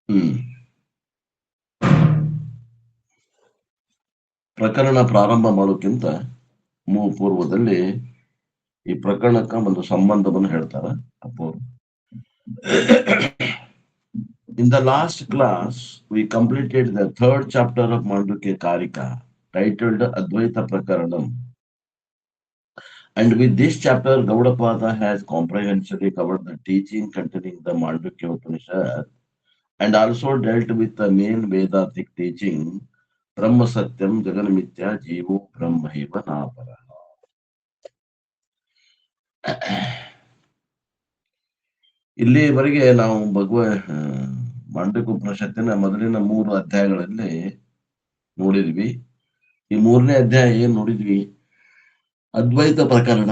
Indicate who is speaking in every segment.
Speaker 1: ಹ್ಮ್ ಪ್ರಕರಣ ಪ್ರಾರಂಭ ಮಾಡೋಕ್ಕಿಂತ ಪೂರ್ವದಲ್ಲಿ ಈ ಪ್ರಕರಣಕ್ಕ ಒಂದು ಸಂಬಂಧವನ್ನು ಹೇಳ್ತಾರೆ ಅಪ್ಪೋರು. In the last class, we completed the third chapter of Mandukya Karika, titled Advaita Prakaranam. And with this chapter, Gaudapada has comprehensively covered the teaching containing the Mandukya Upanishad and also dealt with the main Vedantic teaching, Brahma Satyam Jaganmitya Jivo Brahmaiva Napara. ಇಲ್ಲಿವರೆಗೆ ನಾವು ಮಾಂಡವಿಕ ಉಪನಿಷತ್ತಿನ ಮೊದಲಿನ 3 ಅಧ್ಯಾಯಗಳಲ್ಲಿ ನೋಡಿದ್ವಿ. ಈ 3ನೇ ಅಧ್ಯಾಯ ಏನ್ ನೋಡಿದ್ವಿ? ಅದ್ವೈತ ಪ್ರಕರಣ.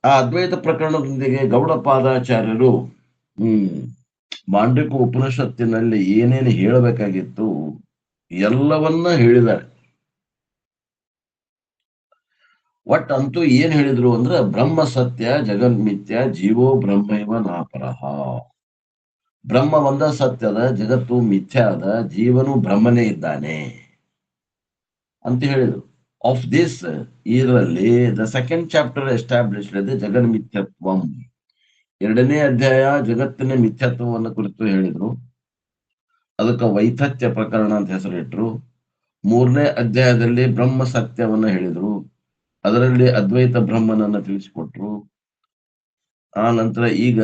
Speaker 1: ಆ ಅದ್ವೈತ ಪ್ರಕರಣದೊಂದಿಗೆ ಗೌಡಪಾದಾಚಾರ್ಯರು ಮಾಂಡವಿಕ ಉಪನಿಷತ್ತಿನಲ್ಲಿ ಏನೇನು ಹೇಳಬೇಕಾಗಿತ್ತು ಎಲ್ಲವನ್ನ ಹೇಳಿದ್ದಾರೆ. ಒಟ್ಟಂತೂ ಏನ್ ಹೇಳಿದ್ರು ಅಂದ್ರೆ ಬ್ರಹ್ಮ ಸತ್ಯ ಜಗನ್ಮಿತ್ಯ ಜೀವೋ ಬ್ರಹ್ಮೈವ ನಾಪರಹ. ಬ್ರಹ್ಮ ಒಂದ ಸತ್ಯದ, ಜಗತ್ತು ಮಿಥ್ಯ ಅದ, ಜೀವನು ಬ್ರಹ್ಮನೇ ಇದ್ದಾನೆ ಅಂತ ಹೇಳಿದ್ರು. ಆಫ್ ದಿಸ್ ಇದರಲ್ಲಿ the second chapter established the ಜಗನ್ಮಿಥ್ಯತ್ವಂ. 2ನೇ ಅಧ್ಯಾಯ ಜಗತ್ತಿನ ಮಿಥ್ಯತ್ವವನ್ನು ಕುರಿತು ಹೇಳಿದ್ರು. ಅದಕ್ಕೆ ವೈಥತ್ಯ ಪ್ರಕರಣ ಅಂತ ಹೆಸರಿಟ್ರು. 3ನೇ ಅಧ್ಯಾಯದಲ್ಲಿ ಬ್ರಹ್ಮ ಸತ್ಯವನ್ನ ಹೇಳಿದ್ರು. ಅದರಲ್ಲಿ ಅದ್ವೈತ ಬ್ರಹ್ಮನನ್ನ ತಿಳಿಸಿಕೊಟ್ರು. ಆ ನಂತರ ಈಗ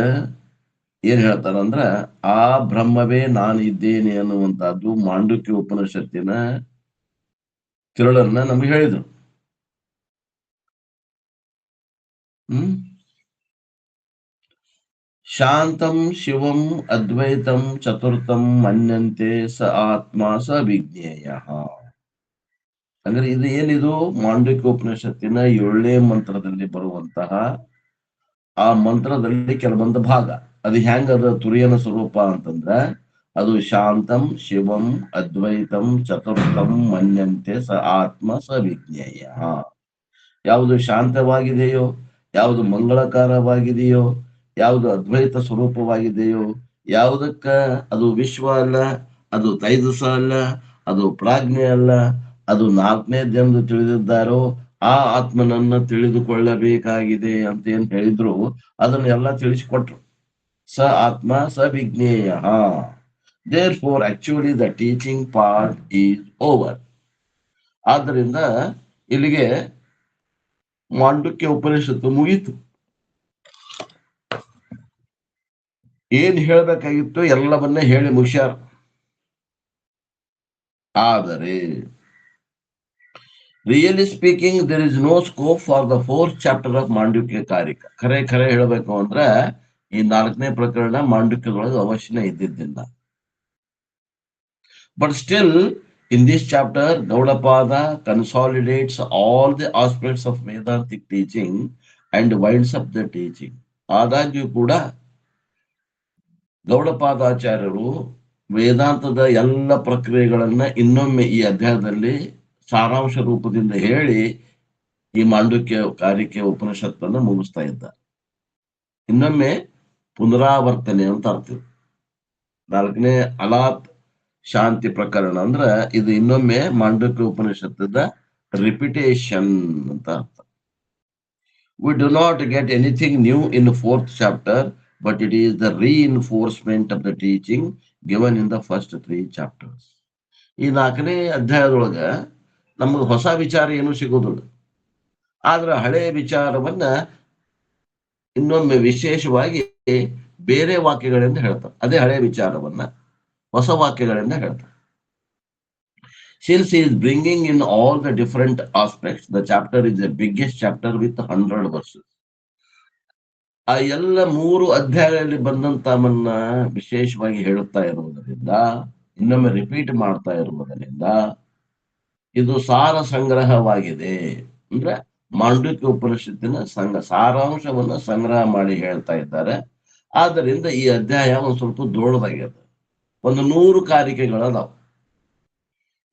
Speaker 1: ಏನ್ ಹೇಳ್ತಾರಂದ್ರ ಆ ಬ್ರಹ್ಮವೇ ನಾನು ಇದ್ದೇನೆ ಅನ್ನುವಂತಹದ್ದು ಮಾಂಡುಕ್ಯ ಉಪನಿಷತ್ತಿನ ತಿರುಳನ್ನ ನಮ್ಗೆ ಹೇಳಿದ್ರು. ಶಾಂತಂ ಶಿವಂ ಅದ್ವೈತಂ ಚತುರ್ಥಂ ಮನ್ಯಂತೆ ಸ ಆತ್ಮ ಸ ವಿಜ್ಞೇಯ. ಅಂದ್ರೆ ಇದು ಏನಿದು ಮಾಂಡುಕ್ಯ ಉಪನಿಷತ್ತಿನ 7ನೇ ಮಂತ್ರದಲ್ಲಿ ಬರುವಂತಹ ಆ ಮಂತ್ರದಲ್ಲಿ ಕೆಲವೊಂದು ಭಾಗ. ಅದು ಹೆಂಗದ ತುರಿಯನ ಸ್ವರೂಪ ಅಂತಂದ್ರ ಅದು ಶಾಂತಂ ಶಿವಂ ಅದ್ವೈತಂ ಚತುರ್ಥಂ ಮನ್ಯಂತೆ ಸ ಆತ್ಮ ಸ ವಿಜ್ಞೇಯ. ಯಾವುದು ಶಾಂತವಾಗಿದೆಯೋ, ಯಾವುದು ಮಂಗಳಕಾರವಾಗಿದೆಯೋ, ಯಾವುದು ಅದ್ವೈತ ಸ್ವರೂಪವಾಗಿದೆಯೋ, ಯಾವುದಕ್ಕ ಅದು ವಿಶ್ವ ಅಲ್ಲ, ಅದು ತೈಜಸ ಅಲ್ಲ, ಅದು ಪ್ರಾಜ್ಞೆ ಅಲ್ಲ, ಅದು 4ನೇದೆಂದು ತಿಳಿದಿದ್ದಾರೋ ಆ ಆತ್ಮನನ್ನ ತಿಳಿದುಕೊಳ್ಳಬೇಕಾಗಿದೆ ಅಂತ ಏನ್ ಹೇಳಿದ್ರು ಅದನ್ನೆಲ್ಲ ತಿಳಿಸಿಕೊಟ್ರು. ಸ ಆತ್ಮ ಸ ವಿಜ್ಞೇಯ. Therefore, actually the teaching part is over. ಆದ್ದರಿಂದ ಇಲ್ಲಿಗೆ ಮಾಂಡುಕ್ಯ ಉಪನಿಷತ್ತು ಮುಗೀತು. ಏನ್ ಹೇಳ್ಬೇಕಾಗಿತ್ತು ಎಲ್ಲವನ್ನ ಹೇಳಿ ಮುಗಿಸ್ಯಾರ. ಆದರೆ really speaking there is no scope for the 4th chapter of Mandukya Karika. ಖರೆ ಹೇಳಬೇಕು ಅಂದ್ರೆ ಈ 4ನೇ ಪ್ರಕರಣ ಮಾಂಡುಕ್ಯದೊಳಗೆ ಅವಶ್ಯನೇ ಇದ್ದಿದ್ದಿಲ್ಲ. But still in this chapter, Gaudapada consolidates all the aspects of Vedantic teaching and winds up the teaching. ಆದಾಗ್ಯೂ ಕೂಡ ಗೌಡಪಾದಾಚಾರ್ಯರು ವೇದಾಂತದ ಎಲ್ಲ ಪ್ರಕ್ರಿಯೆಗಳನ್ನ ಇನ್ನೊಮ್ಮೆ ಈ ಅಧ್ಯಾಯದಲ್ಲಿ ಸಾರಾಂಶ ರೂಪದಿಂದ ಹೇಳಿ ಈ ಮಾಂಡುಕ್ಯ ಕಾರಿಕೆ ಉಪನಿಷತ್ತನ್ನು ಮುಗಿಸ್ತಾ ಇದ್ದ. ಇನ್ನೊಮ್ಮೆ ಪುನರಾವರ್ತನೆ ಅಂತ ಅರ್ಥ. 4ನೇ ಅಲಾತ್ ಶಾಂತಿ ಪ್ರಕರಣ ಅಂದ್ರ ಇದು ಇನ್ನೊಮ್ಮೆ ಮಾಂಡುಕ್ಯ ಉಪನಿಷತ್ತದ ರಿಪಿಟೇಷನ್ ಅಂತ ಅರ್ಥ. We do not get anything new in the 4th chapter, but it is the reinforcement of the teaching given in the first 3 chapters. ಈ 4ನೇ ಅಧ್ಯಾಯದೊಳಗ ನಮಗೆ ಹೊಸ ವಿಚಾರ ಏನೂ ಸಿಗೋದಿಲ್ಲ. ಆದ್ರೆ ಹಳೆಯ ವಿಚಾರವನ್ನ ಇನ್ನೊಮ್ಮೆ ವಿಶೇಷವಾಗಿ ಬೇರೆ ವಾಕ್ಯಗಳಿಂದ ಹೇಳ್ತಾರೆ. ಅದೇ ಹಳೆಯ ವಿಚಾರವನ್ನ ಹೊಸ ವಾಕ್ಯಗಳಿಂದ ಹೇಳ್ತಾರೆ. Since he is bringing in all the different aspects, the chapter is the biggest chapter with 100 verses. ಆ ಎಲ್ಲ 3 ಅಧ್ಯಾಯಗಳಲ್ಲಿ ಬಂದಂತವನ್ನ ವಿಶೇಷವಾಗಿ ಹೇಳುತ್ತಾ ಇರುವುದರಿಂದ, ಇನ್ನೊಮ್ಮೆ ರಿಪೀಟ್ ಮಾಡ್ತಾ ಇರುವುದರಿಂದ ಇದು ಸಾರ ಸಂಗ್ರಹವಾಗಿದೆ. ಅಂದ್ರೆ ಮಾಂಡುಕ್ಯ ಉಪನಿಷತ್ತಿನ ಸಾರಾಂಶವನ್ನ ಸಂಗ್ರಹ ಮಾಡಿ ಹೇಳ್ತಾ ಇದ್ದಾರೆ. ಆದ್ದರಿಂದ ಈ ಅಧ್ಯಾಯ ಒಂದು ಸ್ವಲ್ಪ ದೊಡ್ಡದಾಗಿದೆ. ಒಂದು 100 ಕಾರಿಕೆಗಳದಾವ.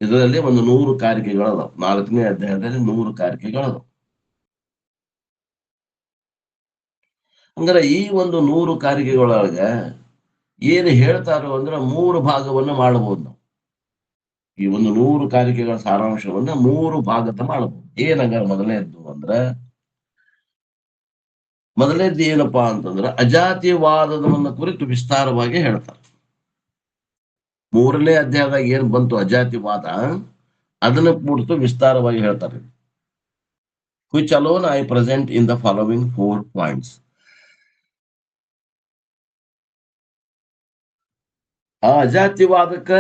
Speaker 1: ಇದರಲ್ಲಿ ಒಂದು 100 ಕಾರಿಕೆಗಳದಾವ. 4ನೇ ಅಧ್ಯಾಯದಲ್ಲಿ 100 ಕಾರಿಕೆಗಳದಾವ. ಹಂಗಾರೆ ಈ ಒಂದು 100 ಕಾರಿಕೆಗಳೊಳಗ ಏನು ಹೇಳ್ತಾರೋ ಅಂದ್ರೆ 3 ಭಾಗವನ್ನ ಮಾಡಬಹುದು ನಾವು. ಈ ಒಂದು 100 ಕಾರಿಕೆಗಳ ಸಾರಾಂಶವನ್ನ 3 ಭಾಗದ ಮಾಡಬಹುದು. ಏನಂಗಾರ ಮೊದಲನೇದ್ದು ಮೊದಲನೇದ್ದು ಏನಪ್ಪಾ ಅಂತಂದ್ರೆ ಅಜಾತಿವಾದವನ್ನ ಕುರಿತು ವಿಸ್ತಾರವಾಗಿ ಹೇಳ್ತಾರೆ. 3ನೇ ಅಧ್ಯಾಯದಾಗ ಏನ್ ಬಂತು ಅಜಾತಿವಾದ, ಅದನ್ನ ಕುರಿತು ವಿಸ್ತಾರವಾಗಿ ಹೇಳ್ತಾರೆ. which alone I present in the following 4 points. ಆ ಅಜಾತಿವಾದಕ್ಕ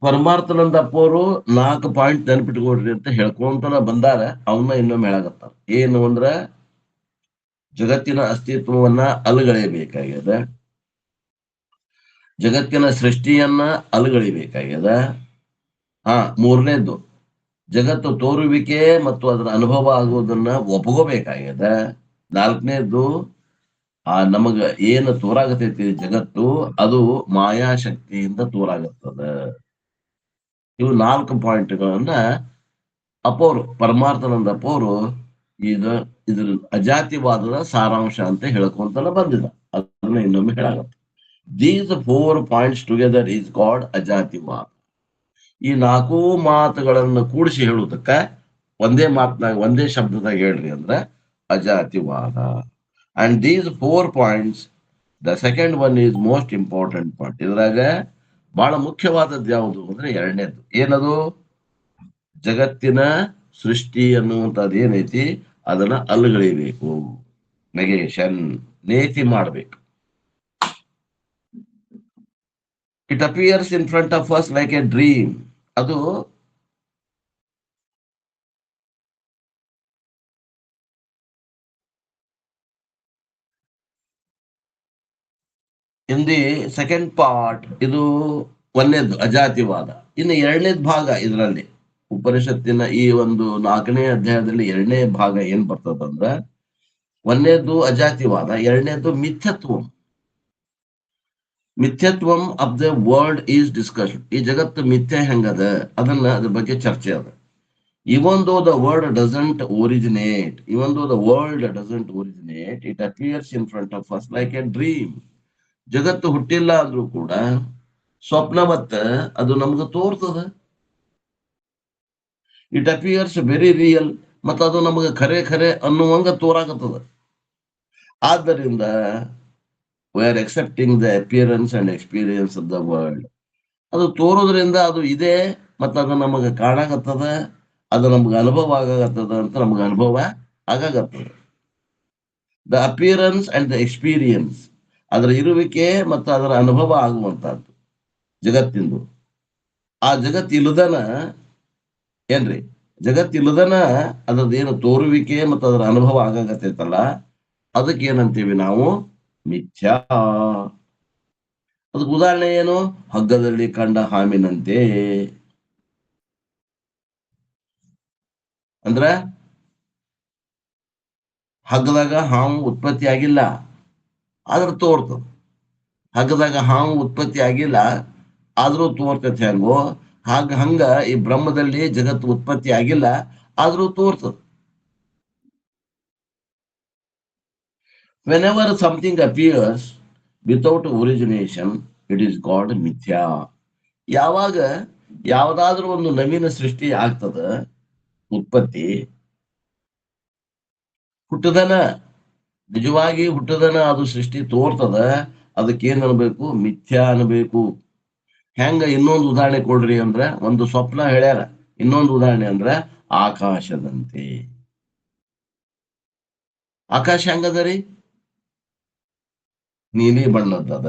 Speaker 1: ಪರಮಾರ್ಥನಂದಪ್ಪ ಅವರು 4 ಪಾಯಿಂಟ್ ನೆನಪಿಟ್ಕೊಡ್ರಿ ಅಂತ ಹೇಳ್ಕೊಂತನ ಬಂದಾರ. ಅವನ್ನ ಇನ್ನೊಮ್ಮೆ ಹೇಳಾಕತ್ತಾರ. ಏನು ಅಂದ್ರ ಜಗತ್ತಿನ ಅಸ್ತಿತ್ವವನ್ನ ಅಲುಗಳೆಯಬೇಕಾಗ್ಯದ, ಜಗತ್ತಿನ ಸೃಷ್ಟಿಯನ್ನ ಅಲುಗಳಿಬೇಕಾಗ್ಯದ. 3ನೇದ್ದು ಜಗತ್ತು ತೋರುವಿಕೆ ಮತ್ತು ಅದರ ಅನುಭವ ಆಗುವುದನ್ನ ಒಪ್ಕೋಬೇಕಾಗ್ಯದ. 4ನೇದ್ದು ನಮಗ ಏನು ತೋರಾಗತೈತಿ ಜಗತ್ತು ಅದು ಮಾಯಾಶಕ್ತಿಯಿಂದ ತೋರಾಗತ್ತದ. ಇವು 4 ಪಾಯಿಂಟ್ಗಳನ್ನ ಅಪ್ಪವರು ಪರಮಾರ್ಥನಂದಪ್ಪ ಅವರು ಇದ್ರ ಅಜಾತಿವಾದದ ಸಾರಾಂಶ ಅಂತ ಹೇಳ್ಕೊಂತನ ಬಂದಿದ. ಅದನ್ನ ಇನ್ನೊಮ್ಮೆ ಹೇಳಾಗತ್ತ. These 4 points together is called ಅಜಾತಿವಾದ. ಈ 4 ಮಾತುಗಳನ್ನು ಕೂಡಿಸಿ ಹೇಳುವುದಕ್ಕ ಒಂದೇ ಮಾತನಾಗ ಒಂದೇ ಶಬ್ದದಾಗ ಹೇಳ್ರಿ ಅಂದ್ರೆ ಅಜಾತಿವಾದ. And these 4 points, the second one is most important part. ಇದ್ರಾಗ ಬಹಳ ಮುಖ್ಯವಾದದ್ದು ಯಾವುದು ಅಂದ್ರೆ 2ನೇದು. ಏನದು? ಜಗತ್ತಿನ ಸೃಷ್ಟಿ ಅನ್ನುವಂಥದ್ದು ಏನೈತಿ ಅದನ್ನ ಅಲ್ಲುಗಳಿಬೇಕು, ನೆಗೇಷನ್, ನೇತಿ ಮಾಡ್ಬೇಕು. It appears in front of us like A dream. ಅದು ಇನ್ ದಿ ಸೆಕೆಂಡ್ ಪಾರ್ಟ್, ಇದು 1ನೇದು ಅಜಾತಿವಾದ. ಇನ್ನು 2ನೇದ್ ಭಾಗ ಇದರಲ್ಲಿ ಉಪನಿಷತ್ತಿನ ಈ ಒಂದು 4ನೇ ಅಧ್ಯಾಯದಲ್ಲಿ 2ನೇ ಭಾಗ ಏನ್ ಬರ್ತದಂದ್ರ 1ನೇದು ಅಜಾತಿವಾದ, 2ನೇದು ಮಿಥ್ಯತ್ವಂ. ಮಿಥ್ಯತ್ವಂ of the world is discussed. ಈ ಜಗತ್ತು ಮಿಥ್ಯ ಹೆಂಗದ ಅದ್ರ ಬಗ್ಗೆ ಚರ್ಚೆ ಅದ. Even though the world doesn't originate, it appears in front of us like a dream. ಜಗತ್ತು ಹುಟ್ಟಿಲ್ಲ ಅಂದ್ರೂ ಕೂಡ ಸ್ವಪ್ನವತ್ತ ಅದು ನಮ್ಗೆ ತೋರ್ತದ. ಇಟ್ ಅಪಿಯರ್ಸ್ ವೆರಿ ರಿಯಲ್, ಮತ್ತು ಅದು ನಮಗೆ ಖರೆ ಅನ್ನುವಂಗ ತೋರಾಗತ್ತದ. ಆದ್ದರಿಂದ we are accepting the appearance and experience of the world. ಅದು ತೋರೋದ್ರಿಂದ ಅದು ಇದೆ ಮತ್ತು ಅದು ನಮಗೆ ಕಾಣಾಗತ್ತದ, ಅದು ನಮ್ಗೆ ಅನುಭವ ಆಗಾಗತ್ತದ ಅಂತ ನಮ್ಗೆ ಅನುಭವ ಆಗಾಗತ್ತದ. The appearance and the experience, ಅದರ ಇರುವಿಕೆ ಮತ್ತು ಅದರ ಅನುಭವ ಆಗುವಂತಹದ್ದು ಜಗತ್ತಿಂದು. ಆ ಜಗತ್ತಿಲ್ಲದನ ಏನ್ರಿ, ಜಗತ್ತಿಲ್ಲದನ ಅದ್ರದ್ದೇನು ತೋರುವಿಕೆ ಮತ್ತು ಅದರ ಅನುಭವ ಆಗಾಗತ್ತೈತಲ್ಲ, ಅದಕ್ಕೆ ಏನಂತೀವಿ ನಾವು? ಮಿಥ್ಯಾ. ಅದಕ್ಕೆ ಉದಾಹರಣೆ ಏನು? ಹಗ್ಗದಲ್ಲಿ ಕಂಡ ಹಾಮಿನಂತೆ. ಅಂದ್ರ ಹಗ್ಗದಾಗ ಹಾವು ಉತ್ಪತ್ತಿ ಆಗಿಲ್ಲ, ಆದ್ರೂ ತೋರ್ತದ. ಹಗ್ಗದಾಗ ಹಾವು ಉತ್ಪತ್ತಿ ಆಗಿಲ್ಲ ಆದ್ರೂ ತೋರ್ತೈತಿ. ಹೆಂಗೋ ಹಂಗ ಈ ಬ್ರಹ್ಮದಲ್ಲಿ ಜಗತ್ತು ಉತ್ಪತ್ತಿ ಆಗಿಲ್ಲ ಆದ್ರೂ ತೋರ್ತದ. Whenever something appears without origination, it is called ಮಿಥ್ಯಾ. ಯಾವಾಗ ಯಾವ್ದಾದ್ರೂ ಒಂದು ನವೀನ ಸೃಷ್ಟಿ ಆಗ್ತದ, ಉತ್ಪತ್ತಿ, ಹುಟ್ಟದನ, ನಿಜವಾಗಿ ಹುಟ್ಟದನ ಅದು ಸೃಷ್ಟಿ ತೋರ್ತದ, ಅದಕ್ಕೆ ಏನ್ ಅನ್ಬೇಕು? ಮಿಥ್ಯಾ ಅನ್ಬೇಕು. ಹೆಂಗ? ಇನ್ನೊಂದು ಉದಾಹರಣೆ ಕೊಡ್ರಿ ಅಂದ್ರ, ಒಂದು ಸ್ವಪ್ನ ಹೇಳ್ಯಾರ, ಇನ್ನೊಂದು ಉದಾಹರಣೆ ಅಂದ್ರ ಆಕಾಶದಂತೆ. ಆಕಾಶ ಹೆಂಗದ ರೀ? ನೀಲಿ ಬಣ್ಣದ್ದದ.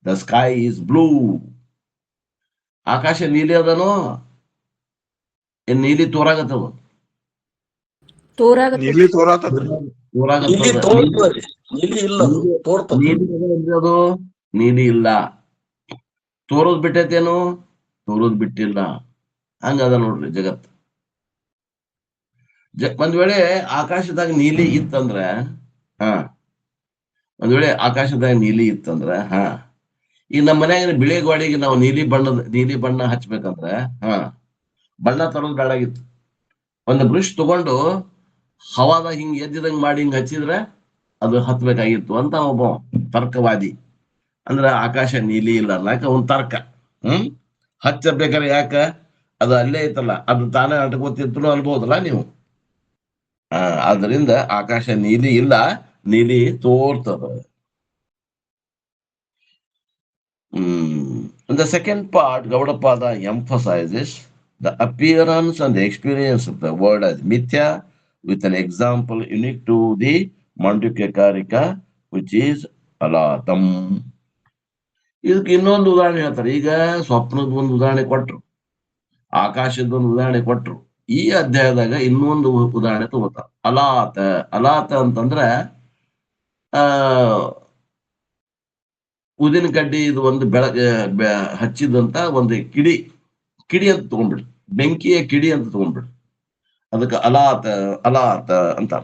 Speaker 1: The sky is blue. ಆಕಾಶ ನೀಲಿ ಅದನೋ? ಏನ್ ನೀಲಿ ತೋರಾಗತ್ತದ?
Speaker 2: ನೀಲಿ
Speaker 1: ಇಲ್ಲ. ತೋರೋದ್ ಬಿಟ್ಟೈತೇನು? ತೋರೋದ್ ಬಿಟ್ಟಿಲ್ಲ. ಹಂಗದ ನೋಡ್ರಿ ಜಗತ್. ಒಂದ್ ವೇಳೆ ಆಕಾಶದಾಗ ನೀಲಿ ಇತ್ತಂದ್ರ ಈ ನಮ್ಮ ಮನ್ಯಾಗ ಬಿಳಿ ಗೋಡೆಗೆ ನಾವು ನೀಲಿ ಬಣ್ಣ ಹಚ್ಬೇಕಂದ್ರ ಬಣ್ಣ ತರೋದ್ ಬೇಡಾಗಿತ್ತು. ಒಂದು ಬ್ರಷ್ ತಗೊಂಡು ಹವಾದಾಗ ಹಿಂಗ್ ಎದ್ದಿದಂಗ್ ಮಾಡಿ ಹಿಂಗ್ ಹಚ್ಚಿದ್ರೆ ಅದು ಹತ್ಬೇಕಾಗಿತ್ತು ಅಂತ ಒಬ್ಬ ತರ್ಕವಾದಿ. ಅಂದ್ರೆ ಆಕಾಶ ನೀಲಿ ಇಲ್ಲ ಅನ್ನಕ ಒಂದ್ ತರ್ಕ. ಹಚ್ಚಬೇಕಾರೆ ಯಾಕ ಅದು ಅಲ್ಲೇ ಐತಲ್ಲ, ಅದು ತಾನೇ ಅಂಟ್ಕೋತಿದ್ರು ಅನ್ಬೋದಲ್ಲ ನೀವು. ಆದ್ರಿಂದ ಆಕಾಶ ನೀಲಿ ಇಲ್ಲ, ನೀಲಿ ತೋರ್ತದ. In the second part, Gaudapada emphasizes the appearance and the experience of the word as mithya with an example unique to the Mandukya Karika, which is alatam. ಇದಕ್ಕೆ ಇನ್ನೊಂದು ಉದಾಹರಣೆ ಹೇಳ್ತಾರೆ. ಈಗ ಸ್ವಪ್ನದ ಒಂದು ಉದಾಹರಣೆ ಕೊಟ್ರು, ಆಕಾಶದ ಒಂದು ಉದಾಹರಣೆ ಕೊಟ್ರು. ಈ ಅಧ್ಯಾಯದಾಗ ಇನ್ನೊಂದು ಉದಾಹರಣೆ ತಗೋತಾರ. ಅಲಾತ. ಅಲಾತ ಅಂತಂದ್ರೆ ಆ ಉದಿನ ಕಡ್ಡಿ ಇದು ಒಂದು ಹಚ್ಚಿದಂತ ಒಂದು ಕಿಡಿ ಅಂತ ತಗೊಂಡ್ಬಿಡ್ರಿ, ಬೆಂಕಿಯ ಕಿಡಿ ಅಂತ ತಗೊಂಡ್ಬಿಡ್ರಿ. ಅದಕ್ಕೆ ಅಲಾತ ಅಲಾತ ಅಂತ.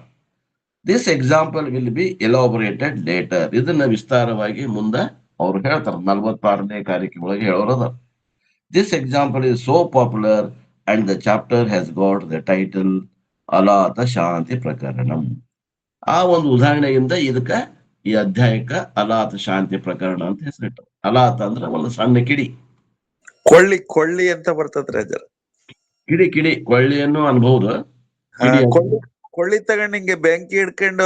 Speaker 1: This example will be elaborated later. ಇದನ್ನ ವಿಸ್ತಾರವಾಗಿ ಮುಂದೆ ಅವ್ರು ಹೇಳ್ತಾರೆ, 46ನೇ ಕಾರಿಕೆ ಒಳಗೆ ಹೇಳೋರದ. This example is so popular and the chapter has got the title Alata Shanti Prakaranam. ಆ ಒಂದು ಉದಾಹರಣೆಯಿಂದ ಇದಕ್ಕ ಈ ಅಧ್ಯಾಯಕ್ಕ ಅಲಾತ ಶಾಂತಿ ಪ್ರಕರಣ ಅಂತ ಹೆಸರಿಟ್ಟು. ಅಲಾತ ಅಂದ್ರೆ ಒಂದು ಸಣ್ಣ ಕಿಡಿ,
Speaker 2: ಕೊಳ್ಳಿ ಅಂತ ಬರ್ತದ್ರಿ ಅಜ್ಜರ.
Speaker 1: ಕಿಡಿ ಕೊಳ್ಳಿಯನ್ನು ಅನ್ಬಹುದು.
Speaker 2: ಕೊಳ್ಳಿ ತಗೊಂಡ್ ಹಿಂಗೆ ಬೆಂಕಿ ಹಿಡ್ಕೊಂಡು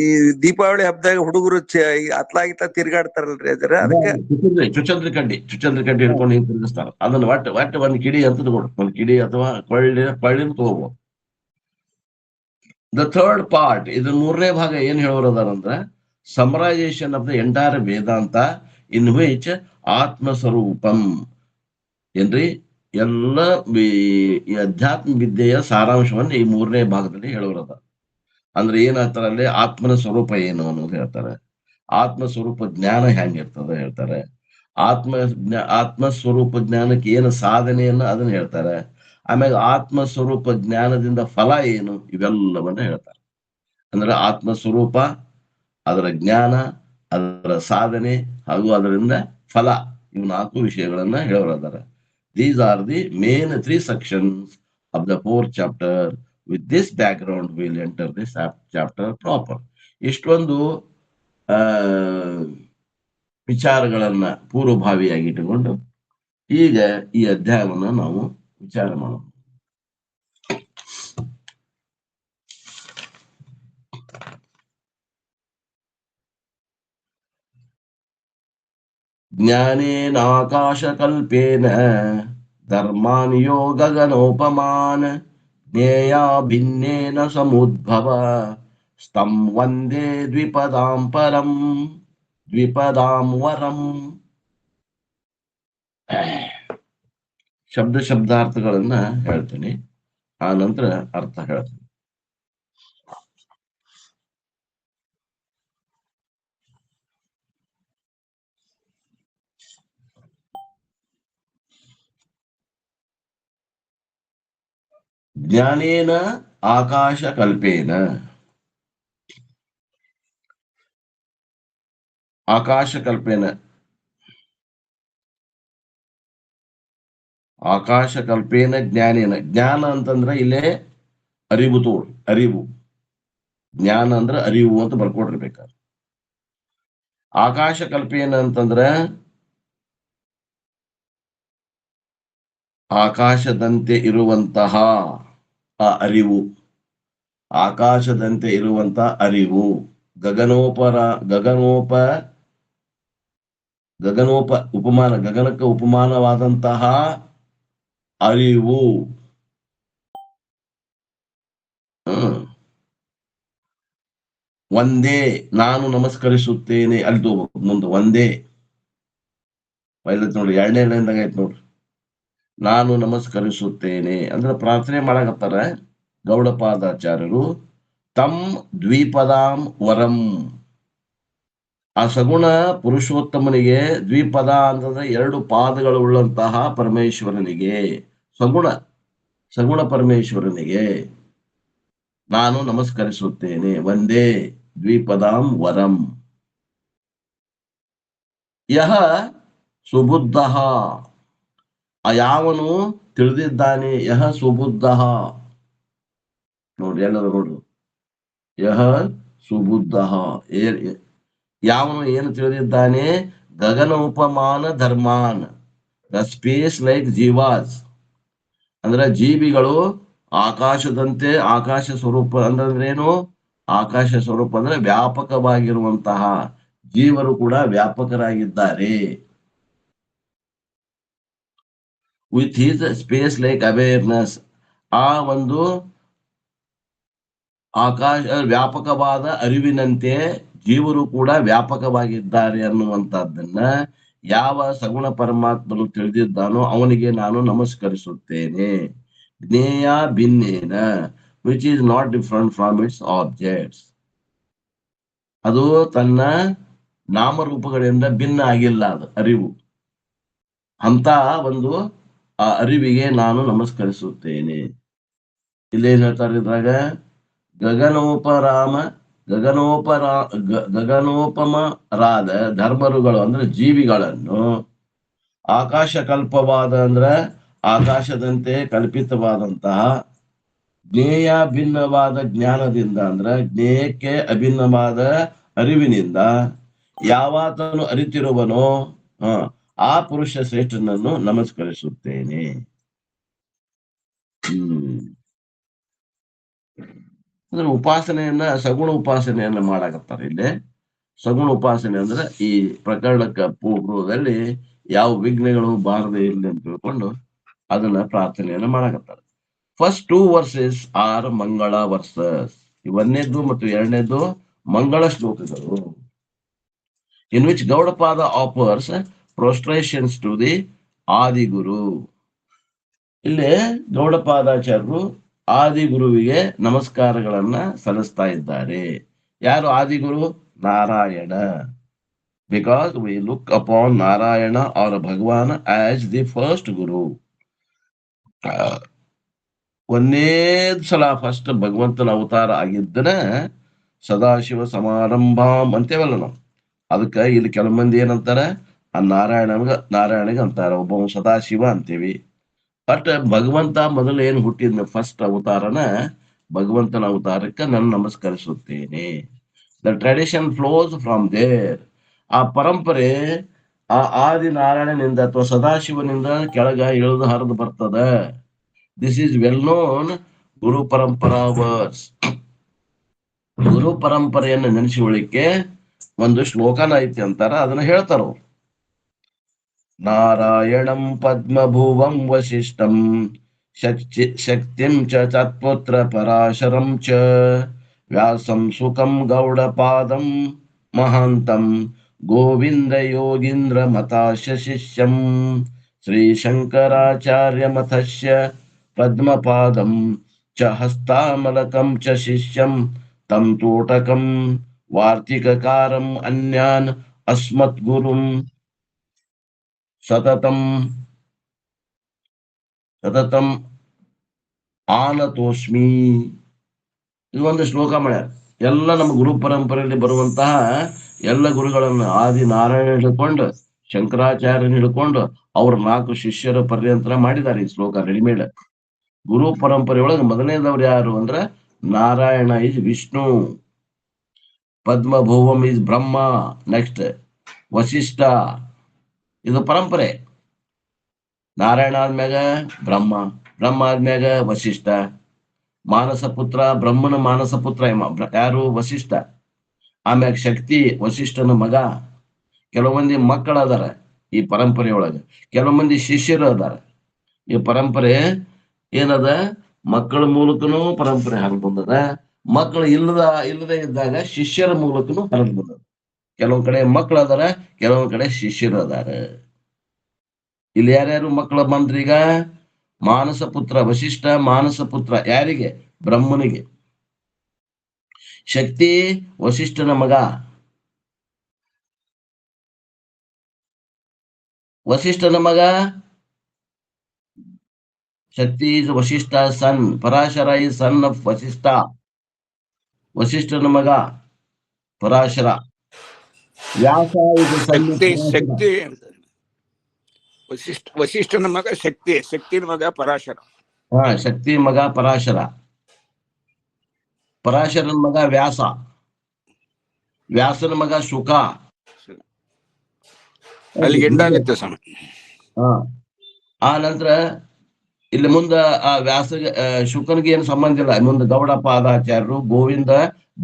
Speaker 2: ಈ ದೀಪಾವಳಿ ಹಬ್ಬದಾಗ ಹುಡುಗರು ಅತ್ಲಾಗಿತ್ತ ತಿರ್ಗಾಡ್ತಾರಲ್ರಿ ಅಜ್ಜರ, ಅದಕ್ಕೆ
Speaker 1: ಚುಚಂದ್ರಿ ಕಡ್ಡಿ ಹಿಡ್ಕೊಂಡು ಹಿಂಗ್ ತಿರುಗಿಸ್ತಾರ. ಅದನ್ನ ಒಟ್ಟು ಒಂದ್ ಕಿಡಿ ಅಂತ ತಗೊಂಡು, ಒಂದ್ ಕಿಡಿ ಅಥವಾ ಕೊಳ್ಳಿನ ತಗೋಬಹುದು. ದ ಥರ್ಡ್ ಪಾರ್ಟ್, ಇದು 3ನೇ ಭಾಗ ಏನ್ ಹೇಳೋರದಾರಂದ್ರ summarisation of the entire Vedanta in which atma swarupam. ಏನ್ರಿ, ಎಲ್ಲ ಈ ಅಧ್ಯಾತ್ಮ ವಿದ್ಯೆಯ ಸಾರಾಂಶವನ್ನು ಈ 3ನೇ ಭಾಗದಲ್ಲಿ ಹೇಳೋರದ. ಅಂದ್ರೆ ಏನಾಗ್ತಾರಲ್ಲಿ, ಆತ್ಮನ ಸ್ವರೂಪ ಏನು ಅನ್ನೋದು ಹೇಳ್ತಾರೆ, ಆತ್ಮ ಸ್ವರೂಪ ಜ್ಞಾನ ಹೆಂಗಿರ್ತದ ಹೇಳ್ತಾರೆ, ಆತ್ಮ ಸ್ವರೂಪ ಜ್ಞಾನಕ್ಕೆ ಏನು ಸಾಧನೆಯನ್ನ ಅದನ್ನ ಹೇಳ್ತಾರೆ, ಆಮೇಲೆ ಆತ್ಮ ಸ್ವರೂಪ ಜ್ಞಾನದಿಂದ ಫಲ ಏನು ಇವೆಲ್ಲವನ್ನ ಹೇಳ್ತಾರೆ. ಅಂದ್ರೆ ಆತ್ಮ ಸ್ವರೂಪ, ಅದರ ಜ್ಞಾನ, ಅದರ ಸಾಧನೆ ಹಾಗೂ ಅದರಿಂದ ಫಲ, ಇವು 4 ವಿಷಯಗಳನ್ನ ಹೇಳೋರದಾರ. These are the main 3 sections of the 4th chapter. With this background, we'll enter this chapter proper. ಇಷ್ಟೊಂದು ವಿಚಾರಗಳನ್ನ ಪೂರ್ವಭಾವಿಯಾಗಿ ಇಟ್ಟುಕೊಂಡು ಈಗ ಈ ಅಧ್ಯಾಯವನ್ನ ನಾವು ವಿಚಾರ ಮಾಡೋಣ. ಜ್ಞಾನೇನಾಕಾಶಕಲ್ಪೇನ ಧರ್ಮಾನ್ ಯೋ ಗಗನೋಪಮಾನ್ ಜ್ಞೇಯಾ ಭಿನ್ನೇನ ಸಮುದ್ಭವ ಸ್ತಂ ವಂದೇ ದ್ವಿಪದಾಂ ಪರಂ ದ್ವಿಪದಾಂ ವರಂ. ಶಬ್ದಾರ್ಥಗಳನ್ನ ಹೇಳ್ತೀನಿ, ಆ ನಂತರ ಅರ್ಥ ಹೇಳ್ತೀನಿ. ಜ್ಞಾನೇನ ಆಕಾಶಕಲ್ಪೇನ. ಆಕಾಶಕಲ್ಪೇನ ಜ್ಞಾನೇನ. ಜ್ಞಾನ ಅಂತಂದ್ರೆ ಇಲ್ಲೇ ಅರಿವು ತೋಡ್ರಿ, ಅರಿವು. ಜ್ಞಾನ ಅಂದ್ರೆ ಅರಿವು ಅಂತ ಬರ್ಕೊಡ್ರಿಬೇಕಾದ್ರೆ. ಆಕಾಶಕಲ್ಪೇನ ಅಂತಂದ್ರ ಆಕಾಶದಂತೆ ಇರುವಂತಹ ಅರಿವು, ಆಕಾಶದಂತೆ ಇರುವಂತಹ ಅರಿವು, ಗಗನೋಪ ಉಪಮಾನ, ಗಗನಕ್ಕೆ ಉಪಮಾನವಾದಂತಹ ಅರಿವು. ಒಂದೇ ನಾನು ನಮಸ್ಕರಿಸುತ್ತೇನೆ, ಅಲ್ಲಿ ತಗೋಬೇಕು ಮುಂದೆ. ಒಂದೇ ನೋಡಿ, 2ನೇ ಲೈನ್ದಾಗ ಆಯ್ತು ನೋಡ್ರಿ. ನಾನು ನಮಸ್ಕರಿಸುತ್ತೇನೆ ಅಂದ್ರೆ ಪ್ರಾರ್ಥನೆ ಮಾಡಕತ್ತಾರ ಗೌಡಪಾದಾಚಾರ್ಯರು. ತಂ ದ್ವಿಪದಾಂ ವರಂ. ಆ ಸಗುಣ ಪುರುಷೋತ್ತಮನಿಗೆ, ದ್ವಿಪದ ಅಂತಂದ್ರೆ 2 ಪಾದಗಳು ಉಳ್ಳಂತಹ ಪರಮೇಶ್ವರನಿಗೆ, ಸಗುಣ ಪರಮೇಶ್ವರನಿಗೆ ನಾನು ನಮಸ್ಕರಿಸುತ್ತೇನೆ. ಒಂದೇ ದ್ವಿಪದಾಂ ವರಂ. ಯಹ ಸುಬುದ್ಧ. ಯಾವನು ತಿಳಿದಿದ್ದಾನೆ, ಯಹ ಸುಬುದ್ಧ. ನೋಡ್ರಿ, ಎಲ್ಲರೂ ನೋಡ್ರಿ, ಯಹ ಸುಬುದ್ಧ. ಯಾವನು ಏನು ತಿಳಿದಿದ್ದಾನೆ? ಗಗನ ಉಪಮಾನ ಧರ್ಮಾನ್, ದ ಸ್ಪೇಸ್ ಲೈಕ್ ಜೀವಾಸ್, ಅಂದ್ರೆ ಜೀವಿಗಳು ಆಕಾಶದಂತೆ, ಆಕಾಶ ಸ್ವರೂಪ ಅಂದ್ರೆ ಆಕಾಶ ಸ್ವರೂಪ ಅಂದ್ರೆ ವ್ಯಾಪಕವಾಗಿರುವಂತಹ ಜೀವರು ಕೂಡ ವ್ಯಾಪಕರಾಗಿದ್ದಾರೆ. With his space like awareness, ಆ ಒಂದು ಆಕಾಶ ವ್ಯಾಪಕವಾದ ಅರಿವಿನಂತೆ ಜೀವರು ಕೂಡ ವ್ಯಾಪಕವಾಗಿದ್ದಾರೆ ಅನ್ನುವಂಥದ್ದನ್ನ ಯಾವ ಸಗುಣ ಪರಮಾತ್ಮನು ತಿಳಿದಿದ್ದಾನೋ ಅವನಿಗೆ ನಾನು ನಮಸ್ಕರಿಸುತ್ತೇನೆ. ಜ್ಞೇಯ ಭಿನ್ನೇನ, which is not different from its objects. ಅದು ತನ್ನ ನಾಮರೂಪಗಳಿಂದ ಭಿನ್ನ ಆಗಿಲ್ಲ, ಅದು ಅರಿವು. ಅಂತ ಒಂದು ಆ ಅರಿವಿಗೆ ನಾನು ನಮಸ್ಕರಿಸುತ್ತೇನೆ. ಇಲ್ಲೇನ್ ಹೇಳ್ತಾರೆ ಇದ್ರಾಗ? ಗಗನೋಪಮರಾದ ಧರ್ಮರುಗಳು ಅಂದ್ರೆ ಜೀವಿಗಳನ್ನು ಆಕಾಶ ಕಲ್ಪವಾದ ಅಂದ್ರೆ ಆಕಾಶದಂತೆ ಕಲ್ಪಿತವಾದಂತಹ ಜ್ಞೇಯ ಭಿನ್ನವಾದ ಜ್ಞಾನದಿಂದ ಅಂದ್ರೆ ಜ್ಞೇಯಕ್ಕೆ ಅಭಿನ್ನವಾದ ಅರಿವಿನಿಂದ ಯಾವಾತನು ಅರಿತಿರುವನೋ ಆ ಪುರುಷ ಶ್ರೇಷ್ಠನನ್ನು ನಮಸ್ಕರಿಸುತ್ತೇನೆ. ಅಂದ್ರೆ ಉಪಾಸನೆಯನ್ನ, ಸಗುಣ ಉಪಾಸನೆಯನ್ನ ಮಾಡಾಕತ್ತಾರೆ ಇಲ್ಲಿ. ಸಗುಣ ಉಪಾಸನೆ ಅಂದ್ರೆ ಈ ಪ್ರಕರಣಕ್ಕೆ ಪೂರ್ವದಲ್ಲಿ ಯಾವ ವಿಘ್ನಗಳು ಬಾರದೆ ಇರಲಿ ಅಂತ ತಿಳ್ಕೊಂಡು ಅದನ್ನ ಪ್ರಾರ್ಥನೆಯನ್ನ ಮಾಡಾಕತ್ತಾರೆ. First 2 verses are mangala verses. ಒಂದನೇದ್ದು ಮತ್ತು ಎರಡನೇದ್ದು ಮಂಗಳ ಶ್ಲೋಕಗಳು. In which Gaudapada offers prostrations to the Adiguru. ಇಲ್ಲಿ ಗೌಡಪಾದಾಚಾರ್ಯರು ಆದಿಗುರುವಿಗೆ ನಮಸ್ಕಾರಗಳನ್ನ ಸಲ್ಲಿಸ್ತಾ ಇದ್ದಾರೆ. ಯಾರು ಆದಿಗುರು? Narayana. Because we look upon Narayana or Bhagavan as the first guru. ಒಂದೇ ಸಲ ಫಸ್ಟ್ ಭಗವಂತನ ಅವತಾರ ಆಗಿದ್ದನ ಸದಾಶಿವ ಸಮಾರಂಭಾಂ ಅಂತೇವಲ್ಲ ನಾವು. ಅದಕ್ಕೆ ಇಲ್ಲಿ ಕೆಲವು ಮಂದಿ ಏನಂತಾರ, ಆ ನಾರಾಯಣಿಗೆ ಅಂತಾರ, ಒಬ್ಬ ಸದಾಶಿವ ಅಂತೀವಿ. ಬಟ್ ಭಗವಂತ ಮೊದಲು ಏನು ಹುಟ್ಟಿದ ಫಸ್ಟ್ ಅವತಾರನ ಭಗವಂತನ ಅವತಾರಕ್ಕೆ ನಾನು ನಮಸ್ಕರಿಸುತ್ತೇನೆ. The tradition flows from there. ಆ ಪರಂಪರೆ ಆ ಆದಿ ನಾರಾಯಣನಿಂದ ಅಥವಾ ಸದಾಶಿವನಿಂದ ಕೆಳಗ ಇಳಿದು ಹರಿದು ಬರ್ತದ. This is well known guru parampara verse. ಗುರು ಪರಂಪರೆಯನ್ನು ನೆನೆಸಿಕೊಳ್ಳಿಕ್ಕೆ ಒಂದು ಶ್ಲೋಕನ ಐತಿ ಅಂತಾರ, ಅದನ್ನ ಹೇಳ್ತಾರ. ನಾರಾಯಣಂ ಪದ್ಮಭುವಂ ವಸಿಷ್ಠಂ ಶಕ್ತಿಂ ಚ ತತ್ಪುತ್ರ ಪರಾಶರಂ ಚ ವ್ಯಾಸಂ ಸುಖಂ ಗೌಡಪಾದಂ ಮಹಾಂತಂ ಗೋವಿಂದ ಯೋಗೀಂದ್ರ ಮತಾಶ ಶಿಷ್ಯಂ ಶ್ರೀ ಶಂಕರಾಚಾರ್ಯ ಮತಸ್ಯ ಪದ್ಮಪಾದಂ ಚ ಹಸ್ತಾಮಲಕಂ ಚ ಶಿಷ್ಯಂ ತಂ ತೋಟಕಂ ವಾರ್ತಿಕಕಾರಂ ಅನ್ಯಾನ್ ಅಸ್ಮತ್ ಗುರುಂ ಸತತಂ ಆನತೋಸ್ಮಿ. ಇದು ಒಂದು ಶ್ಲೋಕ ಮಾಡ್ಯಾರ. ಎಲ್ಲ ನಮ್ಮ ಗುರು ಪರಂಪರೆಯಲ್ಲಿ ಬರುವಂತಹ ಎಲ್ಲ ಗುರುಗಳನ್ನ ಆದಿ ನಾರಾಯಣ ಹಿಡ್ಕೊಂಡು ಶಂಕರಾಚಾರ್ಯನ ಹಿಡ್ಕೊಂಡು ಅವ್ರ 4 ಶಿಷ್ಯರ ಪರ್ಯಂತರ ಮಾಡಿದ್ದಾರೆ ಈ ಶ್ಲೋಕ ರೆಡಿಮೇಡ್. ಗುರು ಪರಂಪರೆ ಒಳಗೆ ಮೊದಲನೇದವ್ರು ಯಾರು ಅಂದ್ರೆ Narayana is Vishnu, Padmabhuvam is Brahma, next Vasishtha. ಇದು ಪರಂಪರೆ. ನಾರಾಯಣ ಆದ್ಮ್ಯಾಗ ಬ್ರಹ್ಮ, ಬ್ರಹ್ಮ ಆದ್ಮ್ಯಾಗ ವಸಿಷ್ಠ, ಮಾನಸ ಪುತ್ರ, ಬ್ರಹ್ಮನ ಮಾನಸ ಪುತ್ರ ಯಾರು? ವಸಿಷ್ಠ. ಆಮ್ಯಾಗ ಶಕ್ತಿ, ವಸಿಷ್ಠನ ಮಗ. ಕೆಲವು ಮಂದಿ ಮಕ್ಕಳು ಅದಾರ ಈ ಪರಂಪರೆಯೊಳಗೆ, ಕೆಲವು ಮಂದಿ ಶಿಷ್ಯರು ಅದಾರ. ಈ ಪರಂಪರೆ ಏನದ? ಮಕ್ಕಳ ಮೂಲಕನೂ ಪರಂಪರೆ ಹರಿದು ಬಂದದ, ಮಕ್ಕಳು ಇಲ್ಲದೆ ಇದ್ದಾಗ ಶಿಷ್ಯರ ಮೂಲಕನೂ ಹರಿದು ಬಂದದ. ಕೆಲವೊಂದ್ ಕಡೆ ಮಕ್ಕಳು ಅದಾರ, ಕೆಲವೊಂದ್ ಕಡೆ ಶಿಷ್ಯರು ಅದಾರ. ಇಲ್ಲಿ ಯಾರ್ಯಾರು ಮಕ್ಕಳ ಬಂದ್ರೀಗ? ಮಾನಸ ಪುತ್ರ ವಸಿಷ್ಠ, ಮಾನಸ ಪುತ್ರ ಯಾರಿಗೆ? ಬ್ರಹ್ಮನಿಗೆ. ಶಕ್ತಿ ವಸಿಷ್ಠನ ಮಗ. ವಸಿಷ್ಠನ ಮಗ Shakti is Vasishtha son, Parashara is son of Vasishtha. ವಸಿಷ್ಠನ ಮಗ ಪರಾಶರ. ವ್ಯಾಸ ಇಸ್ ಸನ್
Speaker 3: ಶಕ್ತಿ ವಸಿಷ್ಠನ ಮಗ ಶಕ್ತಿ, ಶಕ್ತಿನ ಮಗ ಪರಾಶರ.
Speaker 1: ಶಕ್ತಿ ಮಗ ಪರಾಶರ, ಪರಾಶರನ ಮಗ ವ್ಯಾಸ. ವ್ಯಾಸನ ಮಗ ಶುಕ.
Speaker 3: ಅಲ್ಲಿಗೆ ಎಂಡ್ ಆಗುತ್ತೆ ಸ್ವಾಮಿ.
Speaker 1: ಆ ನಂತರ ಇಲ್ಲಿ ಮುಂದ ಆ ವ್ಯಾಸ ಶುಕನಿಗೆ ಏನು ಸಂಬಂಧ ಇಲ್ಲ. ಮುಂದೆ ಗೌಡ ಪಾದಾಚಾರ್ಯರು, ಗೋವಿಂದ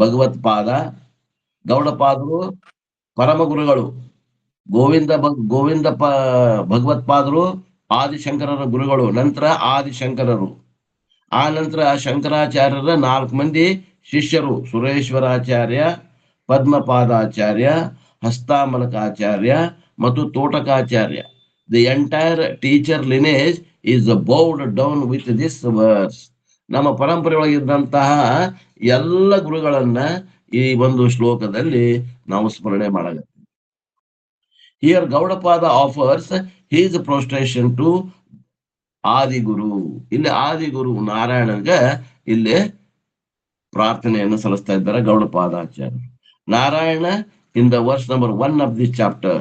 Speaker 1: ಭಗವತ್ ಪಾದ, ಗೌಡಪಾದರು ಪರಮ ಗುರುಗಳು, ಗೋವಿಂದ ಭಗವತ್ಪಾದರು ಆದಿಶಂಕರರ ಗುರುಗಳು, ನಂತರ ಆದಿಶಂಕರರು. ಆ ನಂತರ ಶಂಕರಾಚಾರ್ಯರ 4 ಮಂದಿ ಶಿಷ್ಯರು, ಸುರೇಶ್ವರಾಚಾರ್ಯ, ಪದ್ಮಪಾದಾಚಾರ್ಯ, ಹಸ್ತಾಮಲಕಾಚಾರ್ಯ ಮತ್ತು Totakacharya. The entire teacher lineage is bowed down with this verse. ನಮ್ಮ ಪರಂಪರೆ ಒಳಗಿದ್ದಂತಹ ಎಲ್ಲ ಗುರುಗಳನ್ನ ಈ ಒಂದು ಶ್ಲೋಕದಲ್ಲಿ ನಾವು ಸ್ಮರಣೆ ಮಾಡಬೇಕು. Here Gaudapada offers his prostration to Adiguru. ಇಲ್ಲಿ ಆದಿಗುರು ನಾರಾಯಣಗೆ ಇಲ್ಲಿ ಪ್ರಾರ್ಥನೆಯನ್ನು ಸಲ್ಲಿಸ್ತಾ ಇದ್ದಾರೆ ಗೌಡಪಾದಾಚಾರ್ಯರು. Narayana in the verse number 1 of this chapter,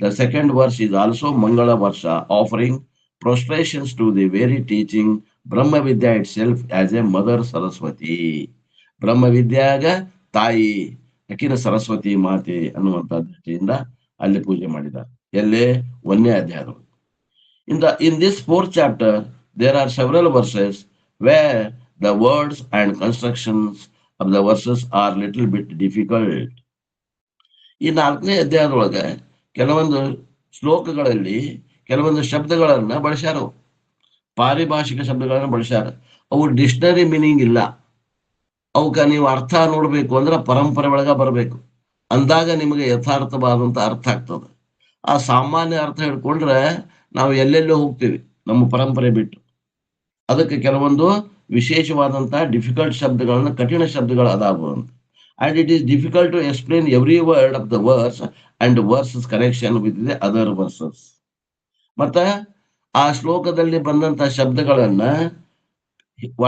Speaker 1: the second verse is also Mangala Varsha, offering prostrations to the very teaching Brahma Vidya itself as a mother Saraswati. Brahma Vidyaಗ ತಾಯಿ, ಅಕಿನ ಸರಸ್ವತಿ ಮಾತೆ ಅನ್ನುವಂಥ ದೃಷ್ಟಿಯಿಂದ ಅಲ್ಲಿ ಪೂಜೆ ಮಾಡಿದ್ದಾರೆ. ಎಲ್ಲೇ 1ನೇ ಅಧ್ಯಾಯದಲ್ಲಿ. In this 4th chapter, there are several verses where the words and constructions of the verses are little bit difficult. ಈ 4ನೇ ಅಧ್ಯಾಯದೊಳಗೆ ಕೆಲವೊಂದು ಶ್ಲೋಕಗಳಲ್ಲಿ ಕೆಲವೊಂದು ಶಬ್ದಗಳನ್ನ ಬಳಸ್ಯಾರ, ಪಾರಿಭಾಷಿಕ ಶಬ್ದಗಳನ್ನ ಬಳಸ್ಯಾರ. ಅವು ಡಿಕ್ಷನರಿ ಮೀನಿಂಗ್ ಇಲ್ಲ. ಅವಕ್ಕ ನೀವು ಅರ್ಥ ನೋಡ್ಬೇಕು ಅಂದ್ರೆ ಪರಂಪರೆ ಒಳಗ ಬರಬೇಕು, ಅಂದಾಗ ನಿಮಗೆ ಯಥಾರ್ಥವಾದಂತ ಅರ್ಥ ಆಗ್ತದೆ. ಆ ಸಾಮಾನ್ಯ ಅರ್ಥ ಹಿಡ್ಕೊಂಡ್ರೆ ನಾವು ಎಲ್ಲೆಲ್ಲೋ ಹೋಗ್ತೀವಿ ನಮ್ಮ ಪರಂಪರೆ ಬಿಟ್ಟು. ಅದಕ್ಕೆ ಕೆಲವೊಂದು ವಿಶೇಷವಾದಂತಹ ಡಿಫಿಕಲ್ಟ್ ಶಬ್ದಗಳನ್ನ, ಕಠಿಣ ಶಬ್ದಗಳು ಅದಾವು ಅಂತ. And it is difficult to explain every word of the verse and verses connection with the other verses. ಮತ್ತೆ ಆ ಶ್ಲೋಕದಲ್ಲಿ ಬಂದಂತ ಶಬ್ದಗಳನ್ನ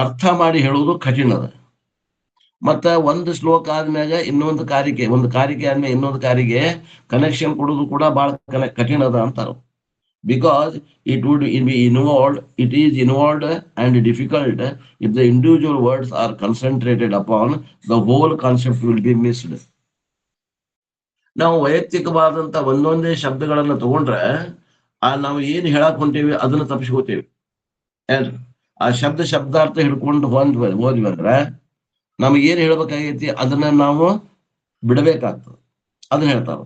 Speaker 1: ಅರ್ಥ ಮಾಡಿ ಹೇಳುವುದು ಕಠಿಣದ. ಮತ್ತ ಒಂದು ಶ್ಲೋಕ ಆದ್ಮ್ಯಾಗ ಇನ್ನೊಂದು ಕಾರಿಕೆ, ಒಂದು ಕಾರಿಕೆ ಆದ್ಮೇಲೆ ಇನ್ನೊಂದು ಕಾರಿಗೆ ಕನೆಕ್ಷನ್ ಕೊಡೋದು ಕೂಡ ಬಹಳ ಕಠಿಣದ ಅಂತಾರ. Because it is involved and difficult if the individual words are concentrated upon, the whole concept will be missed. ನಾವು ವೈಯಕ್ತಿಕವಾದಂತ ಒಂದೊಂದೇ ಶಬ್ದಗಳನ್ನ ತಗೊಂಡ್ರೆ ನಾವು ಏನ್ ಹೇಳಕ್ ಹೊಂಟೇವಿ ಅದನ್ನ ತಪ್ಪಿಸ್ಕೋತೇವಿ. ಆ ಶಬ್ದಾರ್ಥ ಹಿಡ್ಕೊಂಡು ಹೋದ್ವಿ ಅಂದ್ರೆ ನಮ್ಗೆ ಏನ್ ಹೇಳ್ಬೇಕಾಗೈತಿ ಅದನ್ನ ನಾವು ಬಿಡಬೇಕಾಗ್ತದೆ. ಅದನ್ನ ಹೇಳ್ತಾರ.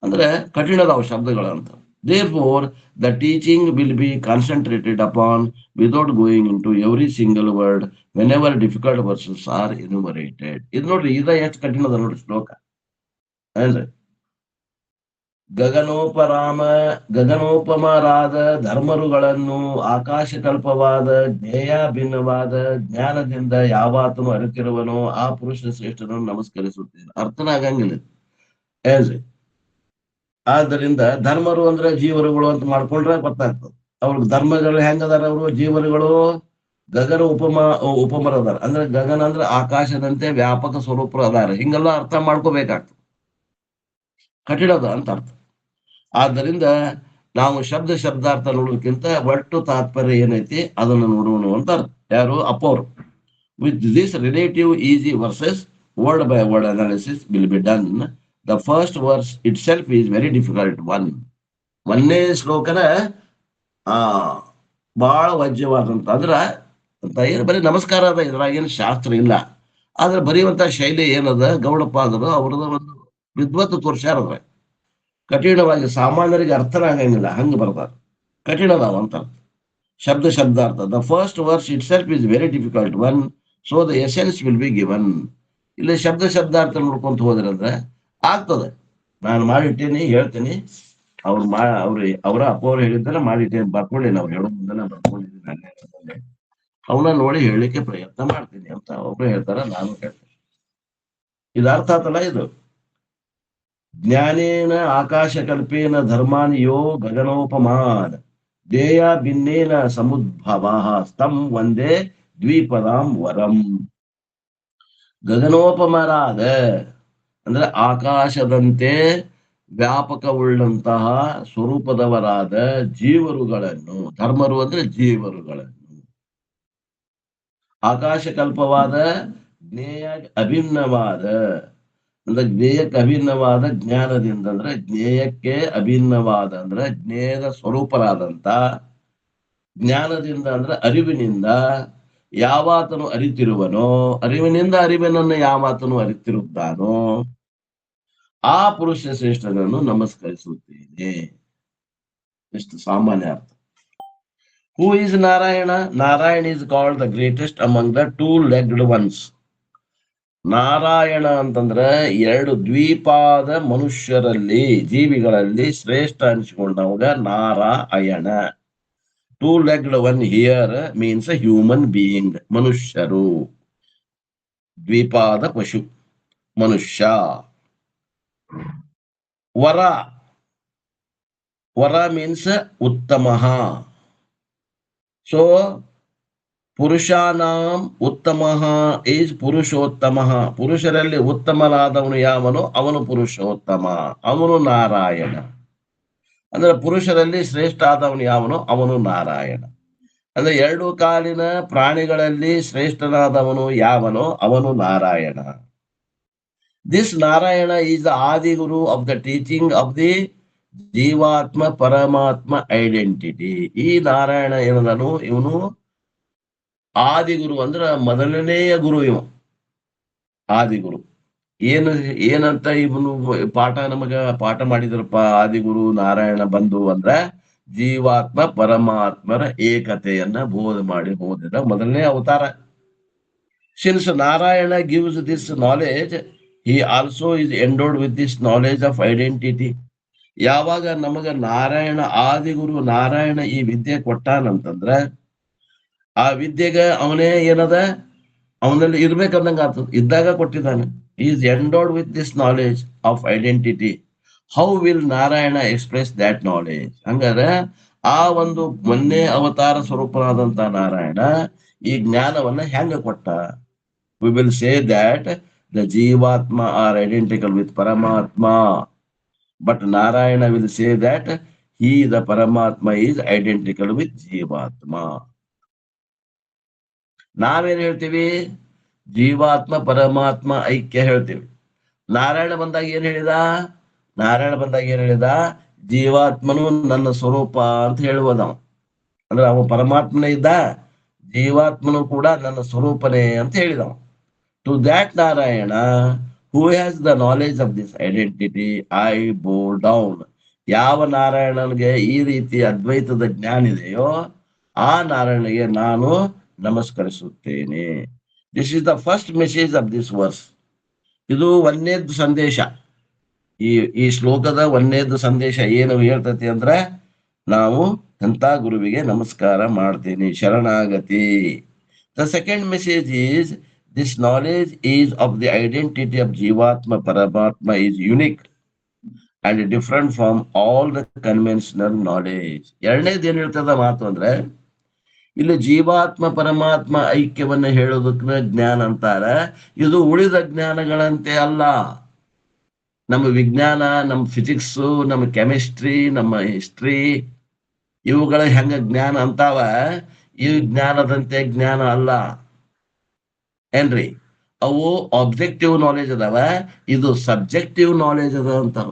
Speaker 1: ಅಂದ್ರೆ ಕಠಿಣದಾವ ಶಬ್ದಗಳಂತ. Therefore, the teaching will be concentrated upon without going into every single word whenever difficult verses are enumerated. ಇದು ನೋಡ್ರಿ, ಇದ ಎಷ್ಟು ಕಠಿಣದ ನೋಡ್ರಿ ಶ್ಲೋಕ. ಅಂದ್ರೆ ಗಗನೋಪಮರಾದ ಧರ್ಮರುಗಳನ್ನು ಆಕಾಶ ಕಲ್ಪವಾದ ಜ್ಞೇಯ ಭಿನ್ನವಾದ ಜ್ಞಾನದಿಂದ ಯಾವಾತನು ಅರಿತಿರುವನೋ ಆ ಪುರುಷ ಶ್ರೇಷ್ಠನನ್ನು ನಮಸ್ಕರಿಸುತ್ತೇನೆ. ಅರ್ಥನ ಆಗಂಗಿಲ್ಲ. ಆದ್ದರಿಂದ ಧರ್ಮರು ಅಂದ್ರೆ ಜೀವರುಗಳು ಅಂತ ಮಾಡ್ಕೊಂಡ್ರೆ ಗೊತ್ತಾಗ್ತದೆ. ಅವ್ರಿಗೆ ಧರ್ಮಗಳು ಹೆಂಗದಾರ, ಅವರು ಜೀವರುಗಳು ಗಗನ ಉಪಮರ ಅದಾರ. ಅಂದ್ರೆ ಗಗನ ಅಂದ್ರೆ ಆಕಾಶದಂತೆ ವ್ಯಾಪಕ ಸ್ವರೂಪರು ಅದಾರ. ಹಿಂಗೆಲ್ಲ ಅರ್ಥ ಮಾಡ್ಕೋಬೇಕಾಗ್ತದೆ. ಕಠಿಣದ ಅಂತ ಅರ್ಥ. ಆದ್ದರಿಂದ ನಾವು ಶಬ್ದಾರ್ಥ ನೋಡೋದಕ್ಕಿಂತ ಒಟ್ಟು ತಾತ್ಪರ್ಯ ಏನೈತಿ ಅದನ್ನು ನೋಡೋಣ ಅಂತ ಅರ್ಥ. ಯಾರು? ಅಪ್ಪವ್ರು. With this relative easy verses word by word analysis will be done. The first verse itself is very difficult one. 1ನೇ ಶ್ಲೋಕನ ಬಹಳ ವಜ್ಯವಾದಂತ. ಏನು ಬರೀ ನಮಸ್ಕಾರ ಅದ, ಇದ್ರಾಗೇನು ಶಾಸ್ತ್ರ ಇಲ್ಲ. ಆದ್ರೆ ಬರೆಯುವಂತ ಶೈಲಿ ಏನದ, ಗೌಡಪಾದರು ಅವ್ರದ ಒಂದು ವಿದ್ವತ್ತು ತೋರ್ಸ್ಯಾರದ್ರ. ಕಠಿಣವಾಗಿ ಸಾಮಾನ್ಯರಿಗೆ ಅರ್ಥನ ಆಗಂಗಿಲ್ಲ, ಹಂಗ ಬರ್ತಾರ. ಕಠಿಣದಾವ ಅಂತ ಶಬ್ದಾರ್ಥ. The first verse itself is very difficult one, so the essence will be given. ಇಲ್ಲಿ ಶಬ್ದಾರ್ಥ ನೋಡ್ಕೊಂತ ಹೋದ್ರಂದ್ರೆ ಆಗ್ತದೆ. ನಾನು ಮಾಡಿಟ್ಟೇನಿ, ಹೇಳ್ತೀನಿ. ಅವರ ಅಪ್ಪವ್ರು ಹೇಳಿದ್ರೆ ಮಾಡಿಟ್ಟೇನಿ, ಬರ್ಕೊಂಡೇನಿ. ಅವ್ರು ಹೇಳೋ ಮುಂದೆ ಬರ್ಕೊಂಡಿದ್ದೀನಿ. ಅವನ್ನ ನೋಡಿ ಹೇಳಲಿಕ್ಕೆ ಪ್ರಯತ್ನ ಮಾಡ್ತೀನಿ ಅಂತ ಒಬ್ರು ಹೇಳ್ತಾರ, ನಾನು ಹೇಳ್ತೇನೆ. ಇದು ಅರ್ಥ ಆತಲ್ಲ. ಇದು ಜ್ಞಾನೇನ ಆಕಾಶ ಕಲ್ಪೇನ ಧರ್ಮಾನಿಯೋ ಗಗನೋಪಮಾನ್ ದೇಯ ಭಿನ್ನೇನ ಸಮುದ್ಭವ ಸ್ತಂ ಒಂದೇ ದ್ವಿಪದಾಂ ವರಂ. ಗಗನೋಪಮರಾದ ಅಂದ್ರೆ ಆಕಾಶದಂತೆ ವ್ಯಾಪಕವುಳ್ಳಂತಹ ಸ್ವರೂಪದವರಾದ ಜೀವರುಗಳನ್ನು, ಧರ್ಮರು ಅಂದ್ರೆ ಜೀವರುಗಳನ್ನು, ಆಕಾಶ ಕಲ್ಪವಾದ ಜ್ಞೇಯ ಅಭಿನ್ನವಾದ ಅಂದ್ರೆ ಜ್ಞೇಯಕ್ಕೆ ಅಭಿನ್ನವಾದ ಜ್ಞಾನದಿಂದ ಅಂದ್ರೆ ಜ್ಞೇಯಕ್ಕೆ ಅಭಿನ್ನವಾದ ಅಂದ್ರೆ ಜ್ಞೇಯದ ಸ್ವರೂಪರಾದಂತ ಜ್ಞಾನದಿಂದ ಅಂದ್ರೆ ಅರಿವಿನಿಂದ ಯಾವಾತನು ಅರಿತಿರುವನೋ, ಅರಿವಿನಿಂದ ಅರಿವಿನನ್ನು ಯಾವಾತನು ಅರಿತಿರುತ್ತಾನೋ ಆ ಪುರುಷ ಶ್ರೇಷ್ಠನನ್ನು ನಮಸ್ಕರಿಸುತ್ತೇನೆ. ಎಷ್ಟು ಸಾಮಾನ್ಯ ಅರ್ಥ. Who is Narayana? Narayana is called the greatest among the two legged ones. Narayana ಅಂತಂದ್ರೆ ಎರಡು ದ್ವೀಪಾದ ಮನುಷ್ಯರಲ್ಲಿ, ಜೀವಿಗಳಲ್ಲಿ ಶ್ರೇಷ್ಠ ಅನಿಸಿಕೊಂಡವಾಗ Narayana. Two legged one here means a human being, ಮನುಷ್ಯರು. ದ್ವೀಪಾದ ಪಶು ಮನುಷ್ಯ. ವರ, ವರ ಮೀನ್ಸ್ ಉತ್ತಮ. ಸೊ ಪುರುಷಾನಾಂ ಉತ್ತಮ ಈಸ್ ಪುರುಷೋತ್ತಮ. ಪುರುಷರಲ್ಲಿ ಉತ್ತಮನಾದವನು ಯಾವನು? ಅವನು ಪುರುಷೋತ್ತಮ, ಅವನು ನಾರಾಯಣ. ಅಂದ್ರೆ ಪುರುಷರಲ್ಲಿ ಶ್ರೇಷ್ಠ ಆದವನು ಯಾವನು? ಅವನು ನಾರಾಯಣ. ಅಂದ್ರೆ ಎರಡು ಕಾಲಿನ ಪ್ರಾಣಿಗಳಲ್ಲಿ ಶ್ರೇಷ್ಠನಾದವನು ಯಾವನೋ ಅವನು Narayana. This Narayana is the Adiguru of the teaching of the jivatma paramatma identity. ಈ ನಾರಾಯಣ ಏನದನು? ಇವನು ಆದಿಗುರು, ಅಂದ್ರ ಮೊದಲನೆಯ ಗುರು ಇವ, ಆದಿಗುರು. ಏನಂತ ಇವನು ನಮಗ ಪಾಠ ಮಾಡಿದ್ರಪ್ಪ ಆದಿಗುರು ನಾರಾಯಣ ಬಂಧು ಅಂದ್ರ ಜೀವಾತ್ಮ ಪರಮಾತ್ಮರ ಏಕತೆಯನ್ನ ಬೋಧ ಮಾಡಿ ಹೋದಿದ ಮೊದಲನೇ ಅವತಾರ. Since Narayana gives this knowledge, he also is endowed with this knowledge of identity. ಯಾವಾಗ ನಮಗ ನಾರಾಯಣ ಆದಿಗುರು ನಾರಾಯಣ ಈ ವಿದ್ಯೆ ಕೊಟ್ಟಾನಂತಂದ್ರ ಆ ವಿದ್ಯೆಗೆ ಅವನೇ ಏನದ? ಅವನಲ್ಲಿ ಇರ್ಬೇಕಂದಂಗ ಆಗ್ತದ, ಇದ್ದಾಗ ಕೊಟ್ಟಿದ್ದಾನೆ. Is endowed with this knowledge of identity. How will Narayana express that knowledge? ಹಂಗಾದ್ರೆ ಆ ಒಂದು ಮೊನ್ನೆ ಅವತಾರ ಸ್ವರೂಪನಾದಂತ ನಾರಾಯಣ ಈ ಜ್ಞಾನವನ್ನ ಹೆಂಗ ಕೊಟ್ಟ? We will say that the jivatma are identical with Paramatma, but Narayana will say that he the Paramatma is identical with ಜೀವಾತ್ಮ. ನಾವೇನ್ ಹೇಳ್ತೀವಿ? ಜೀವಾತ್ಮ ಪರಮಾತ್ಮ ಐಕ್ಯ ಹೇಳ್ತೀವಿ. ನಾರಾಯಣ ಬಂದಾಗ ಏನ್ ಹೇಳಿದ? ನಾರಾಯಣ ಬಂದಾಗ ಏನ್ ಹೇಳಿದ? ಜೀವಾತ್ಮನು ನನ್ನ ಸ್ವರೂಪ ಅಂತ ಹೇಳುವುದ. ಅಂದ್ರೆ ಅವ ಪರಮಾತ್ಮನೇ ಇದ್ದ, ಜೀವಾತ್ಮನು ಕೂಡ ನನ್ನ ಸ್ವರೂಪನೇ ಅಂತ ಹೇಳಿದವ. To that Narayana who has the knowledge of this identity I bow down. ಯಾವ ನಾರಾಯಣನಿಗೆ ಈ ರೀತಿ ಅದ್ವೈತದ ಜ್ಞಾನ ಇದೆಯೋ ಆ ನಾರಾಯಣನಿಗೆ ನಾನು ನಮಸ್ಕರಿಸುತ್ತೇನೆ. This is the first message of this verse. ಇದು ಒಂದನೇದ್ದು ಸಂದೇಶ. ಈ ಶ್ಲೋಕದ ಒಂದನೇದ್ದು ಸಂದೇಶ ಏನು ಹೇಳ್ತತಿ ಅಂದ್ರೆ ನಾವು ಎಂತ ಗುರುವಿಗೆ ನಮಸ್ಕಾರ ಮಾಡ್ತೀನಿ, ಶರಣಾಗತಿ. The second message is this knowledge is of the identity of ಜೀವಾತ್ಮ ಪರಮಾತ್ಮ is unique and different from all the conventional knowledge. ಎರಡನೇದು ಏನ್ ಹೇಳ್ತದ ಮಾತು ಅಂದ್ರೆ ಇಲ್ಲಿ ಜೀವಾತ್ಮ ಪರಮಾತ್ಮ ಐಕ್ಯವನ್ನ ಹೇಳೋದಕ್ಕೆ ಜ್ಞಾನ ಅಂತಾರ. ಇದು ಉಳಿದ ಜ್ಞಾನಗಳಂತೆ ಅಲ್ಲ. ನಮ್ಮ ವಿಜ್ಞಾನ, ನಮ್ಮ ಫಿಸಿಕ್ಸ್, ನಮ್ಮ ಕೆಮಿಸ್ಟ್ರಿ, ನಮ್ಮ ಹಿಸ್ಟ್ರಿ ಇವುಗಳ ಹೆಂಗ ಜ್ಞಾನ ಅಂತಾವ, ಈ ಜ್ಞಾನದಂತೆ ಜ್ಞಾನ ಅಲ್ಲ ಏನ್ರಿ. ಅವು ಆಬ್ಜೆಕ್ಟಿವ್ ನಾಲೆಜ್ ಅದಾವ, ಇದು ಸಬ್ಜೆಕ್ಟಿವ್ ನಾಲೆಜ್ ಅದ ಅಂತಾರ.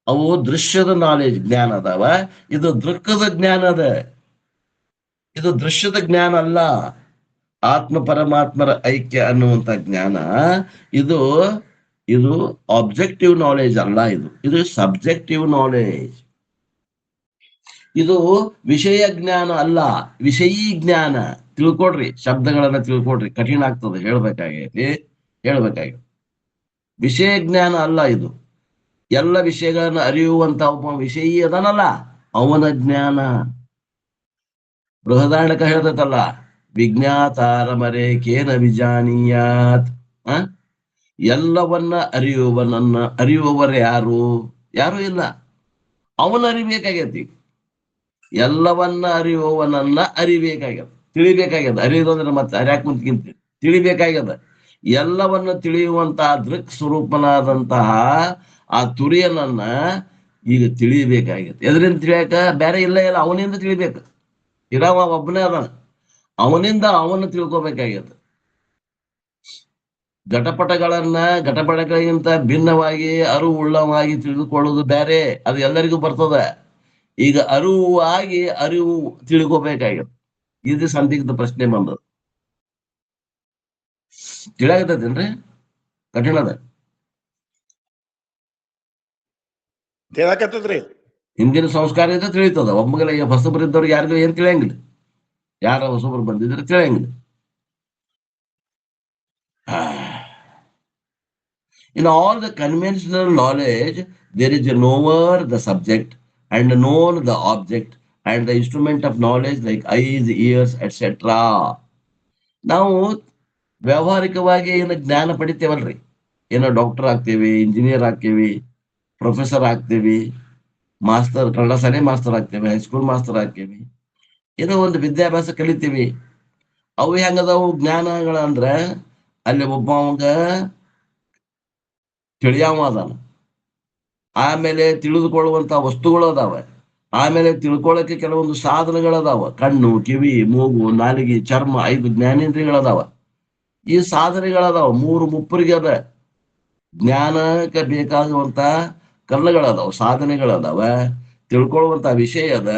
Speaker 1: ಅವು ದೃಶ್ಯದ ನಾಲೆಜ್ ಜ್ಞಾನ ಅದಾವ, ಇದು ದೃಕ್ಕದ ಜ್ಞಾನ ಅದ. ಇದು ದೃಶ್ಯದ ಜ್ಞಾನ ಅಲ್ಲ. ಆತ್ಮ ಪರಮಾತ್ಮರ ಐಕ್ಯ ಅನ್ನುವಂತ ಜ್ಞಾನ ಇದು ಆಬ್ಜೆಕ್ಟಿವ್ ನಾಲೆಜ್ ಅಲ್ಲ. ಇದು ಸಬ್ಜೆಕ್ಟಿವ್ ನಾಲೆಜ್. ಇದು ವಿಷಯ ಜ್ಞಾನ ಅಲ್ಲ, ವಿಷಯೀ ಜ್ಞಾನ. ತಿಳ್ಕೊಡ್ರಿ, ಶಬ್ದಗಳನ್ನ ತಿಳ್ಕೊಡ್ರಿ, ಕಠಿಣ ಆಗ್ತದೆ ಹೇಳ್ಬೇಕಾಗೈತಿ. ವಿಷಯ ಜ್ಞಾನ ಅಲ್ಲ ಇದು. ಎಲ್ಲ ವಿಷಯಗಳನ್ನ ಅರಿಯುವಂತ ಒಬ್ಬ ವಿಷಯೀ ಅದನಲ್ಲ, ಅವನ ಜ್ಞಾನ. ಬೃಹದಾರಣ್ಯಕ ಹೇಳ್ತೈತಲ್ಲ, ವಿಜ್ಞಾತಾರ ಮರೇಕೇನ ವಿಜಾನೀಯಾತ್. ಎಲ್ಲವನ್ನ ಅರಿಯುವವರು ಯಾರು? ಯಾರು ಇಲ್ಲ. ಅವನ ಅರಿಬೇಕಾಗೈತಿ. ಎಲ್ಲವನ್ನ ಅರಿಯುವವನನ್ನ ಅರಿಬೇಕಾಗ್ಯದ, ತಿಳಿಬೇಕಾಗ್ಯದ. ಅರಿಯೋದಂದ್ರೆ ಮತ್ತೆ ಅರ್ಯಾಕ್ ಮುಂದ್ಕಿಂತ ತಿಳಿಬೇಕಾಗ್ಯದ. ಎಲ್ಲವನ್ನು ತಿಳಿಯುವಂತಹ ದೃಕ್ ಸ್ವರೂಪನಾದಂತಹ ಆ ತುರಿಯನನ್ನ ಈಗ ತಿಳಿಬೇಕಾಗ್ಯದ. ಎದರಿಂದ ತಿಳಿಯಾಕ? ಬೇರೆ ಇಲ್ಲ, ಅವನಿಂದ ತಿಳಿಬೇಕು. ಇರವ ಒಬ್ಬನೇ ಅದಾನ, ಅವನಿಂದ ಅವನ್ನ ತಿಳ್ಕೊಬೇಕಾಗ್ಯದ. ಘಟಪಟಗಳಿಗಿಂತ ಭಿನ್ನವಾಗಿ ಅರಿವುಳ್ಳವಾಗಿ ತಿಳಿದುಕೊಳ್ಳುವುದು ಬೇರೆ. ಅದು ಎಲ್ಲರಿಗೂ ಬರ್ತದ. ಈಗ ಅರಿವು ತಿಳ್ಕೋಬೇಕಾಗ್ಯದ. ಇದು ಸಂದಿಗ್ಧ ಪ್ರಶ್ನೆ ಬಂದದ. ತಿಳಿಯಾಗತ್ತೇನ್ರಿ? ಕಠಿಣ ಅದ.
Speaker 4: ಹೇಳಕತ್ತದ್ರಿ.
Speaker 1: ಹಿಂದಿನ ಸಂಸ್ಕಾರ ಇದ್ರೆ ತಿಳಿತದ. ಒಮ್ಮಗಲ ಹೊಸಬರಿದ್ದವ್ರಿಗೆ ಯಾರಿಗೂ ಏನ್ ತಿಳಿಯಂಗಿಲ್ಲ. ಯಾರ ಹೊಸಬರು ಬಂದಿದ್ರೆ ತಿಳಿಯಂಗಿಲ್ಲ. In all the conventional knowledge, there is a knower, the subject, and a known, the object, and the instrument of knowledge like eyes, ears, etc. ನಾವು ವ್ಯಾವಹಾರಿಕವಾಗಿ ಏನು ಜ್ಞಾನ ಪಡಿತೇವಲ್ರಿ, ಏನೋ ಡಾಕ್ಟರ್ ಆಗ್ತೇವಿ, ಇಂಜಿನಿಯರ್ ಆಗ್ತೇವಿ, ಪ್ರೊಫೆಸರ್ ಆಗ್ತೇವಿ, ಮಾಸ್ತರ್, ಕನ್ನಡ ಶಾಲೆ ಮಾಸ್ತರ್ ಆಗ್ತೇವೆ, ಹೈಸ್ಕೂಲ್ ಮಾಸ್ತರ್ ಆಗ್ತೇವಿ, ಏನೋ ಒಂದು ವಿದ್ಯಾಭ್ಯಾಸ ಕಲಿತೀವಿ. ಅವು ಹೆಂಗದಾವು ಜ್ಞಾನಗಳ ಅಂದ್ರೆ, ಅಲ್ಲಿ ಒಬ್ಬವಂಗ ತಿಳಿಯವ ಅದಾನ, ಆಮೇಲೆ ತಿಳಿದುಕೊಳ್ಳುವಂತ ವಸ್ತುಗಳು ಅದಾವ, ಆಮೇಲೆ ತಿಳ್ಕೊಳ್ಳಕ್ಕೆ ಕೆಲವೊಂದು ಸಾಧನಗಳದಾವ, ಕಣ್ಣು, ಕಿವಿ, ಮೂಗು, ನಾಲಿಗೆ, ಚರ್ಮ, 5 ಜ್ಞಾನೇಂದ್ರಿಯಗಳದಾವ. ಈ ಸಾಧನೆಗಳದಾವ, 3 ಮುಪ್ಪರಿಗೆ ಅದ. ಜ್ಞಾನಕ್ಕೆ ಬೇಕಾಗುವಂತ ಕಲ್ಲುಗಳದಾವ, ಸಾಧನೆಗಳದಾವ, ತಿಳ್ಕೊಳ್ಳುವಂತ ವಿಷಯ ಅದ,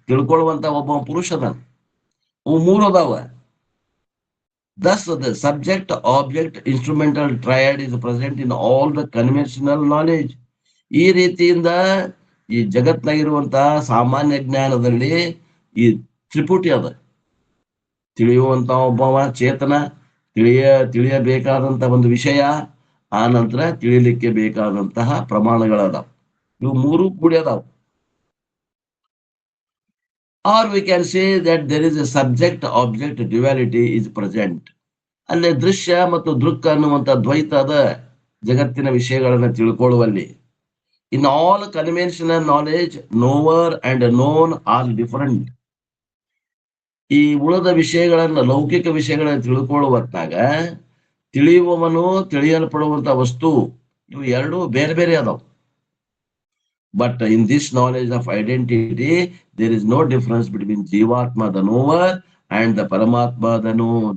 Speaker 1: ತಿಳ್ಕೊಳ್ಳುವಂತ ಒಬ್ಬ ಪುರುಷ ಅದಾನ. ಅವು 3 ಅದಾವ. Thus, the subject, object, instrumental triad is present in all the conventional knowledge. ಈ ರೀತಿಯಿಂದ ಈ ಜಗತ್ನಾಗಿರುವಂತಹ ಸಾಮಾನ್ಯ ಜ್ಞಾನದಲ್ಲಿ ಈ ತ್ರಿಪುಟಿ ಅದ. ತಿಳಿಯುವಂತ ಒಬ್ಬವ ಚೇತನ, ತಿಳಿಯಬೇಕಾದಂತ ಒಂದು ವಿಷಯ, ಆ ನಂತರ ತಿಳಿಲಿಕ್ಕೆ ಬೇಕಾದಂತಹ ಪ್ರಮಾಣಗಳದಾವ. ಇವು 3 ಕೂಡಿ ಅದಾವ. Or we can say that there is a subject-object duality is present. ಅಲ್ಲೇ ದೃಶ್ಯ ಮತ್ತು ದೃಕ್ ಅನ್ನುವಂಥ ದ್ವೈತ ಅದ ಜಗತ್ತಿನ ವಿಷಯಗಳನ್ನ ತಿಳ್ಕೊಳ್ಳುವಲ್ಲಿ. In all conventional knowledge, knower and known are different. ಈ ಉಳಿದ ವಿಷಯಗಳನ್ನ, ಲೌಕಿಕ ವಿಷಯಗಳನ್ನ ತಿಳ್ಕೊಳ್ಳುವಂತಾಗ ತಿಳಿಯುವವನು, ತಿಳಿಯಲ್ಪಡುವಂತ ವಸ್ತು, ಇವು 2 ಬೇರೆ ಬೇರೆ ಅದಾವ. But in this knowledge of identity, there is no difference between Jivatma, the knower, and the Paramatma, the known.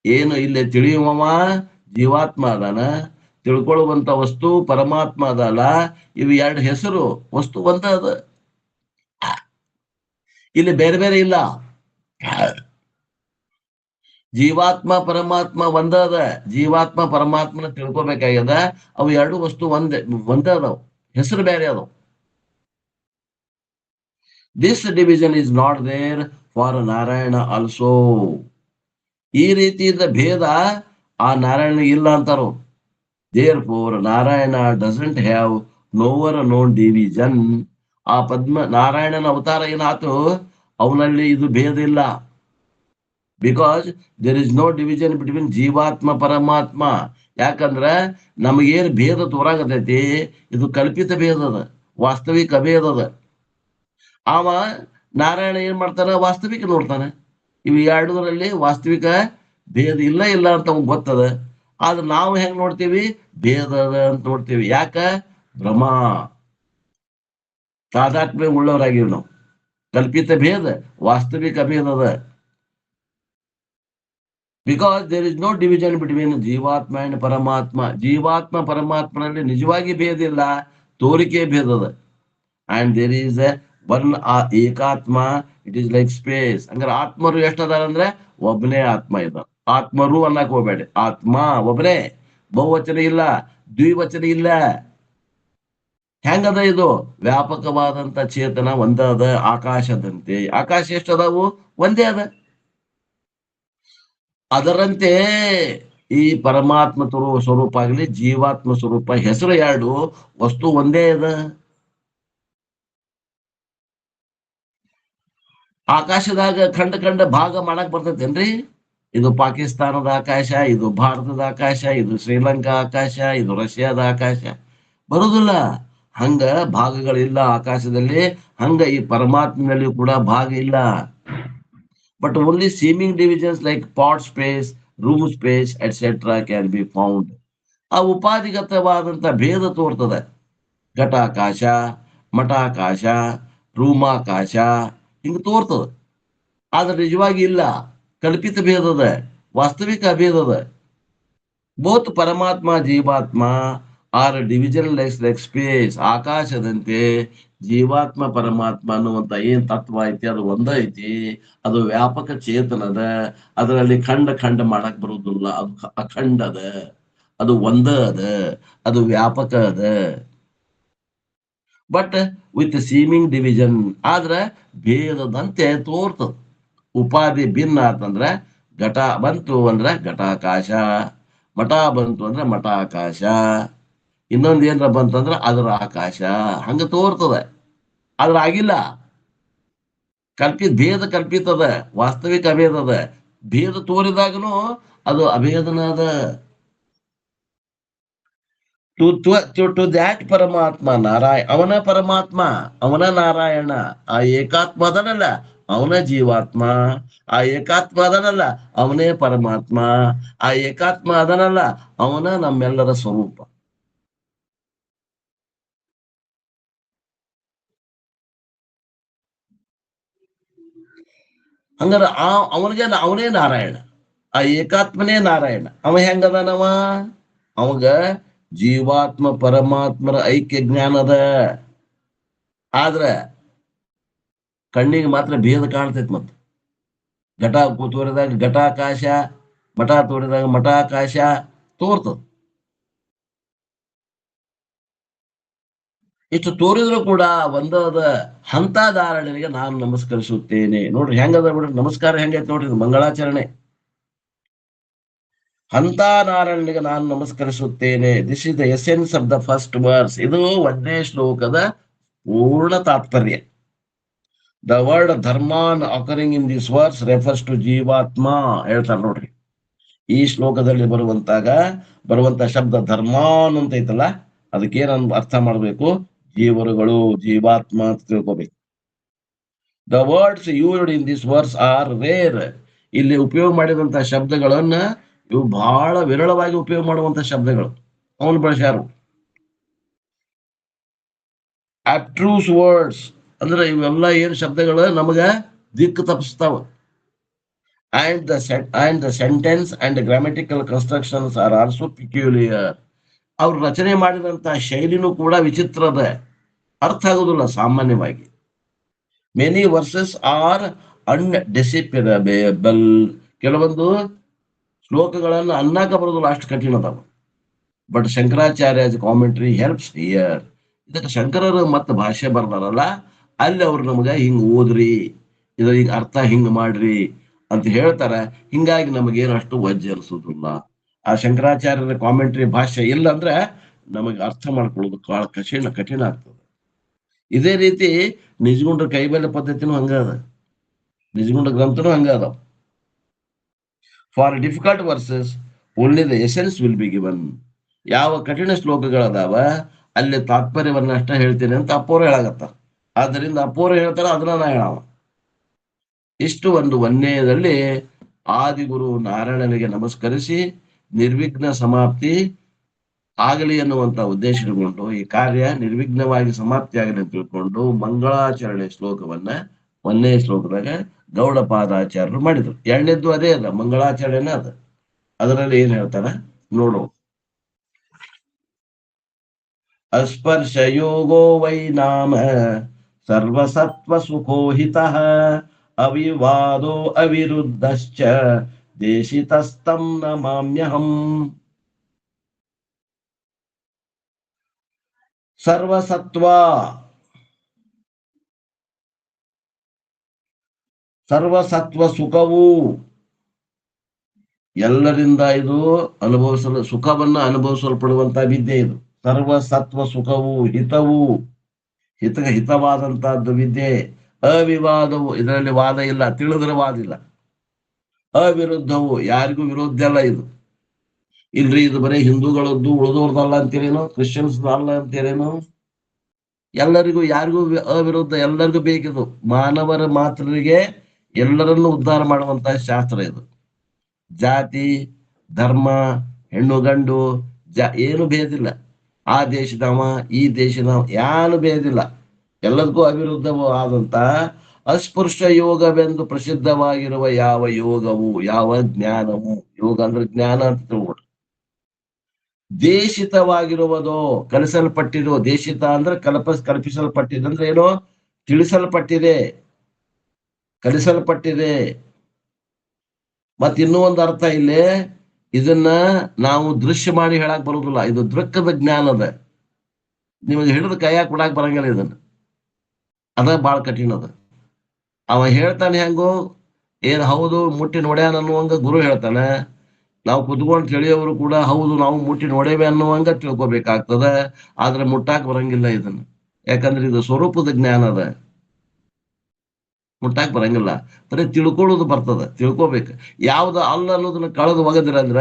Speaker 1: ಏನು ಇಲ್ಲಿ ತಿಳಿಯುವವ ಜೀವಾತ್ಮ ಅದಾನ, ತಿಳ್ಕೊಳ್ಳುವಂತ ವಸ್ತು ಪರಮಾತ್ಮ ಅದಲ್ಲ. ಇವು 2 ಹೆಸರು, ವಸ್ತು ಒಂದ ಅದ. ಇಲ್ಲಿ ಬೇರೆ ಬೇರೆ ಇಲ್ಲ. ಜೀವಾತ್ಮ ಪರಮಾತ್ಮ ಒಂದ ಅದ. ಜೀವಾತ್ಮ ಪರಮಾತ್ಮನ ತಿಳ್ಕೊಬೇಕಾಗ್ಯದ. ಅವು 2 ವಸ್ತು ಒಂದೇ ಅದಾವ, ಹೆಸರು ಬೇರೆ ಅದಾವ. This division is not there for Narayana also. ಈ ರೀತಿಯಿಂದ ಭೇದ ಆ ನಾರಾಯಣ ಇಲ್ಲ ಅಂತಾರೋ. Therefore, Narayana doesn't have knower known division. ಆ ನಾರಾಯಣನ ಅವತಾರ ಏನಾತು, ಅವನಲ್ಲಿ ಇದು ಭೇದ ಇಲ್ಲ. Because there is no division between ಜೀವಾತ್ಮ ಪರಮಾತ್ಮ. ಯಾಕಂದ್ರ ನಮಗೇನು ಭೇದ ತೋರಾಗತೈತಿ, ಇದು ಕಲ್ಪಿತ ಭೇದ ಅದ, ವಾಸ್ತವಿಕ ಭೇದ ಅದ. ಅವ ನಾರಾಯಣ ಏನ್ ಮಾಡ್ತಾನ, ವಾಸ್ತವಿಕ ನೋಡ್ತಾನೆ. ಇವು 2ರಲ್ಲಿ ವಾಸ್ತವಿಕ ಭೇದ ಇಲ್ಲ ಅಂತ ನಮ್ಗೆ ಗೊತ್ತದ. ಆದ್ರೆ ನಾವು ಹೆಂಗ್ ನೋಡ್ತೀವಿ, ಭೇದ ಅದ ಅಂತ ನೋಡ್ತೀವಿ. ಯಾಕ? ಭ್ರಮ, ತಾದಾತ್ಮ್ಯ ಉಳ್ಳವರಾಗಿವಿ ನಾವು. ಕಲ್ಪಿತ ಭೇದ, ವಾಸ್ತವಿಕ ಭೇದ ಅದ. Because there is no division between ಜೀವಾತ್ಮ and ಪರಮಾತ್ಮ. ಜೀವಾತ್ಮ ಪರಮಾತ್ಮನಲ್ಲಿ ನಿಜವಾಗಿ ಭೇದ ಇಲ್ಲ, ತೋರಿಕೆ ಭೇದ ಅದ. And there is one ekatma, it is like space. ಹಂಗಾರೆ ಆತ್ಮರು ಎಷ್ಟದಾರ ಅಂದ್ರೆ ಒಬ್ಬನೇ ಆತ್ಮ ಇದ್ದ. ಆತ್ಮರು ಅನ್ನಕ್ ಹೋಗ್ಬೇಡಿ, ಆತ್ಮ ಒಬ್ಬನೇ, ಬಹುವಚನ ಇಲ್ಲ, ದ್ವಿವಚನ ಇಲ್ಲ. ಹೆಂಗದ ಇದು? ವ್ಯಾಪಕವಾದಂತ ಚೇತನ ಒಂದ ಅದ, ಆಕಾಶದಂತೆ. ಆಕಾಶ ಎಷ್ಟದಾವು? ಒಂದೇ ಅದ. ಅದರಂತೆ ಈ ಪರಮಾತ್ಮ ಸ್ವರೂಪ ಆಗಲಿ, ಜೀವಾತ್ಮ ಸ್ವರೂಪ, ಹೆಸರು 2, ವಸ್ತು ಒಂದೇ ಅದ. ಆಕಾಶದಾಗ ಖಂಡ ಭಾಗ ಮಾಡಕ್ ಬರ್ತೈತೇನ್ರಿ? ಇದು ಪಾಕಿಸ್ತಾನದ ಆಕಾಶ, ಇದು ಭಾರತದ ಆಕಾಶ, ಇದು ಶ್ರೀಲಂಕಾ ಆಕಾಶ, ಇದು ರಷ್ಯಾದ ಆಕಾಶ, ಬರುದಿಲ್ಲ. ಹಂಗ ಭಾಗಗಳಿಲ್ಲ ಆಕಾಶದಲ್ಲಿ. ಹಂಗ ಈ ಪರಮಾತ್ಮನಲ್ಲಿ ಕೂಡ ಭಾಗ ಇಲ್ಲ. But only seeming divisions like pot space, room space, etc. can be found. ಆ ಉಪಾಧಿಗತವಾದಂತ ಭೇದ ತೋರ್ತದೆ. ಘಟಾಕಾಶ, ಮಠಾಕಾಶ, ರೂಮಾಕಾಶ, ಹಿಂಗ ತೋರ್ತದ. ಆದ್ರೆ ನಿಜವಾಗಿ ಇಲ್ಲ, ಕಲ್ಪಿತ ಭೇದದ, ವಾಸ್ತವಿಕ ಅಭೇದದ. ಬೋತ್ ಪರಮಾತ್ಮ ಜೀವಾತ್ಮ ಆರ್ ಡಿವಿಷನ್ಲೆಸ್ ಲೈಕ್ ಸ್ಪೇಸ್. ಆಕಾಶದಂತೆ ಜೀವಾತ್ಮ ಪರಮಾತ್ಮ ಅನ್ನುವಂತ ಏನ್ ತತ್ವ ಐತಿ ಅದು ಒಂದ ಐತಿ. ಅದು ವ್ಯಾಪಕ ಚೇತನದ. ಅದರಲ್ಲಿ ಖಂಡ ಮಾಡಕ್ ಬರುದಿಲ್ಲ. ಅದು ಅಖಂಡ ಅದ. ಅದು ಒಂದ ಅದ. ಅದು ವ್ಯಾಪಕ ಅದ. But with seaming division. ಆದ್ರ ಭೇದದಂತೆ ತೋರ್ತದ. ಉಪಾಧಿ ಭಿನ್ನ ಆತಂದ್ರ ಘಟ ಬಂತು ಅಂದ್ರ ಘಟಾಕಾಶ, ಮಠ ಬಂತು ಅಂದ್ರ ಮಠಾಕಾಶ, ಇನ್ನೊಂದ್ ಏನ್ರ ಬಂತಂದ್ರ ಅದ್ರ ಆಕಾಶ. ಹಂಗ ತೋರ್ತದ. ಆದ್ರ ಆಗಿಲ್ಲ. ಭೇದ ಕಲ್ಪಿತದ. ವಾಸ್ತವಿಕ ಅಭೇದ ಅದ. ಭೇದ ತೋರಿದಾಗನು ಅದು ಅಭೇದನ ಅದ. ಟು ದ್ಯಾಟ್ ಪರಮಾತ್ಮ ನಾರಾಯಣ, ಅವನ ಪರಮಾತ್ಮ, ಅವನ ನಾರಾಯಣ. ಆ ಏಕಾತ್ಮ ಅದನಲ್ಲ ಅವನ ಜೀವಾತ್ಮ. ಆ ಏಕಾತ್ಮ ಅದನಲ್ಲ ಅವನೇ ಪರಮಾತ್ಮ. ಆ ಏಕಾತ್ಮ ಅದನಲ್ಲ ಅವನ ನಮ್ಮೆಲ್ಲರ ಸ್ವರೂಪ. ಹಂಗಾರ ಅವನೇ ನಾರಾಯಣ. ಆ ಏಕಾತ್ಮನೇ ನಾರಾಯಣ. ಅವ ಹೆಂಗದನವ? ಅವಾಗ ಜೀವಾತ್ಮ ಪರಮಾತ್ಮರ ಐಕ್ಯ ಜ್ಞಾನ ಅದ. ಆದ್ರ ಕಣ್ಣಿಗೆ ಮಾತ್ರ ಭೇದ ಕಾಣ್ತೈತಿ. ಮತ್ತ ಘಟ ತೋರಿದಾಗ ಘಟಾಕಾಶ, ಮಠ ತೋರಿದಾಗ ಮಠಾಕಾಶ ತೋರ್ತದ. ಇಷ್ಟು ತೋರಿದ್ರು ಕೂಡ ಒಂದಾದ ಹಂತ ಧಾರಣೆಗೆ ನಾನು ನಮಸ್ಕರಿಸುತ್ತೇನೆ. ನೋಡ್ರಿ ಹೆಂಗದ ಬಿಡ್ರಿ ನಮಸ್ಕಾರ ಹೆಂಗೈತಿ ನೋಡ್ರಿ. ಮಂಗಳಾಚರಣೆ. ಹಂತ ನಾರಾಯಣನಿಗೆ ನಾನು ನಮಸ್ಕರಿಸುತ್ತೇನೆ. This is the essence of the first verse. ಇದು 1ನೇ ಶ್ಲೋಕದ ಪೂರ್ಣ ತಾತ್ಪರ್ಯ. The word dharman occurring in this verse refers to jivatma ಹೇಳ್ತಾರೆ ನೋಡ್ರಿ. ಈ ಶ್ಲೋಕದಲ್ಲಿ ಬರುವಂತ ಶಬ್ದ ಧರ್ಮಾನ್ ಅಂತ ಐತಲ್ಲ, ಅದಕ್ಕೇನ್ ಅರ್ಥ ಮಾಡ್ಬೇಕು? ಜೀವರುಗಳು, ಜೀವಾತ್ಮ ಅಂತ ತಿಳ್ಕೊಬೇಕು. The words used in this verse are rare. ಇಲ್ಲಿ ಉಪಯೋಗ ಮಾಡಿದಂತ ಶಬ್ದಗಳನ್ನ ಇವು ಬಹಳ ವಿರಳವಾಗಿ ಉಪಯೋಗ ಮಾಡುವಂತ ಶಬ್ದಗಳು ಅವನು ಬಳಸ್ಯಾರು. ಅಬ್ಟ್ರೂಸ್ ವರ್ಡ್ಸ್ ಅಂದ್ರೆ ಇವೆಲ್ಲ ಏನ್ ಶಬ್ದಗಳು ನಮಗ ದಿಕ್ಕು ತಪ್ಪಿಸ್ತಾವ. and the sentence and the grammatical constructions are also peculiar. ಅವ್ರು ರಚನೆ ಮಾಡಿದಂತ ಶೈಲಿನೂ ಕೂಡ ವಿಚಿತ್ರದ. ಅರ್ಥ ಆಗುದಿಲ್ಲ ಸಾಮಾನ್ಯವಾಗಿ. Many verses are undecipherable. ಕೆಲವೊಂದು ಶ್ಲೋಕಗಳನ್ನ ಅನ್ನಕ ಬರೋದಿಲ್ಲ, ಅಷ್ಟು ಕಠಿಣ ಅದಾವ. But Shankaracharya commentary helps here. ಇದಕ್ಕೆ ಶಂಕರರು ಮತ್ತೆ ಭಾಷೆ ಬರ್ದಾರಲ್ಲ, ಅಲ್ಲಿ ಅವ್ರು ನಮಗ ಹಿಂಗ್ ಓದ್ರಿ, ಇದ್ರ ಈಗ ಅರ್ಥ ಹಿಂಗ್ ಮಾಡ್ರಿ ಅಂತ ಹೇಳ್ತಾರ. ಹಿಂಗಾಗಿ ನಮಗೇನು ಅಷ್ಟು ವಜ್ಜೆ ಅನಿಸೋದಿಲ್ಲ. ಆ ಶಂಕರಾಚಾರ್ಯರ ಕಾಮೆಂಟ್ರಿ ಭಾಷೆ ಇಲ್ಲ ಅಂದ್ರೆ ನಮಗೆ ಅರ್ಥ ಮಾಡ್ಕೊಳ್ಳೋದು ಕಠಿಣ ಆಗ್ತದೆ. ಇದೇ ರೀತಿ ನಿಜಗುಂಡ ಕೈಬೆಲೆ ಪದ್ಧತಿನೂ ಹಂಗ ಅದ. ನಿಜಗುಂಡ ಗ್ರಂಥನೂ ಹಂಗ ಅದಾವ. For difficult versus only the essence will be given. ಯಾವ ಕಠಿಣ ಶ್ಲೋಕಗಳದಾವ ಅಲ್ಲಿ ತಾತ್ಪರ್ಯವನ್ನ ಅಷ್ಟ ಹೇಳ್ತೇನೆ ಅಂತ ಅಪ್ಪೋರು ಹೇಳಾಗತ್ತಾರ. ಆದ್ದರಿಂದ ಅಪ್ಪೋರು ಹೇಳ್ತಾರ, ಅದನ್ನ ನಾ ಹೇಳಾವ. ಇಷ್ಟು ಒಂದು 1ನೇದಲ್ಲಿ ಆದಿಗುರು ನಾರಾಯಣನಿಗೆ ನಮಸ್ಕರಿಸಿ ನಿರ್ವಿಘ್ನ ಸಮಾಪ್ತಿ ಆಗಲಿ ಎನ್ನುವಂತ ಉದ್ದೇಶ ಇಟ್ಕೊಂಡು, ಈ ಕಾರ್ಯ ನಿರ್ವಿಘ್ನವಾಗಿ ಸಮಾಪ್ತಿ ಆಗಲಿ ಅಂತ ತಿಳ್ಕೊಂಡು ಮಂಗಳಾಚರಣೆ ಶ್ಲೋಕವನ್ನ 1ನೇ ಶ್ಲೋಕದಾಗ ಗೌಡಪಾದಾಚಾರ್ಯರು ಮಾಡಿದ್ರು. 2ನೇದ್ದು ಅದೇ ಅದ, ಮಂಗಳಾಚರಣೆನೇ ಅದ. ಅದರಲ್ಲಿ ಏನ್ ಹೇಳ್ತಾರ ನೋಡು. ಅಸ್ಪರ್ಶ ಯೋಗೋ ವೈ ನಾಮ ಸರ್ವಸತ್ವ ಸುಖೋಹಿತಃ ಅವಿವಾದೋ ಅವಿರುದ್ಧಶ್ಚ ದೇಶಿತಸ್ತಂ ನಮಾಮ್ಯಹಂ. ಸರ್ವಸತ್ವ ಸುಖವು ಎಲ್ಲರಿಂದ ಇದು ಸುಖವನ್ನ ಅನುಭವಿಸಲ್ಪಡುವಂತ ವಿದ್ಯೆ ಇದು. ಸರ್ವಸತ್ವ ಸುಖವು ಹಿತವಾದಂತಹದ್ದು ವಿದ್ಯೆ. ಅವಿವಾದವು, ಇದರಲ್ಲಿ ವಾದ ಇಲ್ಲ, ತಿಳಿದ್ರೆ ವಾದ ಇಲ್ಲ. ಅವಿರುದ್ಧವು, ಯಾರಿಗೂ ವಿರೋಧ ಅಲ್ಲ ಇದು. ಇಲ್ರಿ ಇದು ಬರೀ ಹಿಂದೂಗಳದ್ದು ಉಳಿದೋರ್ದಲ್ಲ ಅಂತೀರೇನು, ಕ್ರಿಶ್ಚಿಯನ್ಸ್ ಅಲ್ಲ ಅಂತೀರೇನು? ಎಲ್ಲರಿಗೂ, ಯಾರಿಗೂ ಅವಿರುದ್ಧ, ಎಲ್ಲರಿಗೂ ಬೇಕಿದು. ಮಾನವರ ಮಾತ್ರರಿಗೆ ಎಲ್ಲರನ್ನೂ ಉದ್ಧಾರ ಮಾಡುವಂತಹ ಶಾಸ್ತ್ರ ಇದು. ಜಾತಿ ಧರ್ಮ ಹೆಣ್ಣು ಗಂಡು ಏನು ಭೇದಿಲ್ಲ. ಆ ದೇಶದವ ಈ ದೇಶದವ ಏನು ಭೇದಿಲ್ಲ. ಎಲ್ಲದಕ್ಕೂ ಅವಿರುದ್ಧವೂ ಆದಂತ ಅಸ್ಪೃಶ್ಯ ಯೋಗವೆಂದು ಪ್ರಸಿದ್ಧವಾಗಿರುವ ಯಾವ ಯೋಗವು, ಯಾವ ಜ್ಞಾನವು, ಯೋಗ ಅಂದ್ರೆ ಜ್ಞಾನ ಅಂತ ತಿಳ್ಕೊಡ್ರಿ. ದೇಶಿತವಾಗಿರುವುದು, ಕಲಿಸಲ್ಪಟ್ಟಿರೋ. ದೇಶಿತ ಅಂದ್ರೆ ಕಲ್ಪಿಸಲ್ಪಟ್ಟಿದೆ ಅಂದ್ರೆ ಏನೋ ತಿಳಿಸಲ್ಪಟ್ಟಿದೆ, ಕಲಿಸಲ್ಪಟ್ಟಿದೆ. ಮತ್ ಇನ್ನೂ ಒಂದು ಅರ್ಥ ಇಲ್ಲಿ, ಇದನ್ನ ನಾವು ದೃಶ್ಯ ಮಾಡಿ ಹೇಳಕ್ ಬರುದಿಲ್ಲ. ಇದು ದೃಕ್ಕದ ಜ್ಞಾನದ, ನಿಮಗೆ ಹಿಡಿದು ಕೈಯಾಗ ಕೊಡಾಕ್ ಬರಂಗಿಲ್ಲ ಇದನ್ನ. ಅದ ಬಾಳ ಕಠಿಣ ಅದ. ಅವ ಹೇಳ್ತಾನೆ ಹೆಂಗೋ, ಏನ್ ಹೌದು ಮುಟ್ಟಿ ನೋಡ್ಯಾನ ಅನ್ನುವಂಗ ಗುರು ಹೇಳ್ತಾನೆ. ನಾವು ಕುತ್ಕೊಂಡು ತಿಳಿಯೋರು ಕೂಡ ಹೌದು ನಾವು ಮುಟ್ಟಿ ನೋಡೇವೆ ಅನ್ನುವಂಗ ತಿಳ್ಕೊಬೇಕಾಗ್ತದ. ಆದ್ರೆ ಮುಟ್ಟಾಕ್ ಬರಂಗಿಲ್ಲ ಇದನ್ನ, ಯಾಕಂದ್ರೆ ಇದು ಸ್ವರೂಪದ ಜ್ಞಾನ ಅದ. ಮುಟ್ಟಾಕ್ ಬರಂಗಿಲ್ಲ, ಬರೀ ತಿಳ್ಕೊಳ್ಳೋದು ಬರ್ತದ, ತಿಳ್ಕೊಬೇಕು. ಯಾವ್ದು ಅಲ್ಲ ಅನ್ನೋದನ್ನ ಕಳೆದು ಒಗದ್ರಂದ್ರ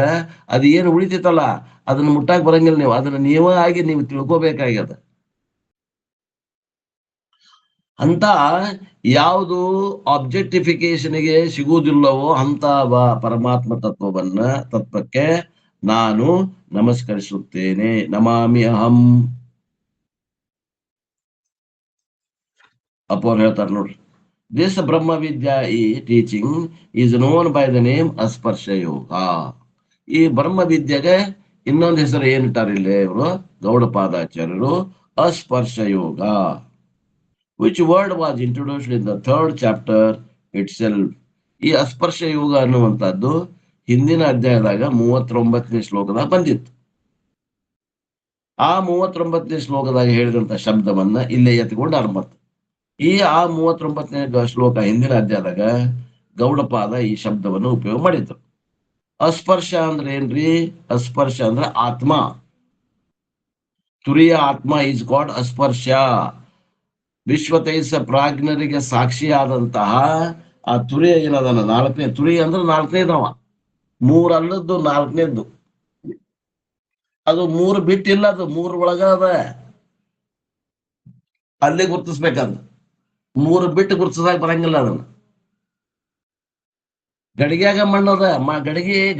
Speaker 1: ಅದು ಏನು ಉಳಿತೈತಲ್ಲ ಅದನ್ನ ಮುಟ್ಟಾಕ್ ಬರಂಗಿಲ್ಲ. ನೀವು ಅದನ್ನ ನೀವೇ ಆಗಿ ನೀವು ತಿಳ್ಕೊಬೇಕಾಗ್ಯದ. ಅಂತ ಯಾವುದು ಆಬ್ಜೆಕ್ಟಿಫಿಕೇಶನ್ಗೆ ಸಿಗುವುದಿಲ್ಲವೋ ಅಂತ ಪರಮಾತ್ಮ ತತ್ವಕ್ಕೆ ನಾನು ನಮಸ್ಕರಿಸುತ್ತೇನೆ. ನಮಾಮಿ ಅಹಂ. ಅಪ್ಪವ್ರು ಹೇಳ್ತಾರೆ ನೋಡ್ರಿ, ದಿಸ್ ಬ್ರಹ್ಮ ವಿದ್ಯಾ ಈ teaching is known by the name Asparsha Yoga. ಈ ಬ್ರಹ್ಮ ವಿದ್ಯೆಗೆ ಇನ್ನೊಂದು ಹೆಸರು ಏನಿಟ್ಟಾರ ಇಲ್ಲಿ ಇವರು ಗೌಡಪಾದಾಚಾರ್ಯರು, ಅಸ್ಪರ್ಶ ಯೋಗ. Which word was introduced in the 3rd chapter itself. ಈ ಅಸ್ಪರ್ಶ ಯೋಗ ಅನ್ನುವಂಥದ್ದು ಹಿಂದಿನ ಅಧ್ಯಾಯದಾಗ 39ನೇ ಶ್ಲೋಕದಾಗ ಬಂದಿತ್ತು. ಆ 39ನೇ ಶ್ಲೋಕದಾಗ ಹೇಳಿದಂತ ಶಬ್ದವನ್ನ ಇಲ್ಲೇ ಎತ್ಕೊಂಡಾರ. ಮತ್ತೆ ಈ 39ನೇ ಶ್ಲೋಕ ಹಿಂದಿನ ಅಧ್ಯಾಯದಾಗ ಗೌಡಪಾದ ಈ ಶಬ್ದವನ್ನು ಉಪಯೋಗ ಮಾಡಿದ್ರು. ಅಸ್ಪರ್ಶ ಅಂದ್ರೆ ಏನ್ರಿ? ಅಸ್ಪರ್ಶ ಅಂದ್ರೆ ಆತ್ಮ, ತುರಿಯ ಆತ್ಮ ಈಸ್ ಕಾಲ್ಡ್ ಅಸ್ಪರ್ಶ. ವಿಶ್ವತೈಸ ಪ್ರಾಜ್ಞರಿಗೆ ಸಾಕ್ಷಿಯಾದಂತಹ ಆ ತುರಿಯ ಏನದನ, 4ನೇ ತುರಿ ಅಂದ್ರೆ 4ನೇದವ, 3 ಅಲ್ಲದ್ದು 4ನೇದ್ದು. ಅದು 3 ಬಿಟ್ಟಿಲ್ಲ, ಅದು 3 ಒಳಗ ಅದ. ಅಲ್ಲೇ ಗುರ್ತಿಸ್ಬೇಕಂತ, 3 ಬಿಟ್ಟು ಗುರ್ತಿಸಾಕ ಬರಂಗಿಲ್ಲ ಅದನ್ನ. ಗಡಿಗ್ಯಾಗ ಮಣ್ಣದ,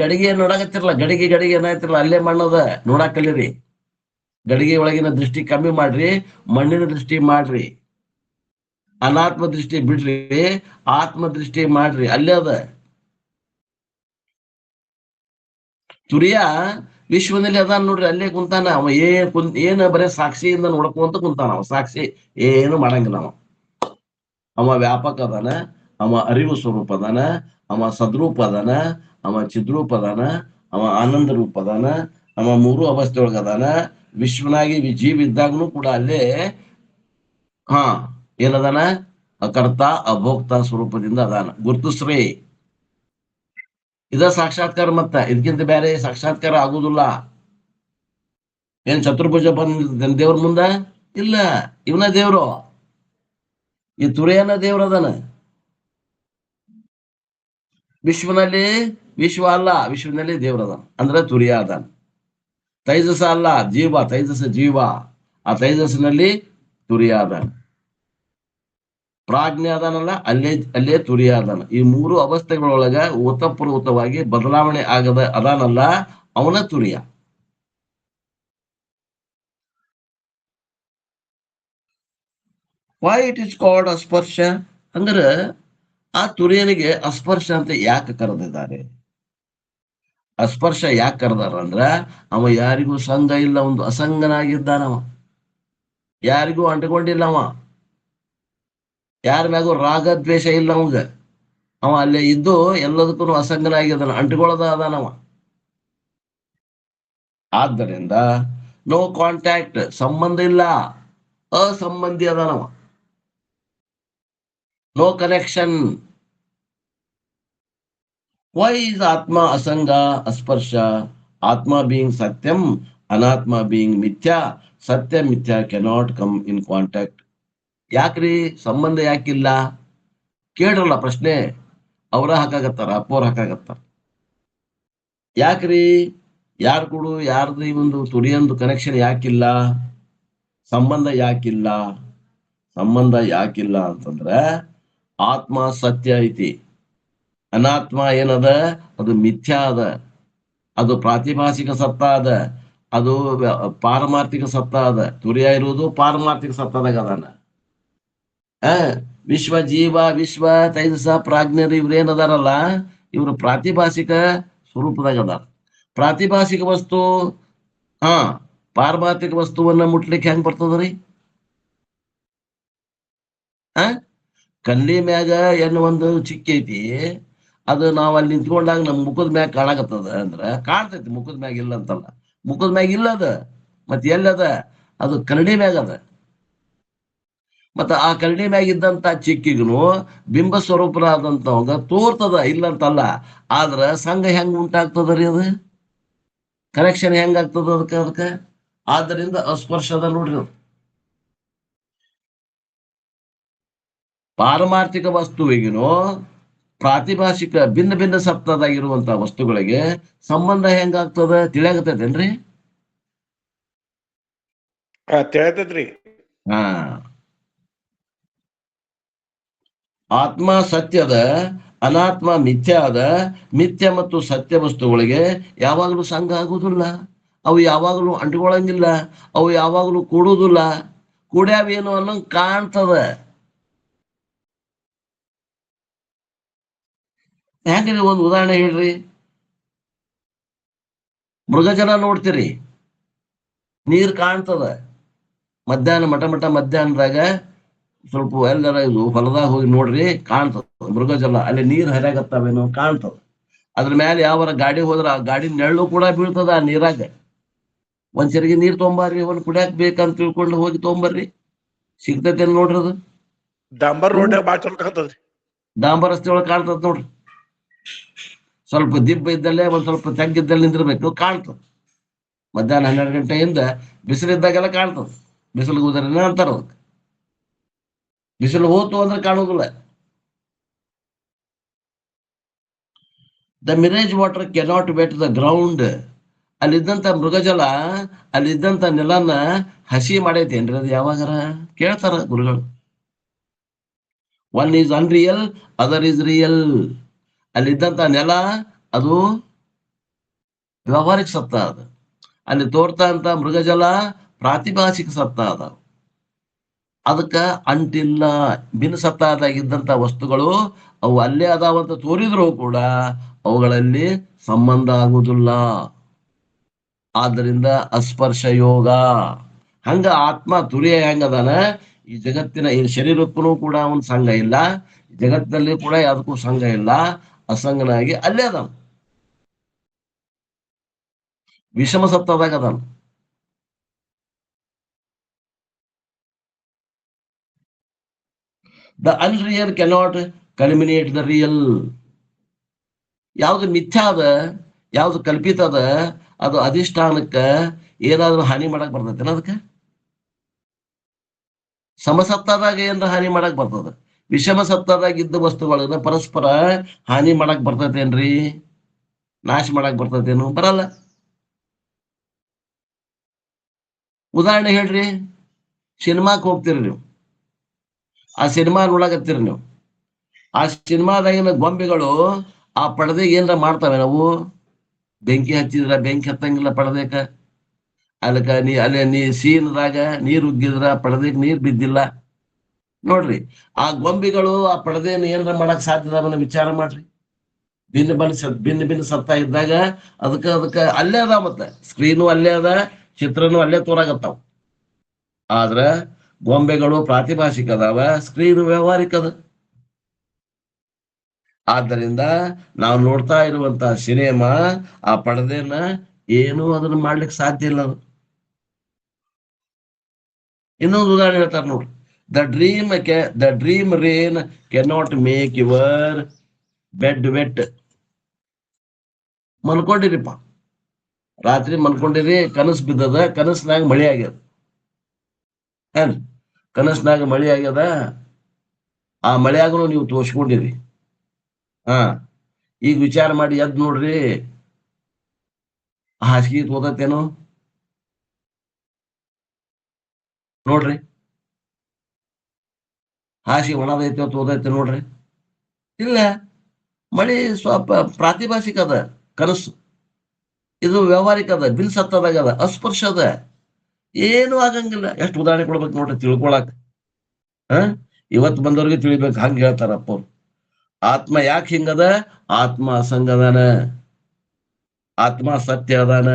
Speaker 1: ಗಡಿಗೆ ನೋಡಾಕತ್ತಿರಲ್ಲ, ಗಡಿಗೆ ಏನಾಯ್ತಿರಲ್ಲ, ಅಲ್ಲೇ ಮಣ್ಣದ ನೋಡಾಕಲಿರಿ. ಗಡಿಗೆ ಒಳಗಿನ ದೃಷ್ಟಿ ಕಮ್ಮಿ ಮಾಡ್ರಿ, ಮಣ್ಣಿನ ದೃಷ್ಟಿ ಮಾಡ್ರಿ. ಅನಾತ್ಮ ದೃಷ್ಟಿ ಬಿಡ್ರಿ, ಆತ್ಮ ದೃಷ್ಟಿ ಮಾಡ್ರಿ, ಅಲ್ಲೇ ಅದ. ತುರಿಯ ವಿಶ್ವದಲ್ಲಿ ಅದಾನ ನೋಡ್ರಿ, ಅಲ್ಲೇ ಕುಂತಾನ ಅವ. ಏನ ಬರೇ ಸಾಕ್ಷಿಯಿಂದ ನೋಡ್ಕೊಂತ ಕುಂತಾನ ಅವ. ಸಾಕ್ಷಿ ಏನು ಮಾಡಂಗಿಲ್ಲ ಅವ. ಅವ ವ್ಯಾಪಕ ಅದಾನ, ಅವ ಅರಿವು ಸ್ವರೂಪ ಅದಾನ, ಅವ ಸದ್ರೂಪ ಅದಾನ, ಅವ ಚಿದ್ರೂಪ ಅದಾನ, ಅವ ಆನಂದ ರೂಪ ಅದಾನ, ಅವ 3 ಅವಸ್ಥೆ ಒಳಗ ಅದಾನ. ವಿಶ್ವನಾಗಿ ಜೀವ ಇದ್ದಾಗನು ಕೂಡ ಅಲ್ಲೇ ಏನದಾನ? ಅಕರ್ತ ಅಭೋಕ್ತ ಸ್ವರೂಪದಿಂದ ಅದಾನ. ಗುರ್ತಿಸ್ರಿ, ಇದ ಸಾಕ್ಷಾತ್ಕಾರ. ಮತ್ತ ಇದಕ್ಕಿಂತ ಬೇರೆ ಸಾಕ್ಷಾತ್ಕಾರ ಆಗುದಿಲ್ಲ. ಏನ್ ಚತುರ್ಭುಜ ಬಂದ ದೇವ್ರ ಮುಂದ ಇಲ್ಲ, ಇವನ ದೇವ್ರು. ಈ ತುರಿಯನ ದೇವ್ರ ಅದಾನ. ವಿಶ್ವನಲ್ಲಿ ವಿಶ್ವ ಅಲ್ಲ, ವಿಶ್ವನಲ್ಲಿ ದೇವ್ರ ಅದಾನ ಅಂದ್ರೆ ತುರಿಯ ಅದಾನ. ತೈಜಸ ಅಲ್ಲ, ಜೀವ, ತೈಜಸ ಜೀವ. ಆ ತೈಜಸ್ಸಿನಲ್ಲಿ ತುರಿಯ ಅದಾನ. ಪ್ರಾಜ್ಞೆ ಅದಾನಲ್ಲ, ಅಲ್ಲೇ ತುರಿಯ ಅದಾನ. ಈ 3 ಅವಸ್ಥೆಗಳೊಳಗ ಓತಪ್ರೋತವಾಗಿ ಬದಲಾವಣೆ ಆಗದ ಅದಾನಲ್ಲ, ಅವನ ತುರಿಯ. ವೈ ಇಟ್ ಇಸ್ ಕಾಲ್ಡ್ ಅಸ್ಪರ್ಶ ಅಂದ್ರೆ, ಆ ತುರಿಯನಿಗೆ ಅಸ್ಪರ್ಶ ಅಂತ ಯಾಕೆ ಕರೆದಿದ್ದಾರೆ? ಅಸ್ಪರ್ಶ ಯಾಕೆ ಕರೆದಾರ ಅಂದ್ರ, ಅವ ಯಾರಿಗೂ ಸಂಘ ಇಲ್ಲ, ಒಂದು ಅಸಂಗನಾಗಿದ್ದಾನವ. ಯಾರಿಗೂ ಅಂಟಕೊಂಡಿಲ್ಲವ, ಯಾರ ಮ್ಯಾಗೂ ರಾಗ ದ್ವೇಷ ಇಲ್ಲ ಅವಂಗ. ಅವ ಅಲ್ಲೇ ಇದ್ದು ಎಲ್ಲದಕ್ಕೂ ಅಸಂಗನಾಗಿದ್ದಾನ, ಅಂಟುಕೊಳ್ಳದ ಅದಾನವ. ಆದ್ದರಿಂದ ನೋ ಕಾಂಟ್ಯಾಕ್ಟ್, ಸಂಬಂಧ ಇಲ್ಲ, ಅಸಂಬಂಧಿ ಅದಾನವ. No connection. Why is atma asanga ಅಸ್ಪರ್ಶ? ಆತ್ಮ ಬೀಯಿಂಗ್ ಸತ್ಯಂ, ಅನಾತ್ಮ ಬೀಯಿಂಗ್ ಮಿಥ್ಯಾ. ಸತ್ಯ ಮಿಥ್ಯಾ ಕೆನಾಟ್ ಕಮ್ ಇನ್ ಕಾಂಟ್ಯಾಕ್ಟ್. ಯಾಕ್ರಿ ಸಂಬಂಧ ಯಾಕಿಲ್ಲ? ಕೇಳ್ರಲ್ಲ ಪ್ರಶ್ನೆ. ಅವರ ಹಾಕಾಗತ್ತಾರ, ಅಪ್ಪವ್ರ ಹಾಕಾಗತ್ತಾರ. ಯಾಕ್ರಿ? ಯಾರು ಕೂಡ ಯಾರ್ದು ಈ ಒಂದು ತುರಿಯೊಂದು ಕನೆಕ್ಷನ್ ಯಾಕಿಲ್ಲ? ಸಂಬಂಧ ಯಾಕಿಲ್ಲ? ಸಂಬಂಧ ಯಾಕಿಲ್ಲ ಅಂತಂದ್ರೆ, ಆತ್ಮ ಸತ್ಯ ಐತಿ, ಅನಾತ್ಮ ಏನದ? ಅದು ಮಿಥ್ಯಾ ಅದ. ಅದು ಪ್ರಾತಿಭಾಸಿಕ ಸತ್ತ ಅದ, ಅದು ಪಾರಮಾರ್ಥಿಕ ಸತ್ತ ಅದ. ತುರಿಯ ಇರುವುದು ಪಾರಮಾರ್ಥಿಕ ಸತ್ತದಾಗ ಅದಾನ. ವಿಶ್ವ ಜೀವ, ವಿಶ್ವ ತೈಜಸ ಪ್ರಾಜ್ಞರು ಇವ್ರೇನದಾರಲ್ಲ, ಇವ್ರು ಪ್ರಾತಿಭಾಸಿಕ ಸ್ವರೂಪದಾಗ ಅದಾರ. ಪ್ರಾತಿಭಾಸಿಕ ವಸ್ತು ಹಾ ಪಾರಮಾರ್ಥಿಕ ವಸ್ತುವನ್ನ ಮುಟ್ಲಿಕ್ಕೆ ಹೆಂಗ್ ಬರ್ತದ್ರಿ? ಆ ಕಲ್ಲಿ ಮ್ಯಾಗ ಏನು ಒಂದು ಚಿಕ್ಕ ಐತಿ, ಅದು ನಾವ್ ಅಲ್ಲಿ ನಿಂತ್ಕೊಂಡಾಗ ನಮ್ ಮುಖದ ಮ್ಯಾಗ ಕಾಣಕತ್ತದ ಅಂದ್ರ ಕಾಣ್ತೈತಿ, ಮುಖದ ಮ್ಯಾಗ ಇಲ್ಲ ಅಂತಲ್ಲ, ಮುಖದ ಮ್ಯಾಗ ಇಲ್ಲ ಅದ, ಮತ್ ಎಲ್ಲದ? ಅದು ಕರಡಿ ಮ್ಯಾಗ ಅದ. ಮತ್ತ ಆ ಕರಡಿ ಮ್ಯಾಗ ಇದ್ದಂತ ಚಿಕ್ಕಿಗೂ ಬಿಂಬ ಸ್ವರೂಪರಾದಂತವಂಗ ತೋರ್ತದ, ಇಲ್ಲ ಅಂತಲ್ಲ. ಆದ್ರ ಸಂಘ ಹೆಂಗ್ ಉಂಟಾಗ್ತದ ರೀ? ಅದು ಕನೆಕ್ಷನ್ ಹೆಂಗ್ ಆಗ್ತದ ಅದಕ್ಕ? ಆದ್ದರಿಂದ ಅಸ್ಪರ್ಶದ ನೋಡ್ರಿ ಅದು. ಪಾರಮಾರ್ಥಿಕ ವಸ್ತುವಿಗೂ ಪ್ರಾತಿಭಾಷಿಕ ಭಿನ್ನ ಭಿನ್ನ ಸತ್ತದಾಗಿರುವಂತಹ ವಸ್ತುಗಳಿಗೆ ಸಂಬಂಧ ಹೆಂಗಾಗ್ತದ ತಿಳಿಯಾಗತೈತೇನ್ರಿ?
Speaker 4: ತಿಳಿತೈತ್ರಿ.
Speaker 1: ಹಾ ಆತ್ಮ ಸತ್ಯದ, ಅನಾತ್ಮ ಮಿಥ್ಯ ಅದ. ಮಿಥ್ಯ ಮತ್ತು ಸತ್ಯ ವಸ್ತುಗಳಿಗೆ ಯಾವಾಗಲೂ ಸಂಘ ಆಗುವುದಿಲ್ಲ, ಅವು ಯಾವಾಗಲೂ ಅಂಟ್ಕೊಳಂಗಿಲ್ಲ, ಅವು ಯಾವಾಗಲೂ ಕೂಡುವುದಿಲ್ಲ. ಕೂಡ್ಯಾವೇನು ಅನ್ನೋಂಗ್ ಕಾಣ್ತದ. ಹೆಂಗ್ರಿ? ಒಂದು ಉದಾಹರಣೆ ಹೇಳ್ರಿ. ಮೃಗಜಲ ನೋಡ್ತೀರಿ, ನೀರ್ ಕಾಣ್ತದ. ಮಧ್ಯಾಹ್ನ ಮಧ್ಯಾಹ್ನದಾಗ ಸ್ವಲ್ಪ ಎಲ್ಲರ ಇದು ಹೊಲದಾಗ ಹೋಗಿ ನೋಡ್ರಿ, ಕಾಣ್ತದ ಮೃಗಜಲ. ಅಲ್ಲಿ ನೀರ್ ಹರಿಯಾಗತ್ತಾವೇನೋ ಕಾಣ್ತದ. ಅದ್ರ ಮೇಲೆ ಯಾವರ ಗಾಡಿ ಹೋದ್ರ ಆ ಗಾಡಿ ನೆರಳು ಕೂಡ ಬೀಳ್ತದ ಆ ನೀರಾಗ. ಒಂದ್ ಚರಿಗೆ ನೀರ್ ತೊಗೊಂಬರ್ರಿ, ಒಂದ್ ಕುಡಿಯಾಕ್ ಬೇಕಂತ ತಿಳ್ಕೊಂಡು ಹೋಗಿ ತೊಗೊಂಬರ್ರಿ, ಸಿಗ್ತೈತೇನ್ ನೋಡ್ರಿ ಅದು.
Speaker 4: ಡಾಂಬರ್ ರೋಡ್ ಬಾಳ ಚಲೋ ಕಾಣ್ತದ್ರಿ.
Speaker 1: ಡಾಂಬರ್ ರಸ್ತೆ ಒಳಗೆ ಕಾಣ್ತದ ನೋಡ್ರಿ. ಸ್ವಲ್ಪ ದಿಬ್ಬ ಇದ್ದಲ್ಲೇ ಒಂದ್ ಸ್ವಲ್ಪ ತೆಗ್ಗಿದ್ದಲ್ಲಿ ನಿಂದಿರ್ಬೇಕು, ಕಾಣ್ತದ. ಮಧ್ಯಾಹ್ನ 12 ಗಂಟೆಯಿಂದ ಬಿಸಿಲಿದ್ದಾಗೆಲ್ಲ ಕಾಣ್ತದ. ಬಿಸಿಲು ಉದರನ ಅಂತಾರ ಅದಕ್ಕೆ. ಬಿಸಿಲು ಹೋತು ಅಂದ್ರೆ ಕಾಣುವುದಿಲ್ಲ. The mirage water cannot wet the ground. ಅಲ್ಲಿದ್ದಂತ ಮೃಗಜಲ, ಅಲ್ಲಿದ್ದಂತ ನೆಲನ ಹಸಿ ಮಾಡೈತೇನ್ರಿ ಅದು ಯಾವಾಗಾರ? ಕೇಳ್ತಾರ ಗುರುಗಳು. One is unreal, other is real. ಅಲ್ಲಿದ್ದಂತ ನೆಲ ಅದು ವ್ಯಾವಹಾರಿಕ ಸತ್ತ ಅದ. ಅಲ್ಲಿ ತೋರ್ತಾ ಅಂತ ಮೃಗಜಲ ಪ್ರಾತಿಭಾಷಿಕ ಸತ್ತ ಅದ. ಅದಕ್ಕ ಅಂಟಿಲ್ಲ. ಭಿನ್ನ ಸತ್ತಾದಾಗಿದ್ದಂತ ವಸ್ತುಗಳು ಅವು ಅಲ್ಲೇ ಅದಾವಂತ ತೋರಿದ್ರು ಕೂಡ ಅವುಗಳಲ್ಲಿ ಸಂಬಂಧ ಆಗುವುದಿಲ್ಲ. ಆದ್ದರಿಂದ ಅಸ್ಪರ್ಶ ಯೋಗ. ಹಂಗ ಆತ್ಮ ತುರಿಯ ಹೆಂಗದಾನ, ಈ ಜಗತ್ತಿನ ಈ ಶರೀರಕ್ಕೂ ಕೂಡ ಅವನ್ ಸಂಘ ಇಲ್ಲ, ಜಗತ್ತಿನಲ್ಲಿ ಕೂಡ ಯಾವುದಕ್ಕೂ ಸಂಘ ಇಲ್ಲ, ಅಸಂಗನಾಗಿ ಅಲ್ಲೇ ಅದಾನ, ವಿಷಮ ಸತ್ತದಾಗ ಅದಾನ. The unreal cannot culminate the real. ಯಾವ್ದು ಮಿಥ್ಯಾ ಅದ, ಯಾವ್ದು ಕಲ್ಪಿತ ಅದ, ಅದು ಅಧಿಷ್ಠಾನಕ್ಕ ಏನಾದ್ರೂ ಹಾನಿ ಮಾಡಕ್ ಬರ್ತೈತೆ ಅದಕ್ಕೆ? ಸಮಸತ್ತಾದಾಗ ಏನಾರ ಹಾನಿ ಮಾಡಕ್ ಬರ್ತದ. ವಿಷಮ ಸತ್ತಾದಾಗ ಇದ್ದ ವಸ್ತುಗಳನ್ನ ಪರಸ್ಪರ ಹಾನಿ ಮಾಡಕ್ ಬರ್ತೈತೇನ್ರಿ? ನಾಶ ಮಾಡಕ್ ಬರ್ತೈತೇನು? ಬರಲ್ಲ. ಉದಾಹರಣೆ ಹೇಳ್ರಿ. ಸಿನಿಮಾಕ್ ಹೋಗ್ತೀರಿ ನೀವು, ಆ ಸಿನಿಮಾ ನೋಡಕತ್ತೀರಿ ನೀವು. ಆ ಸಿನಿಮಾದಾಗಿನ ಗೊಂಬೆಗಳು ಆ ಪರದೆಗೆ ಏನಾರ ಮಾಡ್ತಾವೆ? ನಾವು ಬೆಂಕಿ ಹಚ್ಚಿದ್ರ ಬೆಂಕಿ ಹತ್ತಂಗಿಲ್ಲ ಪರದೆಕ. ಅದಕ್ಕ ನೀ ಸೀನದಾಗ ನೀರ್ ಉಗ್ಗಿದ್ರ ಪರದೆಗೆ ನೀರ್ ಬಿದ್ದಿಲ್ಲ. ನೋಡ್ರಿ, ಆ ಗೊಂಬೆಗಳು ಆ ಪರದೆಯನ್ನು ಏನಾರ ಮಾಡಕ್ ಸಾಧ್ಯದ? ವಿಚಾರ ಮಾಡ್ರಿ. ಭಿನ್ನ ಭಿನ್ನ ಸತ್ತ ಇದ್ದಾಗ ಅದಕ್ಕ ಅಲ್ಲೇ ಅದ, ಮತ್ತೆ ಸ್ಕ್ರೀನು ಅಲ್ಲೇ ಅದ, ಚಿತ್ರನು ಅಲ್ಲೇ ತೋರಾಗತ್ತಾವ. ಆದ್ರ ಗೊಂಬೆಗಳು ಪ್ರಾತಿಭಾಷಿಕ ಅದಾವ, ಸ್ಕ್ರೀನು ವ್ಯಾವಹಾರಿಕ ಅದ. ಆದ್ದರಿಂದ ನಾವು ನೋಡ್ತಾ ಇರುವಂತಹ ಸಿನಿಮಾ ಆ ಪರದೆನ ಏನು ಅದನ್ನ ಮಾಡ್ಲಿಕ್ಕೆ ಸಾಧ್ಯ ಇಲ್ಲ. ಅದು ಇನ್ನೊಂದು ಉದಾಹರಣೆ ಹೇಳ್ತಾರೆ ನೋಡ್ರಿ. The dream rain cannot make your bed wet. ಮಲ್ಕೊಂಡಿರಿಪ್ಪ, ರಾತ್ರಿ ಮಲ್ಕೊಂಡಿರಿ, ಕನಸು ಬಿದ್ದದ, ಕನಸಿನಾಗ ಮಳೆ ಆಗ್ಯದ. ಏನ್ ಕನಸಿನಾಗ ಮಳೆ ಆಗ್ಯದ, ಆ ಮಳೆಯಾಗನು ನೀವು ತೋರ್ಸ್ಕೊಂಡಿರಿ. ಈಗ ವಿಚಾರ ಮಾಡಿ ಎದ್ ನೋಡ್ರಿ, ಹಾಸಿಗೆ ತೋದತ್ತೇನೋ ನೋಡ್ರಿ, ಹಾಸಿಗೆ ಒಣದೈತೆ ತೋದೈತೆ ನೋಡ್ರಿ. ಇಲ್ಲ, ಮಳಿ ಸ್ವಲ್ಪ ಪ್ರಾತಿಭಾಷಿಕ ಅದ, ಕನಸು. ಇದು ವ್ಯಾವಹಾರಿಕ ಅದ, ಬಿಲ್ ಸತ್ತದಾಗ ಅದ, ಅಸ್ಪರ್ಶ ಅದ, ಏನು ಆಗಂಗಿಲ್ಲ. ಎಷ್ಟು ಉದಾಹರಣೆ ಕೊಡ್ಬೇಕು ನೋಡ್ರಿ ತಿಳ್ಕೊಳಕ್. ಇವತ್ತು ಬಂದವ್ರಿಗೆ ತಿಳಿಬೇಕು. ಹಂಗ ಹೇಳ್ತಾರಪ್ಪ ಅವ್ರು. ಆತ್ಮ ಯಾಕೆ ಹಿಂಗದ? ಆತ್ಮ ಅಸಂಗದಾನ, ಆತ್ಮ ಸತ್ಯ ಅದಾನ.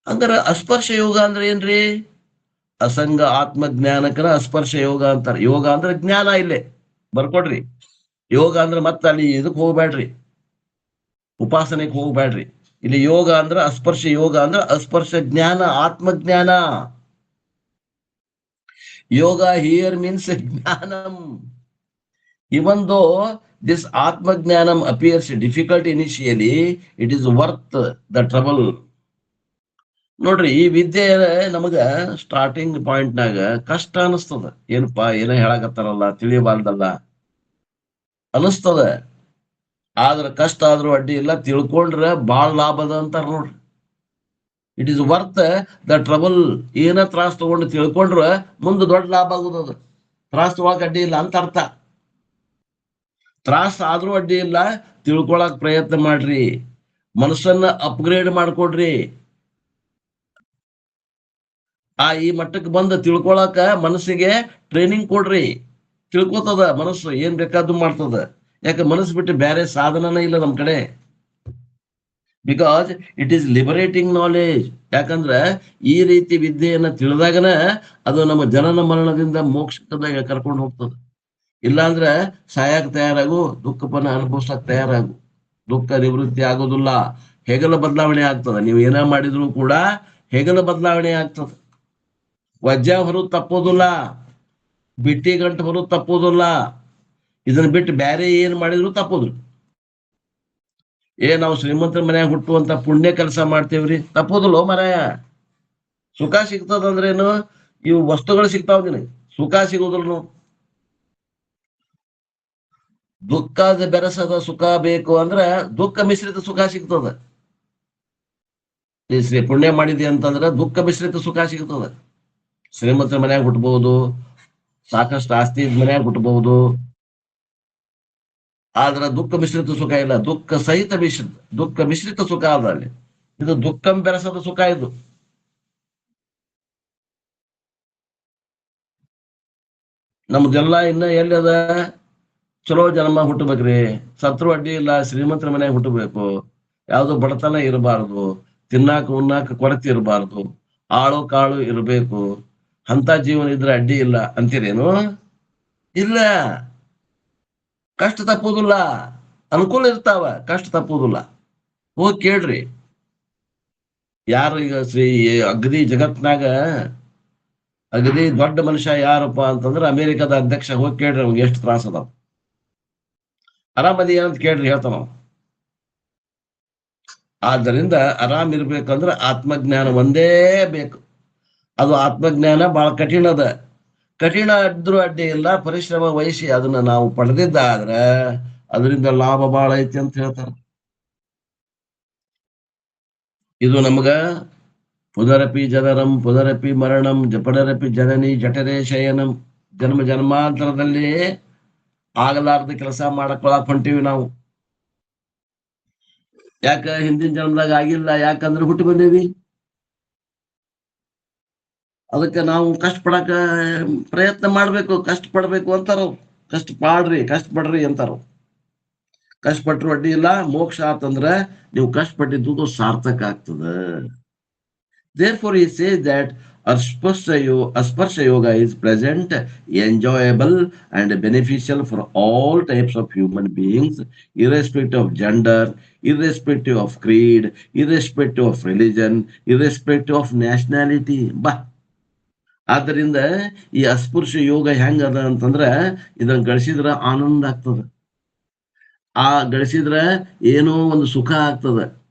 Speaker 1: ಅಂದ್ರೆ ಅಸ್ಪರ್ಶ ಯೋಗ ಅಂದ್ರೆ ಏನ್ರಿ? ಅಸಂಗ ಆತ್ಮಜ್ಞಾನಕರ ಅಸ್ಪರ್ಶ ಯೋಗ ಅಂತಾರೆ. ಯೋಗ ಅಂದ್ರೆ ಜ್ಞಾನ, ಇಲ್ಲೇ ಬರ್ಕೊಡ್ರಿ. ಯೋಗ ಅಂದ್ರೆ ಮತ್ತೆ ಅಲ್ಲಿ ಇದಕ್ ಹೋಗ್ಬೇಡ್ರಿ, ಉಪಾಸನೆಗೆ ಹೋಗ್ಬೇಡ್ರಿ. ಇಲ್ಲಿ ಯೋಗ ಅಂದ್ರೆ ಅಸ್ಪರ್ಶ ಯೋಗ ಅಂದ್ರೆ ಅಸ್ಪರ್ಶ ಜ್ಞಾನ, ಆತ್ಮಜ್ಞಾನ. ಯೋಗ ಹಿಯರ್ ಮೀನ್ಸ್ ಜ್ಞಾನಂ. Even though this Atma Jnanam appears difficult initially, it is worth the trouble. ನೋಡ್ರಿ, ಈ ವಿದ್ಯೆ ನಮಗ ಸ್ಟಾರ್ಟಿಂಗ್ ಪಾಯಿಂಟ್ನಾಗ ಕಷ್ಟ ಅನಿಸ್ತದ. ಏನಪ್ಪಾ ಏನೋ ಹೇಳಕತ್ತಾರಲ್ಲ, ತಿಳಿಯಬಾರ್ದಲ್ಲ ಅನಿಸ್ತದ. ಆದ್ರ ಕಷ್ಟ ಆದ್ರೂ ಅಡ್ಡಿ ಇಲ್ಲ, ತಿಳ್ಕೊಂಡ್ರ ಬಾಳ ಲಾಭದ ಅಂತಾರ ನೋಡ್ರಿ. It is worth the trouble. ಏನ ತ್ರಾಸ್ ತಗೊಂಡು ತಿಳ್ಕೊಂಡ್ರ ಮುಂದೆ ದೊಡ್ಡ ಲಾಭ ಆಗುದದ. ತ್ರಾಸ್ ತಗೊಳಕ್ ಅಡ್ಡಿ ಇಲ್ಲ ಅಂತ ಅರ್ಥ. ತ್ರಾಸ ಆದ್ರೂ ಅಡ್ಡಿ ಇಲ್ಲ, ತಿಳ್ಕೊಳಕ್ ಪ್ರಯತ್ನ ಮಾಡ್ರಿ, ಮನಸ್ಸನ್ನ ಅಪ್ಗ್ರೇಡ್ ಮಾಡ್ಕೊಡ್ರಿ. ಈ ಮಟ್ಟಕ್ಕೆ ಬಂದ ತಿಳ್ಕೊಳಕ ಮನಸ್ಸಿಗೆ ಟ್ರೈನಿಂಗ್ ಕೊಡ್ರಿ. ತಿಳ್ಕೊತದ ಮನಸ್ಸು, ಏನ್ ಬೇಕಾದ್ದು ಮಾಡ್ತದ. ಯಾಕೆ ಮನಸ್ಸು ಬಿಟ್ಟು ಬೇರೆ ಸಾಧನನೇ ಇಲ್ಲ ನಮ್ ಕಡೆ. Because it is liberating knowledge. ಯಾಕಂದ್ರ ಈ ರೀತಿ ವಿದ್ಯೆಯನ್ನ ತಿಳಿದಾಗನ ಅದು ನಮ್ಮ ಜನನ ಮರಣದಿಂದ ಮೋಕ್ಷದಾಗ ಕರ್ಕೊಂಡು ಹೋಗ್ತದೆ. ಇಲ್ಲಾಂದ್ರ ಸಾಯಕ್ ತಯಾರಾಗು, ದುಃಖಪನ್ನ ಅನುಭವಿಸಕ್ ತಯಾರಾಗು. ದುಃಖ ನಿವೃತ್ತಿ ಆಗೋದಿಲ್ಲ, ಹೆಗಲ ಬದಲಾವಣೆ ಆಗ್ತದ. ನೀವು ಏನ ಮಾಡಿದ್ರು ಕೂಡ ಹೆಗಲ ಬದಲಾವಣೆ ಆಗ್ತದ. ವಜ್ಜ ಹೊರದು ತಪ್ಪೋದಿಲ್ಲ, ಬಿಟ್ಟಿ ಗಂಟು ಹೊರದು ತಪ್ಪೋದಿಲ್ಲ. ಇದನ್ನ ಬಿಟ್ಟು ಬೇರೆ ಏನ್ ಮಾಡಿದ್ರು ತಪ್ಪೋದಿಲ್ಲ. ನಾವು ಶ್ರೀಮಂತರ ಮನ್ಯಾಗ ಹುಟ್ಟುವಂತ ಪುಣ್ಯ ಕೆಲಸ ಮಾಡ್ತೇವ್ರಿ, ತಪ್ಪೋದಿಲ್ಲ ಮರಾಯ. ಸುಖ ಸಿಗ್ತದಂದ್ರೇನು? ಇವು ವಸ್ತುಗಳು ಸಿಗ್ತಾವ ನಿನಗೆ, ಸುಖ ಸಿಗೋದಿಲ್ಲ. ದುಃಖದ ಬೆರಸದ ಸುಖ ಬೇಕು ಅಂದ್ರೆ ದುಃಖ ಮಿಶ್ರಿತ ಸುಖ ಸಿಗ್ತದ. ಪುಣ್ಯ ಮಾಡಿದೆ ಅಂತಂದ್ರೆ ದುಃಖ ಮಿಶ್ರಿತ ಸುಖ ಸಿಗ್ತದ. ಶ್ರೀಮಂತರ ಮನ್ಯಾಗ ಹುಟ್ಟಬಹುದು, ಸಾಕಷ್ಟು ಆಸ್ತಿ ಮನ್ಯಾಗ ಹುಟ್ಟಬಹುದು, ಆದ್ರ ದುಃಖ ಮಿಶ್ರಿತ ಸುಖ ಇಲ್ಲ. ದುಃಖ ಸಹಿತ ದುಃಖ ಮಿಶ್ರಿತ ಸುಖ ಅದ ಅಲ್ಲಿ. ಇದು ದುಃಖಂ ಬೆರಸದ ಸುಖ. ಇದು ನಮ್ದೆಲ್ಲ ಇನ್ನ ಎಲ್ಲಿ ಅದ? ಚಲೋ ಜನ್ಮ ಹುಟ್ಟಬೇಕ್ರಿ, ಸತ್ರು ಅಡ್ಡಿ ಇಲ್ಲ, ಶ್ರೀಮಂತರ ಮನ್ಯಾಗ ಹುಟ್ಟಬೇಕು, ಯಾವ್ದು ಬಡತನ ಇರಬಾರ್ದು, ತಿನ್ನಾಕ ಉಣ್ಣಾಕ ಕೊರತೆ ಇರಬಾರ್ದು, ಆಳು ಕಾಳು ಇರಬೇಕು, ಅಂತ ಜೀವನ ಇದ್ರೆ ಅಡ್ಡಿ ಇಲ್ಲ ಅಂತೀರೇನು? ಇಲ್ಲ. ಕಷ್ಟ ತಪ್ಪುದಿಲ್ಲ, ಅನುಕೂಲ ಇರ್ತಾವ, ಕಷ್ಟ ತಪ್ಪುದಿಲ್ಲ. ಹೋಗಿ ಕೇಳ್ರಿ. ಯಾರು ಈಗ ಅಗದಿ ಜಗತ್ನಾಗ ಅಗದಿ ದೊಡ್ಡ ಮನುಷ್ಯ ಯಾರಪ್ಪ ಅಂತಂದ್ರೆ ಅಮೆರಿಕದ ಅಧ್ಯಕ್ಷ. ಹೋಗಿ ಕೇಳ್ರಿ, ಅವ್ನಿಗೆ ಎಷ್ಟು ತ್ರಾಸ ಅದಾವ. ಆರಾಮದಿ ಅಂತ ಕೇಳ್ರಿ, ಹೇಳ್ತಾನ. ಆದ್ದರಿಂದ ಆರಾಮ್ ಇರ್ಬೇಕಂದ್ರೆ ಆತ್ಮಜ್ಞಾನ ಒಂದೇ ಬೇಕು. ಅದು ಆತ್ಮಜ್ಞಾನ ಬಹಳ ಕಠಿಣ ಅದ. ಕಠಿಣ ಇದ್ರೂ ಅಡ್ಡಿ ಇಲ್ಲ, ಪರಿಶ್ರಮ ವಹಿಸಿ ಅದನ್ನ ನಾವು ಪಡೆದಿದ್ದಾದ್ರೆ ಅದರಿಂದ ಲಾಭ ಬಹಳ ಐತಿ ಅಂತ ಹೇಳ್ತಾರೆ. ಇದು ನಮಗ ಪುನರಪಿ ಜನರಂ ಪುನರಪಿ ಮರಣಂ ಪುನರಪಿ ಜನನಿ ಜಠರೇ ಶಯನಂ. ಜನ್ಮ ಜನ್ಮಾಂತರದಲ್ಲಿ ಆಗಲಾರ್ದ ಕೆಲಸ ಮಾಡಕೊಳಕ್ ಹೊಂಟಿವಿ ನಾವು. ಯಾಕ ಹಿಂದಿನ ಜನ್ಮದಾಗ ಆಗಿಲ್ಲ? ಯಾಕಂದ್ರೆ ಹುಟ್ಟಿ ಬಂದೇವಿ. ಅದಕ್ಕೆ ನಾವು ಕಷ್ಟಪಡಕ ಪ್ರಯತ್ನ ಮಾಡ್ಬೇಕು, ಕಷ್ಟಪಡ್ಬೇಕು ಅಂತಾರ. ಕಷ್ಟಪಡ್ರಿ ಅಂತಾರ. ಕಷ್ಟಪಟ್ರು ಅಡ್ಡಿ ಇಲ್ಲ, ಮೋಕ್ಷ ಆತಂದ್ರ ನೀವು ಕಷ್ಟಪಟ್ಟಿದ್ದು ಸಾರ್ಥಕ ಆಗ್ತದ. Therefore he says that Asparsha yoga is pleasant, enjoyable and beneficial for all types of human beings, irrespective of gender, irrespective of creed, irrespective of religion, irrespective of nationality. ಆದ್ದರಿಂದ ಈ ಅಸ್ಪೃಶ್ಯ ಯೋಗ ಹೆಂಗದ ಅಂತಂದ್ರ ಇದನ್ನ ಗಳಿಸಿದ್ರ ಆನಂದ ಆಗ್ತದ. ಗಳಿಸಿದ್ರ ಏನೋ ಒಂದು ಸುಖ ಆಗ್ತದ,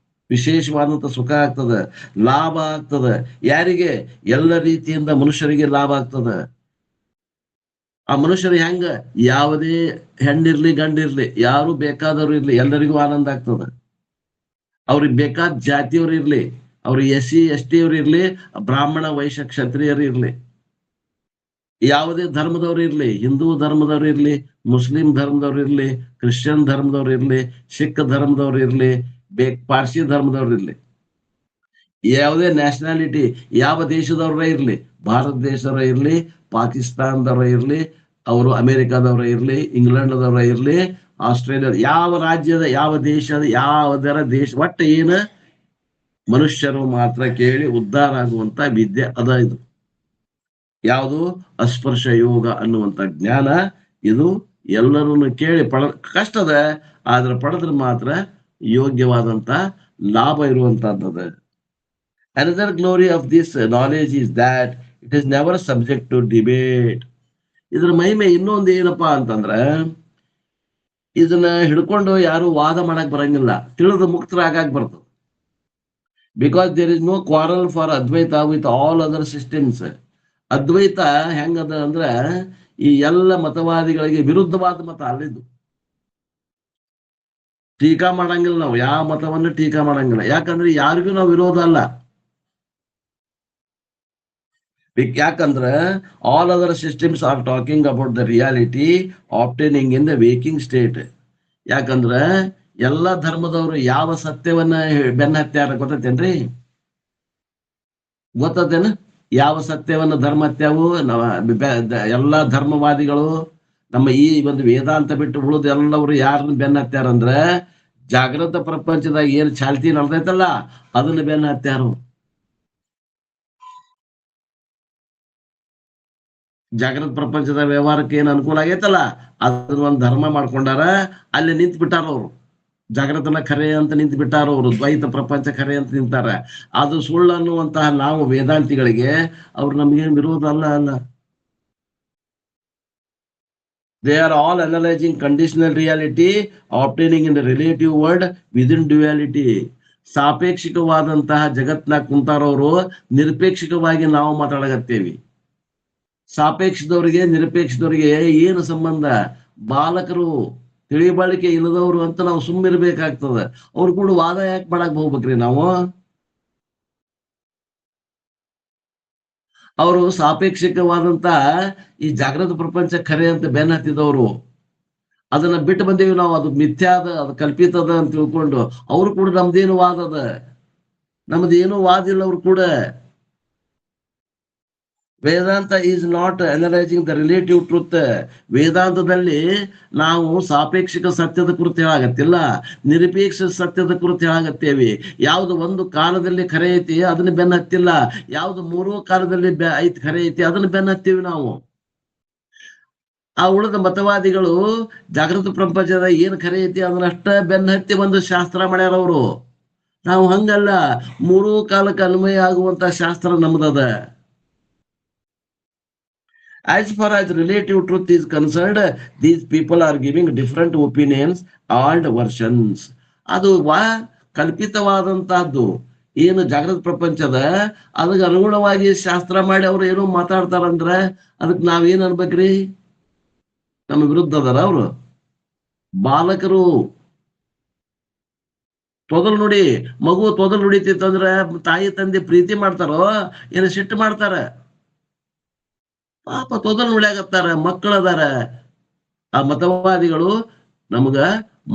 Speaker 1: ವಿಶೇಷವಾದಂತ ಸುಖ ಆಗ್ತದ, ಲಾಭ ಆಗ್ತದ. ಯಾರಿಗೆ? ಎಲ್ಲ ರೀತಿಯಿಂದ ಮನುಷ್ಯರಿಗೆ ಲಾಭ ಆಗ್ತದ. ಆ ಮನುಷ್ಯರು ಹೆಂಗ? ಯಾವುದೇ ಹೆಣ್ಣಿರ್ಲಿ ಗಂಡಿರ್ಲಿ, ಯಾರು ಬೇಕಾದವ್ರು ಇರ್ಲಿ, ಎಲ್ಲರಿಗೂ ಆನಂದ ಆಗ್ತದ. ಅವ್ರಿಗೆ ಬೇಕಾದ ಜಾತಿಯವ್ರು ಇರ್ಲಿ, ಅವ್ರು SC ST ಅವ್ರು ಇರ್ಲಿ, ಬ್ರಾಹ್ಮಣ ವೈಶ್ಯ ಕ್ಷತ್ರಿಯರು ಇರ್ಲಿ, ಯಾವುದೇ ಧರ್ಮದವ್ರು ಇರ್ಲಿ, ಹಿಂದೂ ಧರ್ಮದವ್ರು ಇರ್ಲಿ, ಮುಸ್ಲಿಂ ಧರ್ಮದವ್ರು ಇರ್ಲಿ, ಕ್ರಿಶ್ಚಿಯನ್ ಧರ್ಮದವ್ರು ಇರ್ಲಿ, ಸಿಖ್ ಧರ್ಮದವ್ರು ಇರ್ಲಿ, ಪಾರ್ಸಿ ಧರ್ಮದವ್ರು ಇರ್ಲಿ, ಯಾವುದೇ ನ್ಯಾಷನಾಲಿಟಿ, ಯಾವ ದೇಶದವ್ರ ಇರ್ಲಿ, ಭಾರತ ದೇಶದವ್ರ ಇರ್ಲಿ, ಪಾಕಿಸ್ತಾನದವ್ರ ಇರ್ಲಿ, ಅವರು ಅಮೆರಿಕಾದವ್ರ ಇರ್ಲಿ, ಇಂಗ್ಲೆಂಡ್ದವ್ರ ಇರ್ಲಿ, ಆಸ್ಟ್ರೇಲಿಯಾ, ಯಾವ ರಾಜ್ಯದ, ಯಾವ ದೇಶದ, ಯಾವ್ದರ ದೇಶ, ಒಟ್ಟು ಏನ ಮನುಷ್ಯರು ಮಾತ್ರ ಕೇಳಿ ಉದ್ಧಾರ ಆಗುವಂತ ವಿದ್ಯೆ ಅದ ಇದು. ಯಾವುದು? ಅಸ್ಪರ್ಶ ಯೋಗ ಅನ್ನುವಂತ ಜ್ಞಾನ. ಇದು ಎಲ್ಲರನ್ನು ಕೇಳಿ ಕಷ್ಟದ, ಆದ್ರೆ ಪಡೆದ್ರೆ ಮಾತ್ರ ಯೋಗ್ಯವಾದಂತ ಲಾಭ ಇರುವಂತಹದ್ದು. Another glory of this knowledge is that it is never subject to debate. ಇದ್ರ ಮಹಿಮೆ ಇನ್ನೊಂದು ಏನಪ್ಪಾ ಅಂತಂದ್ರ, ಇದನ್ನ ಹಿಡ್ಕೊಂಡು ಯಾರು ವಾದ ಮಾಡಕ್ ಬರಂಗಿಲ್ಲ, ತಿಳಿದು ಮುಕ್ತರಾಗಕ್ ಬರ್ತದೆ. Because there is no quarrel for Advaita with all other systems. Advaita ಹೆಂಗದ ಅಂದ್ರ ಈ ಎಲ್ಲ ಮತವಾದಿಗಳಿಗೆ ವಿರುದ್ಧವಾದ ಮತ ಅಲ್ಲಿದ್ದು. ಟೀಕಾ ಮಾಡಂಗಿಲ್ಲ ನಾವು, ಯಾವ ಮತವನ್ನು ಟೀಕಾ ಮಾಡಂಗಿಲ್ಲ. ಯಾಕಂದ್ರೆ ಯಾರಿಗೂ ನಾವು ವಿರೋಧ ಅಲ್ಲ. ಯಾಕಂದ್ರೆ all other systems are talking about the reality obtaining in the waking state. ಯಾಕಂದ್ರ ಎಲ್ಲ ಧರ್ಮದವರು ಯಾವ ಸತ್ಯವನ್ನ ಬೆನ್ನ ಹತ್ಯಾರ ಗೊತ್ತೇನ್ರಿ? ಗೊತ್ತೇನ ಯಾವ ಸತ್ಯವನ್ನ ಧರ್ಮ ಹತ್ಯಾವು? ಎಲ್ಲಾ ಧರ್ಮವಾದಿಗಳು ನಮ್ಮ ಈ ಒಂದು ವೇದಾಂತ ಬಿಟ್ಟು ಉಳಿದು ಎಲ್ಲವರು ಯಾರನ್ನ ಬೆನ್ನ ಹತ್ಯಾರಂದ್ರ ಜಾಗೃತ ಪ್ರಪಂಚದಾಗ ಏನ್ ಚಾಲ್ತಿ ನಡೆದೈತಲ್ಲ ಅದನ್ನ ಬೆನ್ನ ಹತ್ಯಾರು. ಜಾಗೃತ ಪ್ರಪಂಚದ ವ್ಯವಹಾರಕ್ಕೆ ಏನ್ ಅನುಕೂಲ ಆಗೈತಲ್ಲ ಅದನ್ನ ಒಂದ್ ಧರ್ಮ ಮಾಡ್ಕೊಂಡಾರ, ಅಲ್ಲಿ ನಿಂತು ಬಿಟ್ಟಾರ ಅವರು. ಜಾಗೃತನ ಖರೆ ಅಂತ ನಿಂತು ಬಿಟ್ಟಾರ ಅವರು, ದ್ವೈತ ಪ್ರಪಂಚ ಖರೆ ಅಂತ ನಿಂತಾರ. ಅದು ಸುಳ್ಳು ಅನ್ನುವಂತಹ ನಾವು ವೇದಾಂತಿಗಳಿಗೆ ಅವ್ರು ನಮ್ಗೇನ್ ವಿರೋಧ ಅಲ್ಲ. They are all analyzing conditional reality, obtaining in the relative world within duality. ಸಾಪೇಕ್ಷಿಕವಾದಂತಹ ಜಗತ್ನಾಗ ಕುಂತಾರವರು, ನಿರಪೇಕ್ಷಿಕವಾಗಿ ನಾವು ಮಾತಾಡಕತ್ತೇವಿ. ಸಾಪೇಕ್ಷದವರಿಗೆ ನಿರಪೇಕ್ಷದವರಿಗೆ ಏನು ಸಂಬಂಧ? ಬಾಲಕರು, ತಿಳಿಬಳಿಕೆ ಇಲ್ಲದವರು ಅಂತ ನಾವು ಸುಮ್ಮಿರ್ಬೇಕಾಗ್ತದ. ಅವ್ರು ಕೂಡ ವಾದ ಯಾಕೆ ಮಾಡಕ್ ಹೋಗ್ಬೇಕ್ರಿ ನಾವು? ಅವರು ಸಾಪೇಕ್ಷಿಕವಾದಂತ ಈ ಜಾಗೃತ ಪ್ರಪಂಚ ಖರೆ ಅಂತ ಬೆನ್ನ ಹತ್ತಿದವರು. ಅದನ್ನ ಬಿಟ್ಟು ಬಂದೇವಿ ನಾವು, ಅದು ಮಿಥ್ಯಾದ, ಅದು ಕಲ್ಪಿತದ ಅಂತ ತಿಳ್ಕೊಂಡು. ಅವ್ರು ಕೂಡ ನಮ್ದೇನು ವಾದ ಅದ? ನಮ್ದೇನು ವಾದ ಇಲ್ಲ ಅವ್ರು ಕೂಡ. Vedanta is not analysing the relative truth. ವೇದಾಂತದಲ್ಲಿ ನಾವು ಸಾಪೇಕ್ಷಿಕ ಸತ್ಯದ ಕುರಿತು ಹೇಳಾಗತ್ತಿಲ್ಲ, ನಿರಪೇಕ್ಷ ಸತ್ಯದ ಕುರಿತು ಹೇಳಾಗತ್ತೇವಿ. ಯಾವ್ದು ಒಂದು ಕಾಲದಲ್ಲಿ ಖರೆ ಐತಿ ಅದನ್ನ ಬೆನ್ನ ಹತ್ತಿಲ್ಲ, ಯಾವ್ದು ಮೂರೂ ಕಾಲದಲ್ಲಿ ಐತಿ ಖರೆ ಐತಿ ಅದನ್ನ ಬೆನ್ನ ಹತ್ತೀವಿ ನಾವು. ಆ ಉಳಿದ ಮತವಾದಿಗಳು ಜಾಗೃತ ಪ್ರಪಂಚದ ಏನ್ ಖರೆ ಐತಿ ಅದನ್ನಷ್ಟ ಬೆನ್ನ ಹತ್ತಿ ಒಂದು ಶಾಸ್ತ್ರ ಮಾಡ್ಯಾರ ಅವರು. ನಾವು ಹಂಗಲ್ಲ, ಮೂರೂ ಕಾಲಕ್ಕೆ ಅನ್ವಯ ಆಗುವಂತ ಶಾಸ್ತ್ರ ನಮ್ದದ. As far as relative truth is concerned, these people are giving different opinions and versions. ಅದು ಕಲ್ಪಿತವಾದಂತಹದ್ದು ಏನು ಜಾಗೃತ ಪ್ರಪಂಚದ, ಅದಕ್ಕೆ ಅನುಗುಣವಾಗಿ ಶಾಸ್ತ್ರ ಮಾಡಿ ಅವ್ರು ಏನೋ ಮಾತಾಡ್ತಾರಂದ್ರ ಅದಕ್ಕೆ ನಾವೇನ್ ಅನ್ಬೇಕ್ರಿ? ನಮ್ಮ ವಿರುದ್ಧ ಅದಾರ ಅವರು. ಬಾಲಕರು ತೊದಲು ನುಡಿ, ಮಗು ತೊದಲು ನುಡಿತಿತ್ತಂದ್ರ ತಾಯಿ ತಂದೆ ಪ್ರೀತಿ ಮಾಡ್ತಾರೋ ಏನು ಸಿಟ್ಟು ಮಾಡ್ತಾರ? ಪಾಪ ತೊದಲು ನುಡಿಯಾಗತ್ತಾರ, ಮಕ್ಕಳದಾರ. ಆ ಮತವಾದಿಗಳು ನಮಗ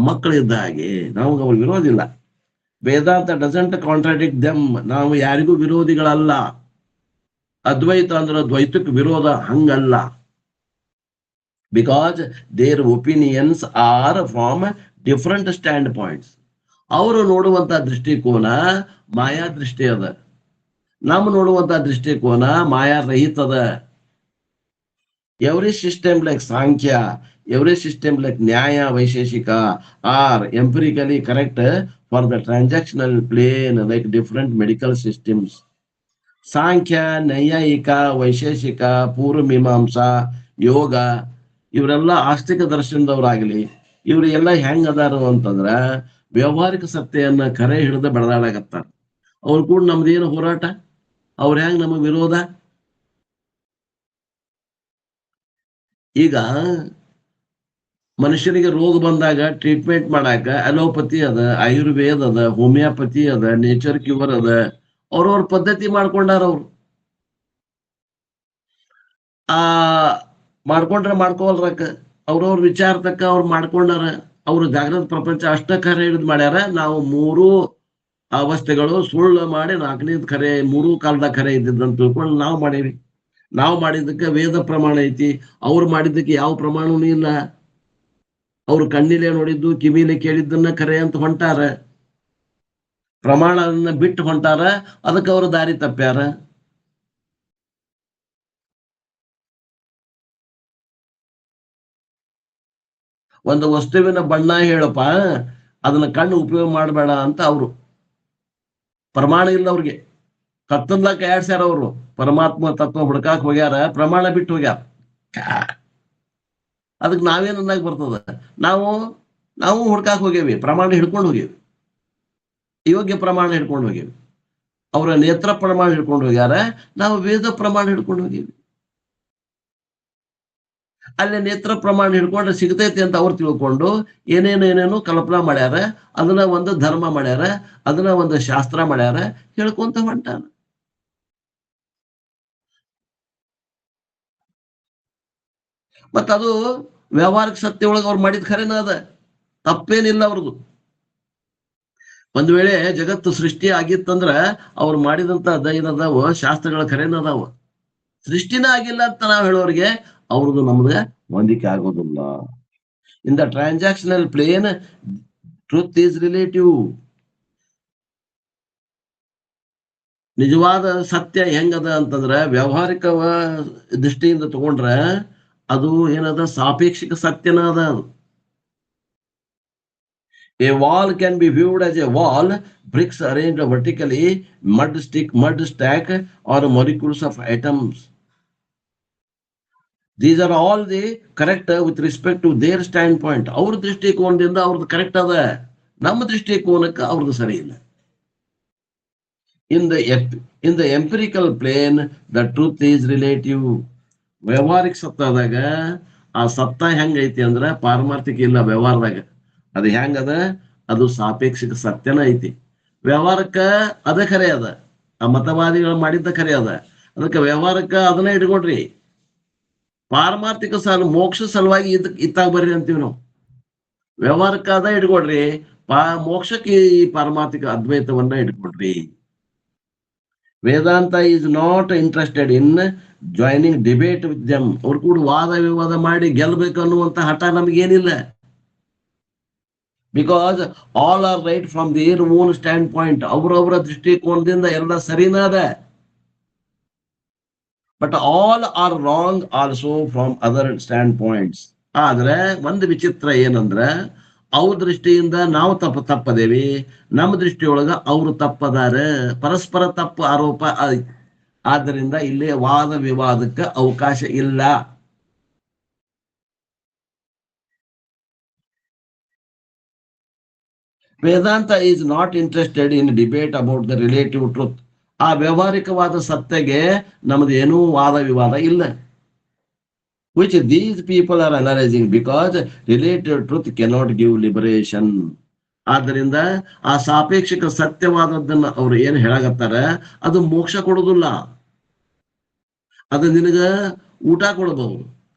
Speaker 1: ಮಕ್ಕಳಿದ್ದ ಹಾಗೆ, ನಮಗ ಅವ್ರ ವಿರೋಧಿಲ್ಲ. Vedanta doesn't contradict them. ನಾವು ಯಾರಿಗೂ ವಿರೋಧಿಗಳಲ್ಲ. ಅದ್ವೈತ ಅಂದ್ರೆ ದ್ವೈತಕ್ಕೆ ವಿರೋಧ ಹಂಗಲ್ಲ. Because their opinions are from different standpoints. ಅವರು ನೋಡುವಂತ ದೃಷ್ಟಿಕೋನ ಮಾಯಾ ದೃಷ್ಟಿ ಅದ, ನಮ್ಮ ನೋಡುವಂತ ದೃಷ್ಟಿಕೋನ ಮಾಯಾ ರಹಿತದ. Every system like Sankhya, every system like Nyaya Vaisheshika are empirically correct for the transactional plane like different medical systems. Sankhya, Nyayika, Vaisheshika, Purva Mimamsa, Yoga, ಇವರೆಲ್ಲ ಆಸ್ತಿಕ ದರ್ಶನದವರಾಗಲಿ, ಇವ್ರು ಎಲ್ಲ ಹೆಂಗ್ ಅದಾರು ಅಂತಂದ್ರ ವ್ಯಾವಹಾರಿಕ ಸತ್ಯನ್ನ ಕರೆ ಹಿಡಿದ ಬೆಳೆದಾಡಕತ್ತಾರ. ಅವ್ರು ಕೂಡ ನಮ್ದೇನು ಹೋರಾಟ? ಅವ್ರ ಹೆಂಗ್ ನಮಗ್ ವಿರೋಧ? ಈಗ ಮನುಷ್ಯನಿಗೆ ರೋಗ ಬಂದಾಗ ಟ್ರೀಟ್ಮೆಂಟ್ ಮಾಡಾಕ ಅಲೋಪತಿ ಅದ, ಆಯುರ್ವೇದ ಅದ, ಹೋಮಿಯೋಪತಿ ಅದ, ನೇಚರ್ ಕ್ಯೂರ್ ಅದ. ಅವ್ರವ್ರ ಪದ್ಧತಿ ಮಾಡ್ಕೊಂಡಾರ. ಅವ್ರು ಮಾಡ್ಕೊಂಡ್ರೆ ಮಾಡ್ಕೋಲ್ರಕ್ಕ, ಅವ್ರವ್ರ ವಿಚಾರ ತಕ್ಕ ಅವ್ರು ಮಾಡ್ಕೊಂಡಾರ. ಅವ್ರು ಜಾಗೃತ ಪ್ರಪಂಚ ಅಷ್ಟ ಖರೆ ಹಿಡಿದು ಮಾಡ್ಯಾರ. ನಾವು ಮೂರೂ ಅವಸ್ಥೆಗಳು ಸುಳ್ಳು ಮಾಡಿ ನಾಲ್ಕನೇದ್ ಖರೆ, ಮೂರೂ ಕಾಲದಾಗ ಖರೆ ಇದ್ದಿದ್ದಂತ ತಿಳ್ಕೊಂಡು ನಾವು ಮಾಡೀವಿ. ನಾವು ಮಾಡಿದ್ದಕ್ಕೆ ವೇದ ಪ್ರಮಾಣ ಐತಿ, ಅವ್ರು ಮಾಡಿದ್ದಕ್ಕೆ ಯಾವ ಪ್ರಮಾಣವೂ ಇಲ್ಲ. ಅವ್ರು ಕಣ್ಣಿಲೆ ನೋಡಿದ್ದು ಕಿವಿಲೆ ಕೇಳಿದ್ದನ್ನ ಖರೆ ಅಂತ ಹೊಂಟಾರ. ಪ್ರಮಾಣವನ್ನ ಬಿಟ್ಟು ಹೊಂಟಾರ, ಅದಕ್ಕೆ ಅವರು ದಾರಿ ತಪ್ಪ್ಯಾರ. ಒಂದು ವಸ್ತುವಿನ ಬಣ್ಣ ಹೇಳಪ್ಪ, ಅದನ್ನ ಕಣ್ಣು ಉಪಯೋಗ ಮಾಡಬೇಡ ಅಂತ ಅವರು. ಪ್ರಮಾಣ ಇಲ್ಲ ಅವ್ರಿಗೆ, ಕತ್ತಲ್ದಾಗ ಕೈಯಾಡ್ಸ್ಯಾರ ಅವರು. ಪರಮಾತ್ಮ ತತ್ವ ಹುಡ್ಕಾಕ್ ಹೋಗ್ಯಾರ, ಪ್ರಮಾಣ ಬಿಟ್ಟು ಹೋಗ್ಯಾರ. ಅದಕ್ಕೆ ನಾವೇನ್ ಅನ್ನಕ್ ಬರ್ತದ? ನಾವು ಹುಡ್ಕಾಕ್ ಹೋಗ್ಯವಿ, ಪ್ರಮಾಣ ಹಿಡ್ಕೊಂಡು ಹೋಗ್ಯವಿ, ಯೋಗ್ಯ ಪ್ರಮಾಣ ಹಿಡ್ಕೊಂಡು ಹೋಗ್ಯವಿ. ಅವರ ನೇತ್ರ ಪ್ರಮಾಣ ಹಿಡ್ಕೊಂಡು ಹೋಗ್ಯಾರ, ನಾವು ವೇದ ಪ್ರಮಾಣ ಹಿಡ್ಕೊಂಡು ಹೋಗ್ಯವಿ. ಅಲ್ಲಿ ನೇತ್ರ ಪ್ರಮಾಣ ಹಿಡ್ಕೊಂಡ್ರೆ ಸಿಗ್ತೈತಿ ಅಂತ ಅವ್ರು ತಿಳ್ಕೊಂಡು ಏನೇನೇನೇನು ಕಲ್ಪನಾ ಮಾಡ್ಯಾರ, ಅದನ್ನ ಒಂದು ಧರ್ಮ ಮಾಡ್ಯಾರ, ಅದನ್ನ ಒಂದು ಶಾಸ್ತ್ರ ಮಾಡ್ಯಾರ, ಹೇಳ್ಕೊಂತ ಹೊಂಟಾನ. ಮತ್ತ ಅದು ವ್ಯಾವಹಾರಿಕ ಸತ್ಯ ಒಳಗೆ ಅವ್ರು ಮಾಡಿದ ಖರೇನ ಅದ, ತಪ್ಪೇನಿಲ್ಲ ಅವ್ರದ್ದು. ಒಂದ್ ವೇಳೆ ಜಗತ್ತು ಸೃಷ್ಟಿ ಆಗಿತ್ತಂದ್ರ ಅವ್ರು ಮಾಡಿದಂತ ಏನದಾವ ಶಾಸ್ತ್ರಗಳ ಖರೇನ ಅದಾವ. ಸೃಷ್ಟಿನ ಆಗಿಲ್ಲ ಅಂತ ನಾವು ಹೇಳೋರಿಗೆ ಅವ್ರದ್ದು ನಮ್ಗೆ ಹೊಂದಿಕೆ ಆಗೋದಿಲ್ಲ. In the transactional plane truth is relative. ನಿಜವಾದ ಸತ್ಯ ಹೆಂಗದ ಅಂತಂದ್ರ ವ್ಯಾವಹಾರಿಕ ದೃಷ್ಟಿಯಿಂದ ತಗೊಂಡ್ರ ಅದು ಏನದ, ಸಾಪೇಕ್ಷಿಕ ಸತ್ಯನ ಅದ. A wall can be viewed as a wall, bricks arranged vertically, mud stack, or molecules of atoms. These are all the correct with respect to their standpoint. ಅವ್ರ ದೃಷ್ಟಿಕೋನದಿಂದ ಅವ್ರದ್ದು ಕರೆಕ್ಟ್ ಅದ, ನಮ್ಮ ದೃಷ್ಟಿಕೋನಕ್ಕೆ ಅವ್ರದ್ದು ಸರಿ ಇಲ್ಲ. In the empirical plane, the truth is relative. ವ್ಯವಹಾರಿಕ ಸತ್ತಾದಾಗ ಆ ಸತ್ತ ಹೆಂಗೈತಿ ಅಂದ್ರ ಪಾರಮಾರ್ಥಿಕ ಇಲ್ಲ ವ್ಯವಹಾರದಾಗ. ಅದು ಹೆಂಗದ? ಅದು ಸಾಪೇಕ್ಷಿಕ ಸತ್ಯನ ಐತಿ. ವ್ಯವಹಾರಕ್ಕ ಅದ ಖರೆ ಅದ, ಆ ಮತವಾದಿಗಳು ಮಾಡಿದ್ದ ಖರೆ ಅದ. ಅದಕ್ಕೆ ವ್ಯವಹಾರಕ್ಕ ಅದನ್ನ ಇಟ್ಕೊಡ್ರಿ. ಪಾರಮಾರ್ಥಿಕ ಮೋಕ್ಷ ಸಲುವಾಗಿ ಇತ್ತಾಗ ಬರ್ರಿ ಅಂತೀವಿ ನಾವು. ವ್ಯವಹಾರಕ್ಕ ಅದ ಇಟ್ಕೊಡ್ರಿ, ಮೋಕ್ಷಕ್ಕೆ ಈ ಪಾರಮಾರ್ಥಿಕ ಅದ್ವೈತವನ್ನ ಇಟ್ಕೊಡ್ರಿ. Vedanta is not interested in joining debate with them. ಅವ್ರು ಕೂಡ ವಾದ ವಿವಾದ ಮಾಡಿ ಗೆಲ್ಬೇಕು ಅನ್ನುವಂತ ಹಠ ನಮಗೇನಿಲ್ಲ. Because all are right from their own standpoint. ಅವರವರ ದೃಷ್ಟಿಕೋನದಿಂದ ಎಲ್ಲ ಸರಿನಾದ. But all are wrong also from other standpoints. ಆದ್ರೆ ಒಂದು ವಿಚಿತ್ರ ಏನಂದ್ರ, ಅವ್ರ ದೃಷ್ಟಿಯಿಂದ ನಾವು ತಪ್ಪದೇವಿ, ನಮ್ಮ ದೃಷ್ಟಿಯೊಳಗ ಅವರು ತಪ್ಪದಾರ. ಪರಸ್ಪರ ತಪ್ಪು ಆರೋಪ. ಆದ್ದರಿಂದ ಇಲ್ಲಿ ವಾದ ವಿವಾದಕ್ಕೆ ಅವಕಾಶ ಇಲ್ಲ. Vedanta is not interested in debate about the relative truth. ಆ ವ್ಯಾವಹಾರಿಕವಾದ ಸತ್ಯಗೆ ನಮ್ದು ಏನೂ ವಾದ ವಿವಾದ ಇಲ್ಲ. Which these people are analyzing because relative truth cannot give liberation. ಆದ್ದರಿಂದ ಆ ಸಾಪೇಕ್ಷಿಕ ಸತ್ಯವಾದದ್ದನ್ನ ಅವ್ರು ಏನ್ ಹೇಳಾಗತ್ತಾರ, ಅದು ಮೋಕ್ಷ ಕೊಡುದಿಲ್ಲ. ಅದು ನಿನಗ ಊಟ ಕೊಡಬಹುದು,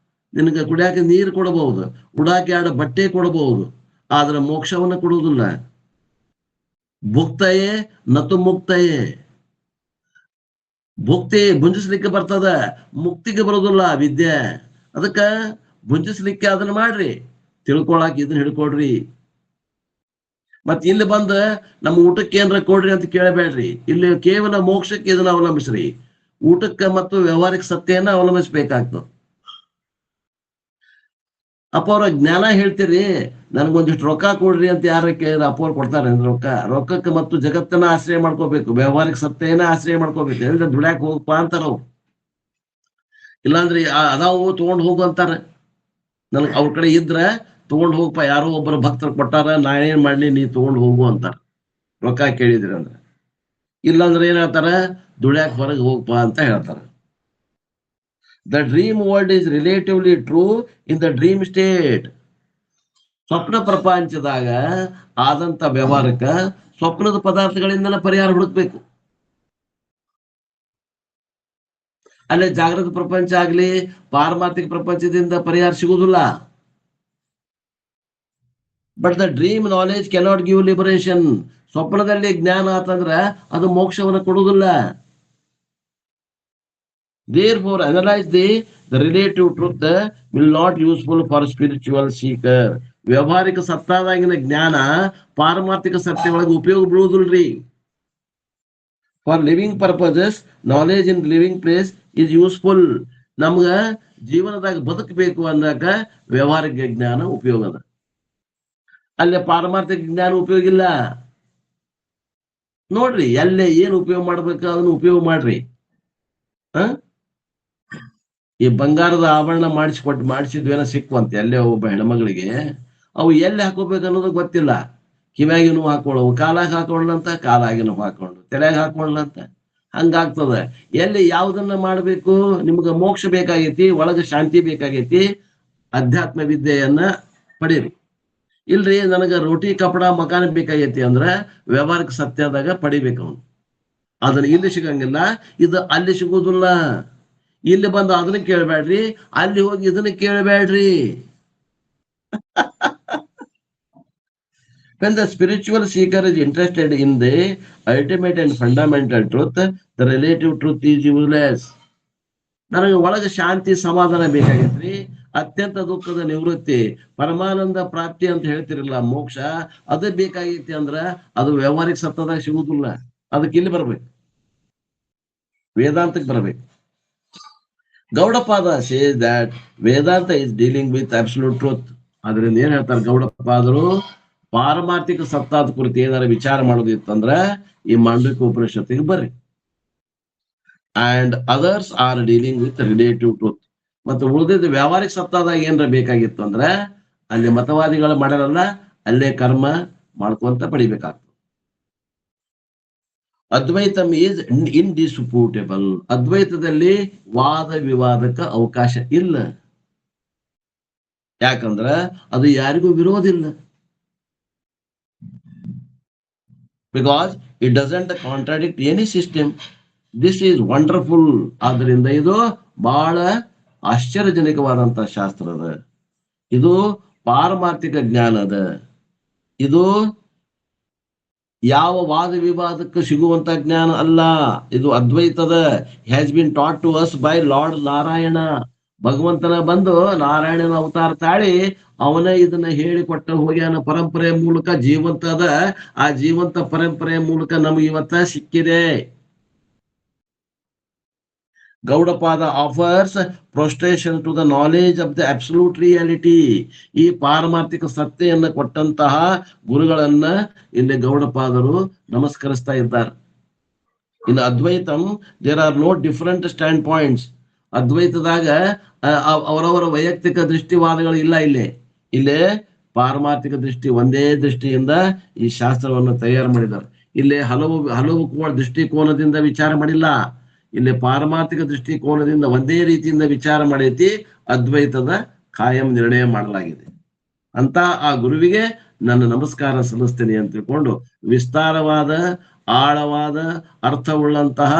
Speaker 1: ನಿನಗ ಕುಡಿಯಾಕ ನೀರು ಕೊಡಬಹುದು, ಉಡಾಕ ಎರಡು ಬಟ್ಟೆ ಕೊಡಬಹುದು, ಆದ್ರೆ ಮೋಕ್ಷವನ್ನ ಕೊಡುವುದಿಲ್ಲ. ಭುಕ್ತಯೇ ನತು ಮುಕ್ತಯೇ. ಭುಕ್ತಿ ಭುಂಜಿಸ್ಲಿಕ್ಕೆ ಬರ್ತದ, ಮುಕ್ತಿಗೆ ಬರೋದಿಲ್ಲ ವಿದ್ಯೆ. ಅದಕ್ಕ ಭುಂಜಿಸ್ಲಿಕ್ಕೆ ಅದನ್ನ ಮಾಡ್ರಿ, ತಿಳ್ಕೊಳಕ್ ಇದನ್ನ ಹಿಡ್ಕೊಡ್ರಿ. ಮತ್ ಇಲ್ಲಿ ಬಂದ ನಮ್ಮ ಊಟಕ್ಕೆ ಏನ್ರ ಕೊಡ್ರಿ ಅಂತ ಕೇಳಬೇಡ್ರಿ. ಇಲ್ಲಿ ಕೇವಲ ಮೋಕ್ಷಕ್ಕೆ ಇದನ್ನ ಅವಲಂಬಿಸ್ರಿ. ಊಟಕ್ಕೆ ಮತ್ತು ವ್ಯವಹಾರಿಕ ಸತ್ಯನ ಅವಲಂಬಿಸ್ಬೇಕಾಗ್ತದೆ. ಅಪ್ಪ ಅವ್ರ ಜ್ಞಾನ ಹೇಳ್ತೀರಿ, ನನ್ಗೊಂದಿಷ್ಟು ರೊಕ್ಕ ಕೊಡ್ರಿ ಅಂತ ಯಾರ ಕೇಳಿದ್ರೆ ಅಪ್ಪ ಅವ್ರು ಕೊಡ್ತಾರೆ. ರೊಕ್ಕಕ್ಕೆ ಮತ್ತು ಜಗತ್ತನ್ನ ಆಶ್ರಯ ಮಾಡ್ಕೋಬೇಕು, ವ್ಯವಹಾರಿಕ ಸತ್ಯನ ಆಶ್ರಯ ಮಾಡ್ಕೋಬೇಕು. ಎಲ್ರ ದುಡ್ಯಾಕ್ ಹೋಗಪ್ಪ ಅಂತಾರ ಅವ್ರು. ಇಲ್ಲಾಂದ್ರೆ ಅದಾವು ತಗೊಂಡ್ ಹೋಗು ಅಂತಾರ. ನನ್ಗೆ ಅವ್ರ ಕಡೆ ಇದ್ರ ತಗೊಂಡ್ ಹೋಗಪ್ಪ, ಯಾರೋ ಒಬ್ಬರು ಭಕ್ತರು ಕೊಟ್ಟಾರ, ನಾ ಏನ್ ಮಾಡ್ಲಿ, ನೀ ತಗೊಂಡ್ ಹೋಗು ಅಂತಾರ ರೊಕ್ಕ ಕೇಳಿದ್ರಿ ಅಂದ್ರೆ. ಇಲ್ಲಾಂದ್ರೆ ಏನ್ ಹೇಳ್ತಾರ, ದುಡ್ಯಾಕ್ ಹೊರಗೆ ಹೋಗಪ್ಪ ಅಂತ ಹೇಳ್ತಾರ. The dream world is relatively true in the dream state. ಸ್ವಪ್ನ ಪ್ರಪಂಚದಾಗ ಆದಂತ ವ್ಯವಹಾರಕ್ಕ ಸ್ವಪ್ನದ ಪದಾರ್ಥಗಳಿಂದಲೇ ಪರಿಹಾರ ಹುಡುಕ್ಬೇಕು. ಅಲ್ಲೇ ಜಾಗೃತ ಪ್ರಪಂಚ ಆಗ್ಲಿ ಪಾರಮಾರ್ಥಿಕ ಪ್ರಪಂಚದಿಂದ ಪರಿಹಾರ ಸಿಗುವುದಿಲ್ಲ. But the dream knowledge cannot give liberation. ಸ್ವಪ್ನದಲ್ಲಿ ಜ್ಞಾನ ಆತಂದ್ರ ಅದು ಮೋಕ್ಷವನ್ನು ಕೊಡುವುದಿಲ್ಲ. Therefore, analyze the relative truth will not useful for spiritual seeker. ವ್ಯವಹಾರಿಕ ಸತ್ತಾದಾಗಿನ ಜ್ಞಾನ ಪಾರಮಾರ್ಥಿಕ ಸತ್ಯ ಒಳಗೆ ಉಪಯೋಗ ಬೀಳುವುದಿಲ್ರಿ. For living purposes knowledge in living place is useful. ನಮ್ಗ ಜೀವನದಾಗ ಬದುಕಬೇಕು ಅಂದಾಗ ವ್ಯವಹಾರಿಕ ಜ್ಞಾನ ಉಪಯೋಗ ಅದ, ಅಲ್ಲೇ ಪಾರಮಾರ್ಥಿಕ ಜ್ಞಾನ ಉಪಯೋಗ ಇಲ್ಲ. ನೋಡ್ರಿ ಎಲ್ಲೇ ಏನ್ ಉಪಯೋಗ ಮಾಡ್ಬೇಕು ಅದನ್ನ ಉಪಯೋಗ ಮಾಡ್ರಿ. ಈ ಬಂಗಾರದ ಆಭರಣ ಮಾಡಿಸಿದ್ವೇನೋ ಸಿಕ್ಕುವಂತೆ ಎಲ್ಲೇ ಒಬ್ಬ ಹೆಣ್ಮಗಳಿಗೆ, ಅವು ಎಲ್ಲಿ ಹಾಕೋಬೇಕು ಅನ್ನೋದು ಗೊತ್ತಿಲ್ಲ. ಕಿವ್ಯಾಗಿನೂ ಹಾಕೊಳ್ಳವು, ಕಾಲಾಗ ಹಾಕೊಳ್ಳಂತ, ಕಾಲಾಗಿನೂ ಹಾಕೊಂಡು ತಲೆಯಾಗ ಹಾಕೊಳ್ಳಂತ, ಹಂಗಾಗ್ತದ. ಎಲ್ಲಿ ಯಾವ್ದನ್ನ ಮಾಡ್ಬೇಕು? ನಿಮ್ಗ ಮೋಕ್ಷ ಬೇಕಾಗೈತಿ, ಒಳಗ ಶಾಂತಿ ಬೇಕಾಗೈತಿ, ಅಧ್ಯಾತ್ಮ ವಿದ್ಯೆಯನ್ನ ಪಡೀರಿ. ಇಲ್ರಿ ನನಗ ರೋಟಿ ಕಪಡ ಮಕಾನ ಬೇಕಾಗೈತಿ ಅಂದ್ರ ವ್ಯವಹಾರಿಕ ಸತ್ಯದಾಗ ಪಡಿಬೇಕು ಅವನು. ಅದನ್ನ ಇಲ್ಲಿ ಸಿಗಂಗಿಲ್ಲ, ಇದು ಅಲ್ಲಿ ಸಿಗುದಿಲ್ಲ. ಇಲ್ಲಿ ಬಂದು ಅದನ್ನ ಕೇಳಬೇಡ್ರಿ, ಅಲ್ಲಿ ಹೋಗಿ ಇದನ್ನ ಕೇಳಬೇಡ್ರಿ. When the spiritual seeker is interested in the ultimate and fundamental truth, the relative truth is useless. ನನಗೆ ಒಳಗೆ ಶಾಂತಿ ಸಮಾಧಾನ ಬೇಕಾಗೈತ್ರಿ, ಅತ್ಯಂತ ದುಃಖದ ನಿವೃತ್ತಿ, ಪರಮಾನಂದ ಪ್ರಾಪ್ತಿ ಅಂತ ಹೇಳ್ತಿರಲ್ಲ, ಮೋಕ್ಷ, ಅದೇ ಬೇಕಾಗೈತಿ ಅಂದ್ರ ಅದು ವ್ಯವಹಾರಿಕ ಸತ್ತದಾಗ ಸಿಗುದಿಲ್ಲ. ಅದಕ್ಕೆ ಇಲ್ಲಿ ಬರ್ಬೇಕು, ವೇದಾಂತಕ್ಕೆ ಬರ್ಬೇಕು. Gaudapada says that Vedanta is dealing with absolute truth. ಅದರಿಂದ ಏನ್ ಹೇಳ್ತಾರೆ ಗೌಡಪಾದರು? ಪಾರಮಾರ್ಥಿಕ ಸತ್ತಾದ ಕುರಿತು ಏನಾರ ವಿಚಾರ ಮಾಡೋದಿತ್ತಂದ್ರ ಈ ಮಾಂಡವಿಕ ಉಪನಿಷತ್ತಿಗೆ ಬರ್ರಿ. And others are dealing with relative truth. ಮತ್ತು ಉಳಿದಿದ್ದ ವ್ಯಾವಹಾರಿಕ ಸತ್ತಾದಾಗ ಏನಾರ ಬೇಕಾಗಿತ್ತು ಅಂದ್ರೆ ಅಲ್ಲಿ ಮತವಾದಿಗಳು ಮಾಡ್ಯಾರಲ್ಲ, ಅಲ್ಲೇ ಕರ್ಮ ಮಾಡ್ಕೊಂತ ಪಡಿಬೇಕಾಗ್ತದೆ. ಅದ್ವೈತಂ ಈಸ್ ಇಂಡಿಸ್ಪ್ಯೂಟೇಬಲ್. ಅದ್ವೈತದಲ್ಲಿ ವಾದ ವಿವಾದಕ್ಕೆ ಅವಕಾಶ ಇಲ್ಲ. ಯಾಕಂದ್ರ ಅದು ಯಾರಿಗೂ ವಿರೋಧಿಲ್ಲ. Because it doesn't contradict any system. This is wonderful. ಆದ್ರಿಂದ ಇದು ಬಹಳ ಆಶ್ಚರ್ಯಜನಕವಾದಂತಹ ಶಾಸ್ತ್ರ ಅದ. ಇದು ಪಾರಮಾರ್ಥಿಕ ಜ್ಞಾನ ಅದ. ಇದು ಯಾವ ವಾದ ವಿವಾದಕ್ಕೆ ಸಿಗುವಂತ ಜ್ಞಾನ ಅಲ್ಲ. ಇದು ಅದ್ವೈತದ. Has been taught to us by lord Narayana. ಭಗವಂತನ ಬಂದು ನಾರಾಯಣನ ಅವತಾರ ತಾಳಿ ಅವನೇ ಇದನ್ನ ಹೇಳಿಕೊಟ್ಟ ಹೋಗ್ಯಾನ. ಪರಂಪರೆಯ ಮೂಲಕ ಜೀವಂತ ಅದ. ಆ ಜೀವಂತ ಪರಂಪರೆಯ ಮೂಲಕ ನಮ್ಗೆ ಇವತ್ತ ಸಿಕ್ಕಿದೆ. Gaudapada offers prostration to the knowledge of the absolute reality. ಈ ಪಾರಮಾರ್ಥಿಕ ಸತ್ತೆಯನ್ನ ಕೊಟ್ಟಂತಹ ಗುರುಗಳನ್ನ ಇಲ್ಲಿ ಗೌಡಪಾದರು ನಮಸ್ಕರಿಸ್ತಾ ಇದ್ದಾರೆ. ಇನ್ನು ಅದ್ವೈತಂ, there are no different standpoints. ಅದ್ವೈತದಾಗ ಅವರವರ ವೈಯಕ್ತಿಕ ದೃಷ್ಟಿವಾದಗಳು ಇಲ್ಲ. ಇಲ್ಲೇ ಪಾರಮಾರ್ಥಿಕ ದೃಷ್ಟಿ, ಒಂದೇ ದೃಷ್ಟಿಯಿಂದ ಈ ಶಾಸ್ತ್ರವನ್ನು ತಯಾರು ಮಾಡಿದ್ದಾರೆ. ಇಲ್ಲಿ ಹಲವು ದೃಷ್ಟಿಕೋನದಿಂದ ವಿಚಾರ ಮಾಡಿಲ್ಲ. ಇಲ್ಲಿ ಪಾರಮಾರ್ಥಿಕ ದೃಷ್ಟಿಕೋನದಿಂದ ಒಂದೇ ರೀತಿಯಿಂದ ವಿಚಾರ ಮಾಡೈತಿ. ಅದ್ವೈತದ ಕಾಯಂ ನಿರ್ಣಯ ಮಾಡಲಾಗಿದೆ ಅಂತ ಆ ಗುರುವಿಗೆ ನನ್ನ ನಮಸ್ಕಾರ ಸಲ್ಲಿಸ್ತೇನೆ ಅಂತ ತಿಳ್ಕೊಂಡು ವಿಸ್ತಾರವಾದ, ಆಳವಾದ, ಅರ್ಥವುಳ್ಳಂತಹ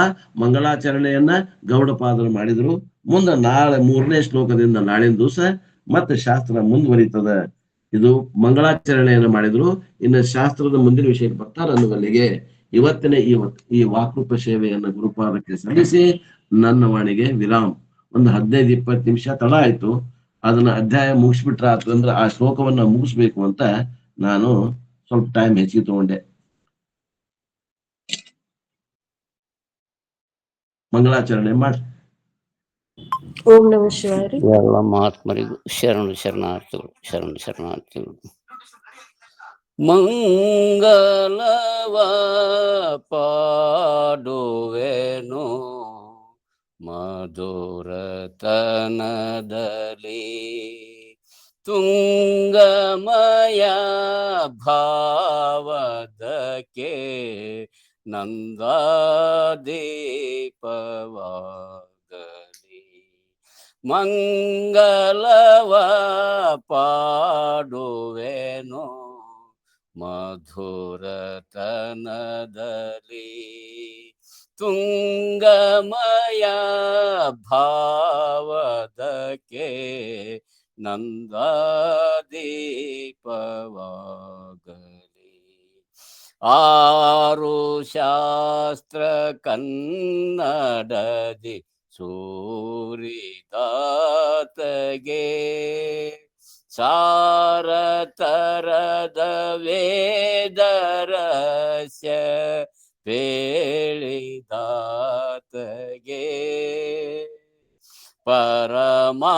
Speaker 1: ಮಂಗಳಾಚರಣೆಯನ್ನ ಗೌಡಪಾದರು ಮಾಡಿದ್ರು. ಮುಂದೆ ನಾಳೆ 3ನೇ ಶ್ಲೋಕದಿಂದ ನಾಳಿನ ದಿವಸ ಮತ್ತೆ ಶಾಸ್ತ್ರ ಮುಂದುವರಿತದ. ಇದು ಮಂಗಳಾಚರಣೆಯನ್ನು ಮಾಡಿದ್ರು. ಇನ್ನು ಶಾಸ್ತ್ರದ ಮುಂದಿನ ವಿಷಯಕ್ಕೆ ಬರ್ತಾರೆ ಅನ್ನುವಲ್ಲಿಗೆ ಇವತ್ತಿನ ಈ ವಾಕೃಪ ಸೇವೆಯನ್ನು ಗುರುಪಾದಕ್ಕೆ ಸಲ್ಲಿಸಿ ನನ್ನ ವಾಣಿಗೆ ವಿರಾಮ. ಒಂದು 15-20 ನಿಮಿಷ ತಡ ಆಯ್ತು. ಅದನ್ನ ಅಧ್ಯಾಯ ಮುಗಿಸ್ಬಿಟ್ರ ಆತು ಅಂದ್ರೆ ಆ ಶ್ಲೋಕವನ್ನ ಮುಗಿಸ್ಬೇಕು ಅಂತ ನಾನು ಸ್ವಲ್ಪ ಟೈಮ್ ಹೆಚ್ಚಿಗೆ ತಗೊಂಡೆ. ಮಂಗಳಾಚರಣೆ ಮಾಡ್ರಿ.
Speaker 5: ಓಂ ನಮಃ ಶಿವಾಯ.
Speaker 3: ಎಲ್ಲ ಮಹಾತ್ಮರಿಗೂ ಶರಣಾರ್ಥಿಗಳು. ಮಂಗಲವ ಪಾಡುವೆನು ಮಧುರತನದಲ್ಲಿ, ತುಂಗಮಯ ಭಾವದಕ್ಕೆ ನಂದಾದೀಪವಾಗಲಿ. ಮಂಗಲವ ಪಾಡುವೆನು ಮಧುರತನದಲ್ಲಿ, ತುಂಗಮಯ ಭಾವದಕ್ಕೆ ನಂದಾದೀಪವಾಗಲಿ. ಆರು ಶಾಸ್ತ್ರ ಕನ್ನಡದಿ ಸೂರಿದಾತಗೆ, ಸಾರತರದ ವೇದರಸ್ಯ ಹೇಳಿದಾತಗೆ ಪರಮಾ